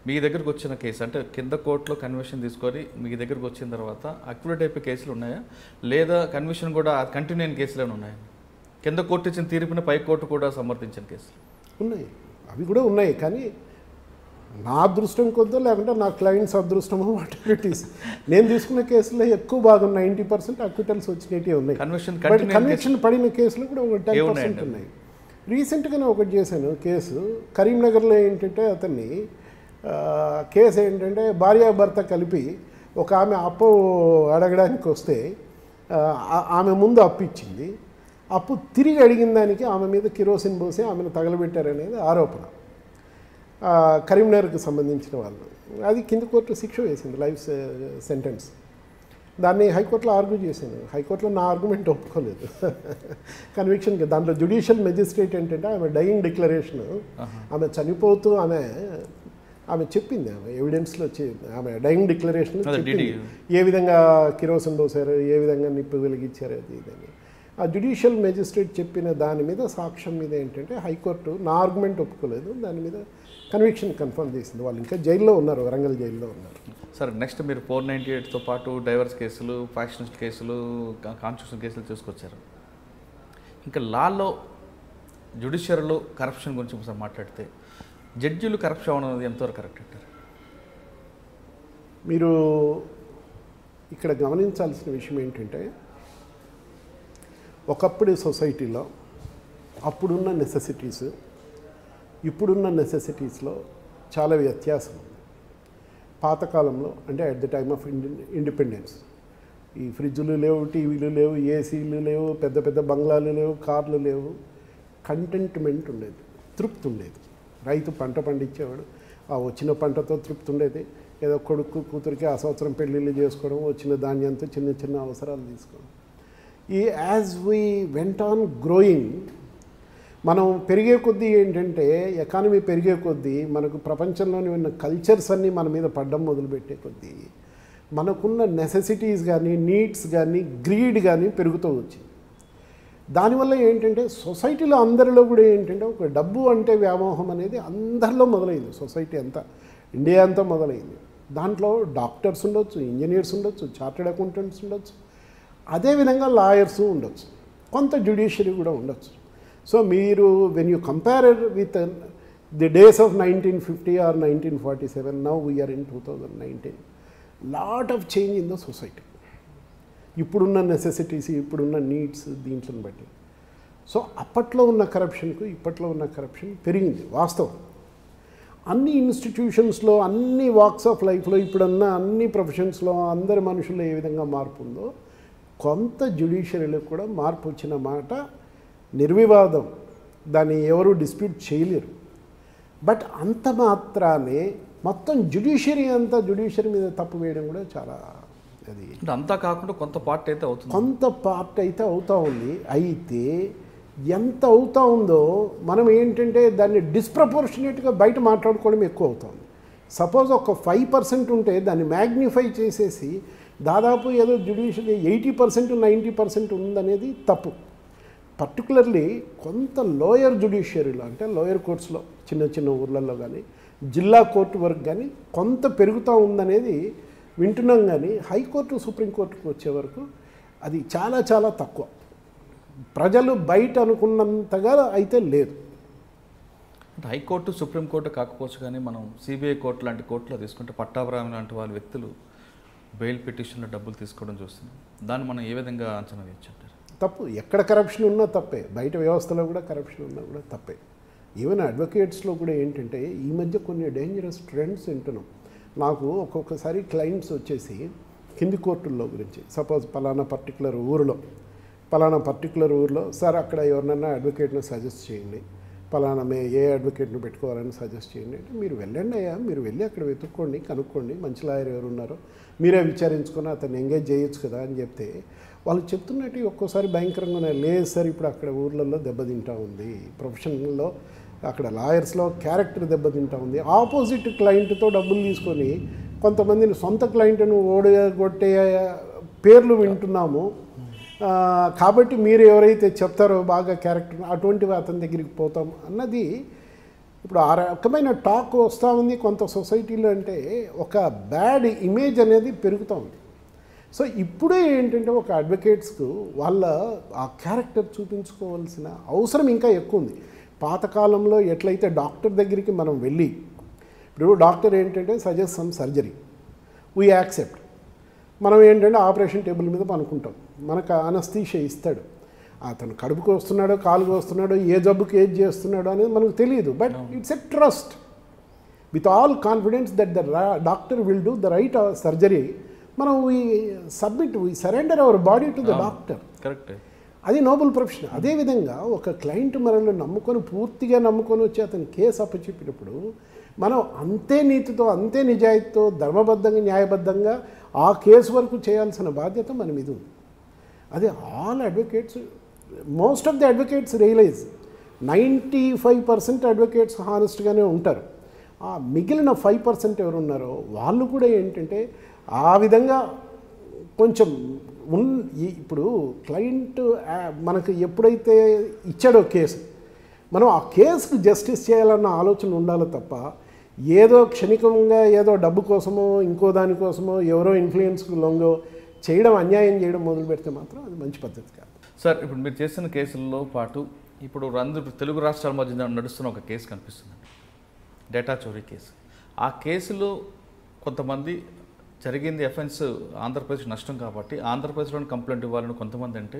మీ దగ్గరకు వచ్చిన కేసు, అంటే కింద కోర్టులో కన్విషన్ తీసుకొని మీ దగ్గరకు వచ్చిన తర్వాత అక్యురేట్ అయిపోయే కేసులు ఉన్నాయా, లేదా కన్విషన్ కూడా కంటిన్యూ అయిన కేసులు ఏమైనా ఉన్నాయా? కింద కోర్టు ఇచ్చిన తీర్పుని పై కోర్టు కూడా సమర్థించిన కేసులు ఉన్నాయి, అవి కూడా ఉన్నాయి. కానీ నా అదృష్టం కొద్దో లేకుంటే నా క్లయింట్స్ అదృష్టమో వాట్ ఇట్ ఈస్, నేను తీసుకున్న కేసులో ఎక్కువ భాగం 90% అక్విటల్స్ వచ్చినవి ఉన్నాయి. కన్విక్షన్ పడిన కేసులు కూడా ఒక 10% ఉన్నాయి. రీసెంట్గానే ఒకటి చేశాను కేసు. కరీంనగర్లో ఏంటంటే అతన్ని కేసు ఏంటంటే భార్యాభర్త కలిపి ఒక ఆమె అప్పు అడగడానికి వస్తే ఆమె ముందు అప్పు ఇచ్చింది. అప్పు తిరిగి అడిగిన దానికి ఆమె మీద కిరోసిన్ పోసి ఆమెను తగలబెట్టారనేది ఆరోపణ. కరీంనగర్కి సంబంధించిన వాళ్ళు. అది కింద కోర్టు శిక్ష వేసింది, లైఫ్ సెంటెన్స్. దాన్ని హైకోర్టులో ఆర్గ్యూ చేశాను. హైకోర్టులో నా ఆర్గ్యుమెంట్ ఒప్పుకోలేదు. కన్విక్షన్కి దాంట్లో జ్యుడిషియల్ మెజిస్ట్రేట్ ఏంటంటే ఆమె డయింగ్ డిక్లరేషన్, ఆమె చనిపోతూ ఆమె చెప్పింది, ఆమె ఎవిడెన్స్లో ఆమె డయింగ్ డిక్లరేషన్ చెప్పింది ఏ విధంగా కిరోసిన్ పోసారు, ఏ విధంగా నిప్పు వెలిగించారు, అది ఇదని. ఆ జ్యుడిషియల్ మెజిస్ట్రేట్ చెప్పిన దాని మీద సాక్ష్యం మీద ఏంటంటే హైకోర్టు నా ఆర్గ్యుమెంట్ ఒప్పుకోలేదు. దాని మీద కన్విక్షన్ కన్ఫర్మ్ చేసింది. వాళ్ళు ఇంకా జైల్లో ఉన్నారు, వరంగల్ జైల్లో ఉన్నారు. సార్ నెక్స్ట్ మీరు 498తో పాటు డైవర్స్ కేసులు, ఫ్యాక్షన్స్ కేసులు, కాన్స్టిట్యూషన్ కేసులు తీసుకొచ్చారు. ఇంకా లాలో జ్యుడిషియరీలో కరప్షన్ గురించి ఒకసారి మాట్లాడితే జడ్జిలు కరప్షన్ అవడం అనేది ఎంతవరకు కరెక్ట్ అంటారు? మీరు ఇక్కడ గమనించాల్సిన విషయం ఏంటంటే ఒకప్పుడు సొసైటీలో అప్పుడున్న నెసెసిటీస్ ఇప్పుడున్న నెసెసిటీస్లో చాలా వ్యత్యాసం ఉంది. పాతకాలంలో అంటే at the time of independence ఈ ఫ్రిడ్జ్లు లేవు, టీవీలు లేవు, ఏసీలు లేవు, పెద్ద పెద్ద బంగ్లాలు లేవు, కార్లు లేవు. కంటెంట్మెంట్ ఉండేది, తృప్తి ఉండేది. రైతు పంట పండించేవాడు, ఆ వచ్చిన పంటతో తృప్తి ఉండేది. ఏదో కొడుకు కూతురికి ఆ సంవత్సరం పెళ్ళిళ్ళు చేసుకోవడం, వచ్చిన ధాన్యంతో చిన్న చిన్న అవసరాలు తీసుకోవడం. As we went on growing మనం పెరిగే కొద్దీ ఏంటంటే ఎకానమీ పెరిగే కొద్దీ మనకు ప్రపంచంలోని ఉన్న కల్చర్స్ అన్నీ మన మీద పడ్డం మొదలుపెట్టే కొద్దీ మనకున్న నెసెసిటీస్ కానీ నీడ్స్ కానీ గ్రీడ్ కానీ పెరుగుతూ వచ్చింది. దానివల్ల ఏంటంటే సొసైటీలో అందరిలో కూడా ఏంటంటే ఒక డబ్బు అంటే వ్యామోహం అనేది అందరిలో మొదలైంది. సొసైటీ అంతా, ఇండియా అంతా మొదలైంది. దాంట్లో డాక్టర్స్ ఉండొచ్చు, ఇంజనీర్స్ ఉండొచ్చు, చార్టెడ్ అకౌంటెంట్స్ ఉండొచ్చు, అదేవిధంగా లాయర్స్ ఉండొచ్చు, కొంత జ్యుడిషియరీ కూడా ఉండొచ్చు. సో మీరు when you compare with the days of 1950 or 1947, now we're in 2019, lot of change in the society. ఇప్పుడున్న నెసెసిటీస్, ఇప్పుడున్న నీడ్స్ దీంట్లో బట్టి. సో అప్పట్లో ఉన్న కరప్షన్కు ఇప్పట్లో ఉన్న కరప్షన్ పెరిగింది వాస్తవం. అన్ని ఇన్స్టిట్యూషన్స్లో, అన్ని వాక్స్ ఆఫ్ లైఫ్లో, ఇప్పుడున్న అన్ని ప్రొఫెషన్స్లో అందరి మనుషుల్లో ఏ విధంగా మార్పు ఉందో కొంత జ్యుడిషియరీలో కూడా మార్పు వచ్చిన మాట నిర్వివాదం, దాన్ని ఎవరు డిస్ప్యూట్ చేయలేరు. బట్ అంత మాత్రానే మొత్తం జ్యుడిషియరీ అంతా జ్యుడిషియరీ మీద తప్పు వేయడం కూడా చాలా, అది అంతా కాకుండా కొంత పార్ట్ అయితే అవుతుంది, కొంత పార్ట్ అయితే అవుతూ ఉంది. అయితే ఎంత అవుతూ ఉందో మనం ఏంటంటే దాన్ని డిస్ప్రపోర్షనేట్గా బయట మాట్లాడుకోవడం ఎక్కువ అవుతుంది. సపోజ్ ఒక 5% ఉంటే దాన్ని మ్యాగ్నిఫై చేసేసి దాదాపు ఏదో జ్యుడిషియరీ 80% 90% ఉందనేది తప్పు. పర్టికులర్లీ కొంత లోయర్ జ్యుడిషియరీలో, అంటే లోయర్ కోర్ట్స్లో, చిన్న చిన్న ఊర్లలో కానీ జిల్లా కోర్టు వరకు కానీ కొంత పెరుగుతూ ఉందనేది వింటున్నాం. కానీ హైకోర్టు, సుప్రీంకోర్టుకు వచ్చే వరకు అది చాలా చాలా తక్కువ. ప్రజలు బయట అనుకున్నంతగా అయితే లేదు. అంటే హైకోర్టు, సుప్రీంకోర్టు కాకపోవచ్చు, కానీ మనం సిబిఐ కోర్టు లాంటి కోర్టులో తీసుకుంటే పట్టాభిరామ్ లాంటి వాళ్ళ వ్యక్తులు బెయిల్ పిటిషన్లో డబ్బులు తీసుకోవడం చూస్తున్నాం. దాన్ని మనం ఏ విధంగా అంచనా వేయచ్చు అంటారు? తప్పు. ఎక్కడ కరప్షన్ ఉన్నా తప్పే, బయట వ్యవస్థలో కూడా కరప్షన్ ఉన్నా కూడా తప్పే. ఈవెన్ అడ్వకేట్స్లో కూడా ఏంటంటే ఈ మధ్య కొన్ని డేంజరస్ ట్రెండ్స్ వింటున్నాం. నాకు ఒక్కొక్కసారి క్లయింట్స్ వచ్చేసి కింది కోర్టుల్లో గురించి, సపోజ్ పలానా పర్టికులర్ ఊరిలో సార్ అక్కడ ఎవరినైనా అడ్వకేట్ని సజెస్ట్ చేయండి, పలానా ఏ అడ్వకేట్ని పెట్టుకోవాలని సజెస్ట్ చేయండి అంటే, మీరు వెళ్ళండి అయ్యా, మీరు వెళ్ళి అక్కడ వెతుక్కోండి, కనుక్కోండి, మంచి లాయర్ ఎవరు ఉన్నారో మీరే విచారించుకొని అతన్ని ఎంగేజ్ చేయొచ్చు కదా అని చెప్తే వాళ్ళు చెప్తున్నట్టు ఒక్కోసారి భయంకరంగా లేదు సార్, ఇప్పుడు అక్కడ ఊర్లలో దెబ్బతింటా ఉంది, ప్రొఫెషనల్లో అక్కడ లాయర్స్లో క్యారెక్టర్ దెబ్బతింటా ఉంది. ఆపోజిట్ క్లయింట్తో డబ్బులు తీసుకొని కొంతమందిని సొంత క్లయింట్ను ఓడగొట్టే పేర్లు వింటున్నాము. కాబట్టి మీరు ఎవరైతే చెప్తారో బాగా క్యారెక్టర్, అటువంటివి అతని దగ్గరికి పోతాం అన్నది ఇప్పుడు ఆ రకమైన టాక్ వస్తూ ఉంది కొంత సొసైటీలో. అంటే ఒక బ్యాడ్ ఇమేజ్ అనేది పెరుగుతూ ఉంది. సో ఇప్పుడే ఏంటంటే ఒక అడ్వకేట్స్కు వాళ్ళ ఆ క్యారెక్టర్ చూపించుకోవాల్సిన అవసరం ఇంకా ఎక్కువ ఉంది. పాతకాలంలో ఎట్లయితే డాక్టర్ దగ్గరికి మనం వెళ్ళి, ఇప్పుడు డాక్టర్ ఏంటంటే suggest some surgery, we accept, మనం ఏంటంటే ఆపరేషన్ టేబుల్ మీద పనుకుంటాం, మనకు అనస్థీషియా ఇస్తాడు, అతను కడుపుకు వస్తున్నాడో కాలుకు వస్తున్నాడో ఏ జబ్బుకి ఏది చేస్తున్నాడో అనేది మనకు తెలియదు. But it's a trust with all confidence that the doctor will do the right surgery. మనం we surrender our body to the doctor. Correct. అది నోబెల్ ప్రొఫెషన్. అదేవిధంగా ఒక క్లయింట్ మనల్ని నమ్ముకొని, పూర్తిగా నమ్ముకొని వచ్చి అతని కేసు అప్పచెప్పినప్పుడు మనం అంతే నీతితో, అంతే నిజాయితీతో, ధర్మబద్ధంగా, న్యాయబద్ధంగా ఆ కేసు వరకు చేయాల్సిన బాధ్యత మన మీద ఉంది. అదే all advocates, most of the advocates realise 95% advocates హానెస్ట్గానే ఉంటారు. ఆ మిగిలిన 5% ఎవరు ఉన్నారో వాళ్ళు కూడా ఏంటంటే ఆ విధంగా కొంచెం ఇప్పుడు క్లయింట్ మనకు ఎప్పుడైతే ఇచ్చాడో కేసు, మనం ఆ కేసుకు జస్టిస్ చేయాలన్న ఆలోచన ఉండాలి తప్ప ఏదో క్షణికంగా ఏదో డబ్బు కోసమో ఇంకో దానికోసమో ఎవరో ఇన్ఫ్లుయెన్స్కి లొంగో చేయడం, అన్యాయం చేయడం మొదలు పెడితే మాత్రం అది మంచి పద్ధతి కాదు. సార్, ఇప్పుడు మీరు చేసిన కేసుల్లో పాటు ఇప్పుడు తెలుగు రాష్ట్రాల మధ్య నడుస్తున్న ఒక కేసు కనిపిస్తుందండి, డేటా చోరీ కేసు. ఆ కేసులో కొంతమంది జరిగింది ఎఫెన్స్ ఆంధ్రప్రదేశ్ నష్టం కాబట్టి ఆంధ్రప్రదేశ్లోని కంప్లైంట్ ఇవ్వాలని కొంతమంది అంటే,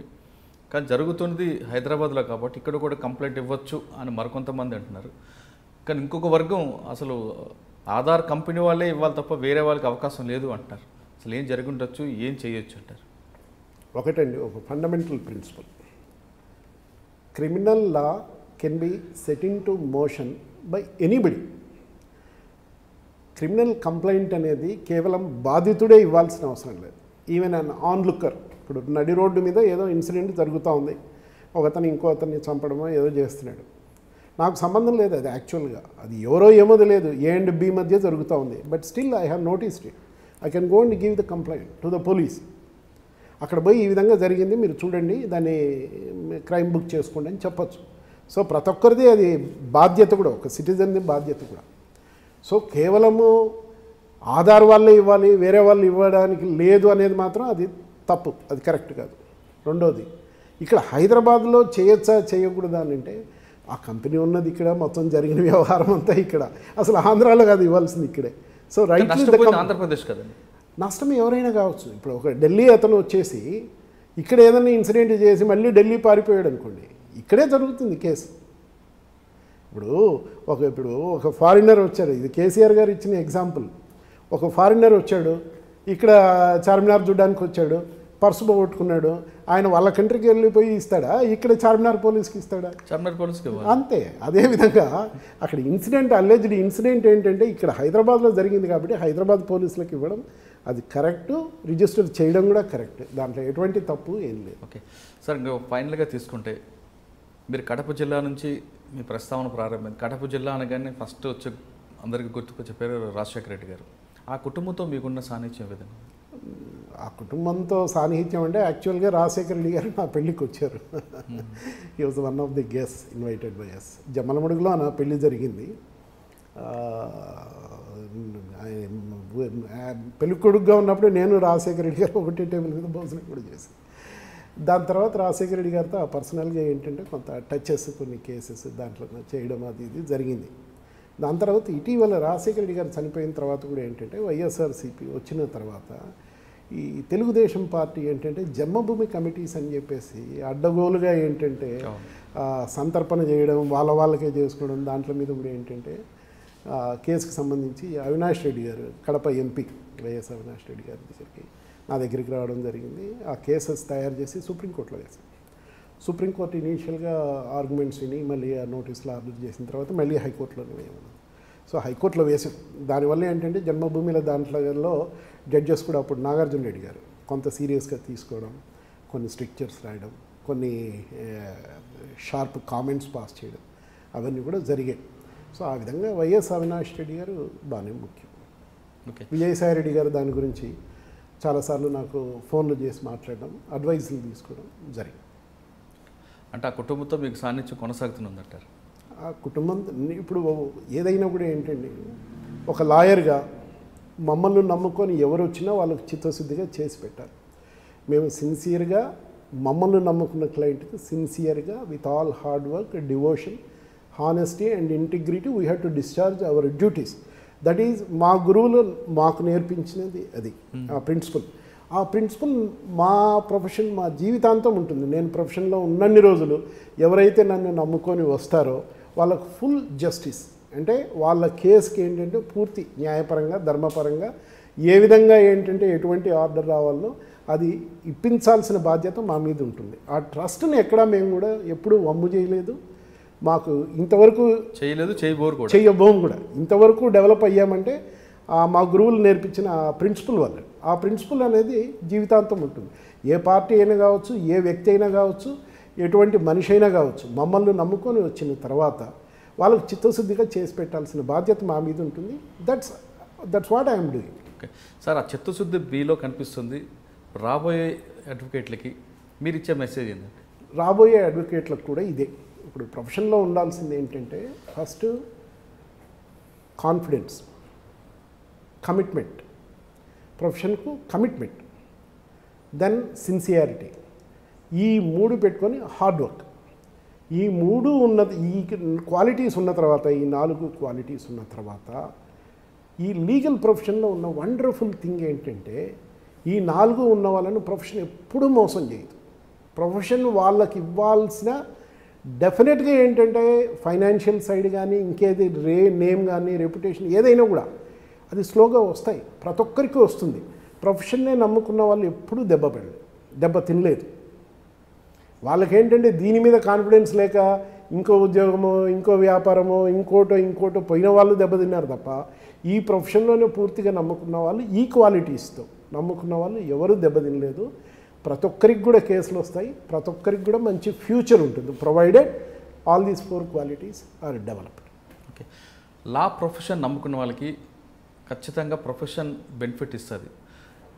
కానీ జరుగుతున్నది హైదరాబాద్లో కాబట్టి ఇక్కడ కూడా కంప్లైంట్ ఇవ్వచ్చు అని మరికొంతమంది అంటున్నారు. కానీ ఇంకొక వర్గం అసలు ఆధార్ కంపెనీ వాళ్ళే ఇవ్వాలి తప్ప వేరే వాళ్ళకి అవకాశం లేదు అంటారు. అసలు ఏం జరిగి ఉండొచ్చు, ఏం చేయొచ్చు అంటారు? ఒకటండి, ఒక fundamental principal, criminal law can be set in to motion by anybody. Criminal complaint అనేది కేవలం బాధితుడే ఇవ్వాల్సిన అవసరం లేదు. ఈవెన్ అన్ ఆన్ లుక్కర్, ఇప్పుడు నడి రోడ్డు మీద ఏదో ఇన్సిడెంట్ జరుగుతూ ఉంది, ఒకతను ఇంకో అతన్ని చంపడమో ఏదో చేస్తున్నాడు. నాకు సంబంధం లేదు అది యాక్చువల్గా, అది ఎవరో ఏమో తెలియదు, ఏ అండ్ బి మధ్య జరుగుతూ ఉంది. But still I have noticed it. I can go and give the complaint to the police. అక్కడ పోయి ఈ విధంగా జరిగింది, మీరు చూడండి, దాన్ని క్రైమ్ బుక్ చేసుకోండి అని చెప్పచ్చు. సో ప్రతి ఒక్కరిది అది బాధ్యత కూడా, ఒక సిటిజన్ది బాధ్యత కూడా. సో కేవలము ఆధార్ వాళ్ళే ఇవ్వాలి, వేరే వాళ్ళు ఇవ్వడానికి లేదు అనేది మాత్రం అది తప్పు, అది కరెక్ట్ కాదు. రెండోది, ఇక్కడ హైదరాబాద్లో చేయొచ్చా చేయకూడదా అని అంటే ఆ కంపెనీ ఉన్నది ఇక్కడ, మొత్తం జరిగిన వ్యవహారం అంతా ఇక్కడ, అసలు ఆంధ్రాలో కాదు ఇవ్వాల్సింది ఇక్కడే. సో రైట్ ఆంధ్రప్రదేశ్ కదండి, నష్టం ఎవరైనా కావచ్చు. ఇప్పుడు ఒక ఢిల్లీ అతను వచ్చేసి ఇక్కడ ఏదైనా ఇన్సిడెంట్ చేసి మళ్ళీ ఢిల్లీ పారిపోయాడు అనుకోండి, ఇక్కడే జరుగుతుంది కేసు. ఇప్పుడు ఒక ఫారినర్ వచ్చారు, ఇది కేసీఆర్ గారు ఇచ్చిన ఎగ్జాంపుల్. ఒక ఫారినర్ వచ్చాడు, ఇక్కడ చార్మినార్ చూడడానికి వచ్చాడు, పర్సు పోగొట్టుకున్నాడు, ఆయన వాళ్ళ కంట్రీకి వెళ్ళిపోయి ఇస్తాడా, ఇక్కడ చార్మినార్ పోలీస్కి ఇస్తాడా? చార్మినార్ పోలీస్కి అంతే. అదేవిధంగా అక్కడ ఇన్సిడెంట్, అల్లెజ్డ్ ఇన్సిడెంట్ ఏంటంటే ఇక్కడ హైదరాబాద్లో జరిగింది కాబట్టి హైదరాబాద్ పోలీసులకు ఇవ్వడం అది కరెక్ట్, రిజిస్టర్ చేయడం కూడా కరెక్ట్, దాంట్లో ఎటువంటి తప్పు ఏం లేదు. ఓకే సార్, ఇంకా ఫైనల్గా తీసుకుంటే మీరు కడప జిల్లా నుంచి మీ ప్రస్తావన ప్రారంభమైంది. కడప జిల్లా అనగానే ఫస్ట్ వచ్చే అందరికీ గుర్తుకొచ్చే పేరు రాజశేఖర రెడ్డి గారు. ఆ కుటుంబంతో మీకున్న సాన్నిధ్యం విధంగా? ఆ కుటుంబంతో సాన్నిహిత్యం అంటే యాక్చువల్గా రాజశేఖర రెడ్డి గారు నా పెళ్ళికి వచ్చారు. He was one of the guest invited by us. జమ్మలమడుగులో నా పెళ్ళి జరిగింది. పెళ్ళికొడుకుగా ఉన్నప్పుడు నేను రాజశేఖర రెడ్డి గారు ఒకటే టేబుల్ మీద భోజనం కూడా చేశాను. దాని తర్వాత రాజశేఖర రెడ్డి గారితో పర్సనల్గా ఏంటంటే కొంత టచెస్, కొన్ని కేసెస్ దాంట్లో చేయడం అది ఇది జరిగింది. దాని తర్వాత ఇటీవల రాజశేఖర రెడ్డి గారు చనిపోయిన తర్వాత కూడా ఏంటంటే వైఎస్ఆర్సీపీ వచ్చిన తర్వాత ఈ తెలుగుదేశం పార్టీ ఏంటంటే జన్మభూమి కమిటీస్ అని చెప్పేసి అడ్డగోలుగా ఏంటంటే సంతర్పణ చేయడం, వాళ్ళకే చేసుకోవడం, దాంట్లో మీద కూడా ఏంటంటే కేసుకు సంబంధించి అవినాష్ రెడ్డి గారు, కడప ఎంపీ వైఎస్ అవినాష్ రెడ్డి గారి దగ్గరికి నా దగ్గరికి రావడం జరిగింది. ఆ కేసెస్ తయారు చేసి సుప్రీంకోర్టులో వేసాం. సుప్రీంకోర్టు ఇనీషియల్గా ఆర్గ్యుమెంట్స్ విని మళ్ళీ ఆ నోటీసులు ఆర్డర్ చేసిన తర్వాత మళ్ళీ హైకోర్టులోనే వేయమన్నాం. సో హైకోర్టులో వేసాం. దానివల్ల ఏంటంటే జన్మభూమిల దాంట్లో జడ్జెస్ కూడా అప్పుడు నాగార్జున రెడ్డి గారు కొంత సీరియస్గా తీసుకోవడం, కొన్ని స్ట్రిక్చర్స్ రాయడం, కొన్ని షార్ప్ కామెంట్స్ పాస్ చేయడం, అవన్నీ కూడా జరిగాయి. సో ఆ విధంగా వైఎస్ అవినాష్ రెడ్డి గారు బాగానే ముఖ్యం. ఓకే, విజయసాయి రెడ్డి గారు దాని గురించి చాలాసార్లు నాకు ఫోన్లు చేసి మాట్లాడడం, అడ్వైజులు తీసుకోవడం జరిగింది. అంటే ఆ కుటుంబంతో మీకు సాన్నిధ్యం కొనసాగుతుందంటారు? ఆ కుటుంబం ఇప్పుడు ఏదైనా కూడా ఏంటండి, ఒక లాయర్గా మమ్మల్ని నమ్ముకొని ఎవరు వచ్చినా వాళ్ళకి చిత్తశుద్ధిగా చేసి పెట్టాలి. మేము సిన్సియర్గా మమ్మల్ని నమ్ముకున్న క్లయింట్కి సిన్సియర్గా with all hard work, devotion, honesty and integrity we have to discharge our duties. That is మా గురువులు మాకు నేర్పించినది అది, ఆ ప్రిన్సిపల్. ఆ ప్రిన్సిపల్ మా ప్రొఫెషన్, మా జీవితాంతం ఉంటుంది. నేను ప్రొఫెషన్లో ఉన్నన్ని రోజులు ఎవరైతే నన్ను నమ్ముకొని వస్తారో వాళ్ళకు ఫుల్ జస్టిస్, అంటే వాళ్ళ కేసుకి ఏంటంటే పూర్తి న్యాయపరంగా, ధర్మపరంగా ఏ విధంగా ఏంటంటే ఎటువంటి ఆర్డర్ రావాలో అది ఇప్పించాల్సిన బాధ్యత మా మీద ఉంటుంది. ఆ ట్రస్ట్ని ఎక్కడా మేము కూడా ఎప్పుడూ వమ్ము చేయలేదు. మాకు ఇంతవరకు చేయబోము కూడా. ఇంతవరకు డెవలప్ అయ్యామంటే మా గురువులు నేర్పించిన ఆ ప్రిన్సిపల్ వల్ల. ఆ ప్రిన్సిపల్ అనేది జీవితాంతం ఉంటుంది. ఏ పార్టీ అయినా కావచ్చు, ఏ వ్యక్తి అయినా కావచ్చు, ఎటువంటి మనిషి అయినా కావచ్చు, మమ్మల్ని నమ్ముకొని వచ్చిన తర్వాత వాళ్ళకు చిత్తశుద్ధిగా చేసి పెట్టాల్సిన బాధ్యత మా మీద ఉంటుంది. That's what I'm doing. Okay sir, ఆ చిత్తశుద్ధి మీలో కనిపిస్తుంది. రాబోయే అడ్వకేట్లకి మీరు ఇచ్చే మెసేజ్ ఏంటంటే? రాబోయే అడ్వకేట్లకు కూడా ఇదే. ఇప్పుడు ప్రొఫెషన్లో ఉండాల్సింది ఏంటంటే ఫస్ట్ కాన్ఫిడెన్స్, కమిట్మెంట్, ప్రొఫెషన్కు కమిట్మెంట్, దెన్ సిన్సియారిటీ. ఈ మూడు పెట్టుకొని హార్డ్ వర్క్. ఈ మూడు ఉన్నది, ఈ క్వాలిటీస్ ఉన్న తర్వాత, ఈ 4 క్వాలిటీస్ ఉన్న తర్వాత ఈ లీగల్ ప్రొఫెషన్లో ఉన్న వండర్ఫుల్ థింగ్ ఏంటంటే ఈ 4 ఉన్న వాళ్ళను ప్రొఫెషన్ ఎప్పుడూ మోసం చేయదు. ప్రొఫెషన్ వాళ్ళకి ఇవ్వాల్సిన డెఫినెట్గా ఏంటంటే ఫైనాన్షియల్ సైడ్ కానీ, ఇంకేది నేమ్ కానీ, రెప్యుటేషన్ ఏదైనా కూడా అది స్లోగా వస్తాయి. ప్రతి ఒక్కరికి వస్తుంది. ప్రొఫెషన్నే నమ్ముకున్న వాళ్ళు ఎప్పుడూ దెబ్బ తినలేదు. వాళ్ళకేంటంటే దీని మీద కాన్ఫిడెన్స్ లేక ఇంకో ఉద్యోగమో, ఇంకో వ్యాపారమో, ఇంకోటో పోయిన వాళ్ళు దెబ్బతిన్నారు తప్ప ఈ ప్రొఫెషన్లోనే పూర్తిగా నమ్ముకున్న వాళ్ళు, ఈ క్వాలిటీస్తో నమ్ముకున్న వాళ్ళు ఎవరు దెబ్బతినలేదు. ప్రతి ఒక్కరికి కూడా కేసులు వస్తాయి, ప్రతి ఒక్కరికి కూడా మంచి ఫ్యూచర్ ఉంటుంది, provided all these 4 qualities are developed. Okay, law profession నమ్ముకున్న వాళ్ళకి ఖచ్చితంగా ప్రొఫెషన్ బెనిఫిట్ ఇస్తుంది.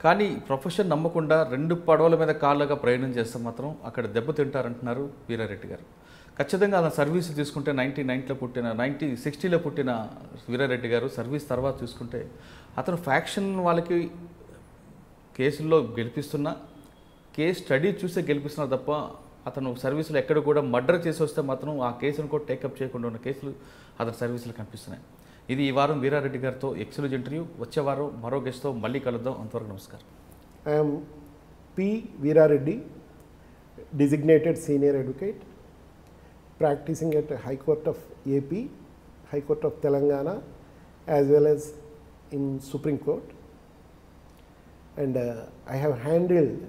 కానీ ప్రొఫెషన్ నమ్మకుండా 2 పడవల మీద కాళ్ళగా ప్రయాణం చేస్తే మాత్రం అక్కడ దెబ్బతింటారంటున్నారు వీరారెడ్డి గారు. ఖచ్చితంగా అతను సర్వీస్ తీసుకుంటే 1960లో పుట్టిన వీరారెడ్డి గారు సర్వీస్ తర్వాత చూసుకుంటే అతను ఫ్యాక్షన్ వాళ్ళకి కేసుల్లో గెలిపిస్తున్నా, కేస్ స్టడీ చూసే గెలిపిస్తున్నారు తప్ప అతను సర్వీసులో ఎక్కడ కూడా మర్డర్ చేసి వస్తే మాత్రం ఆ కేసును కూడా టేకప్ చేయకుండా ఉన్న కేసులు అతని సర్వీసులు కనిపిస్తున్నాయి. ఇది ఈ వారం వీరారెడ్డి గారితో ఎక్సలెంట్ ఇంటర్వ్యూ. వచ్చే వారం మరో గెస్ట్తో మళ్ళీ కలుద్దాం. అంతవరకు నమస్కారం. I'm P Veera Reddy, designated senior advocate, practicing at High Court of AP, High Court of Telangana, as well as in Supreme Court. And I have handled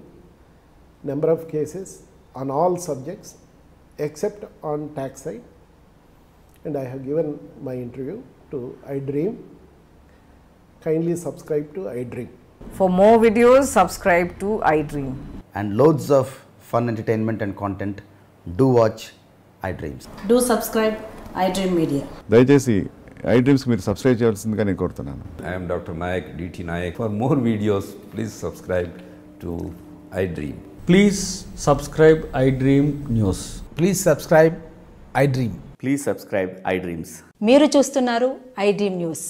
number of cases on all subjects except on tax side. And I have given my interview to iDream. Kindly subscribe to iDream. For more videos, subscribe to iDream. And loads of fun entertainment and content, do watch iDreams. Do subscribe iDream Media. దయచేసి iDreams మీరు subscribe చేయాల్సిందిగా నేను కోరుతున్నాను. I am Dr. Nayak, DT Nayak. For more videos, please subscribe to iDream. Please subscribe iDream News. Please subscribe iDream. Please subscribe iDreams. మీరు చూస్తున్నారు iDream News.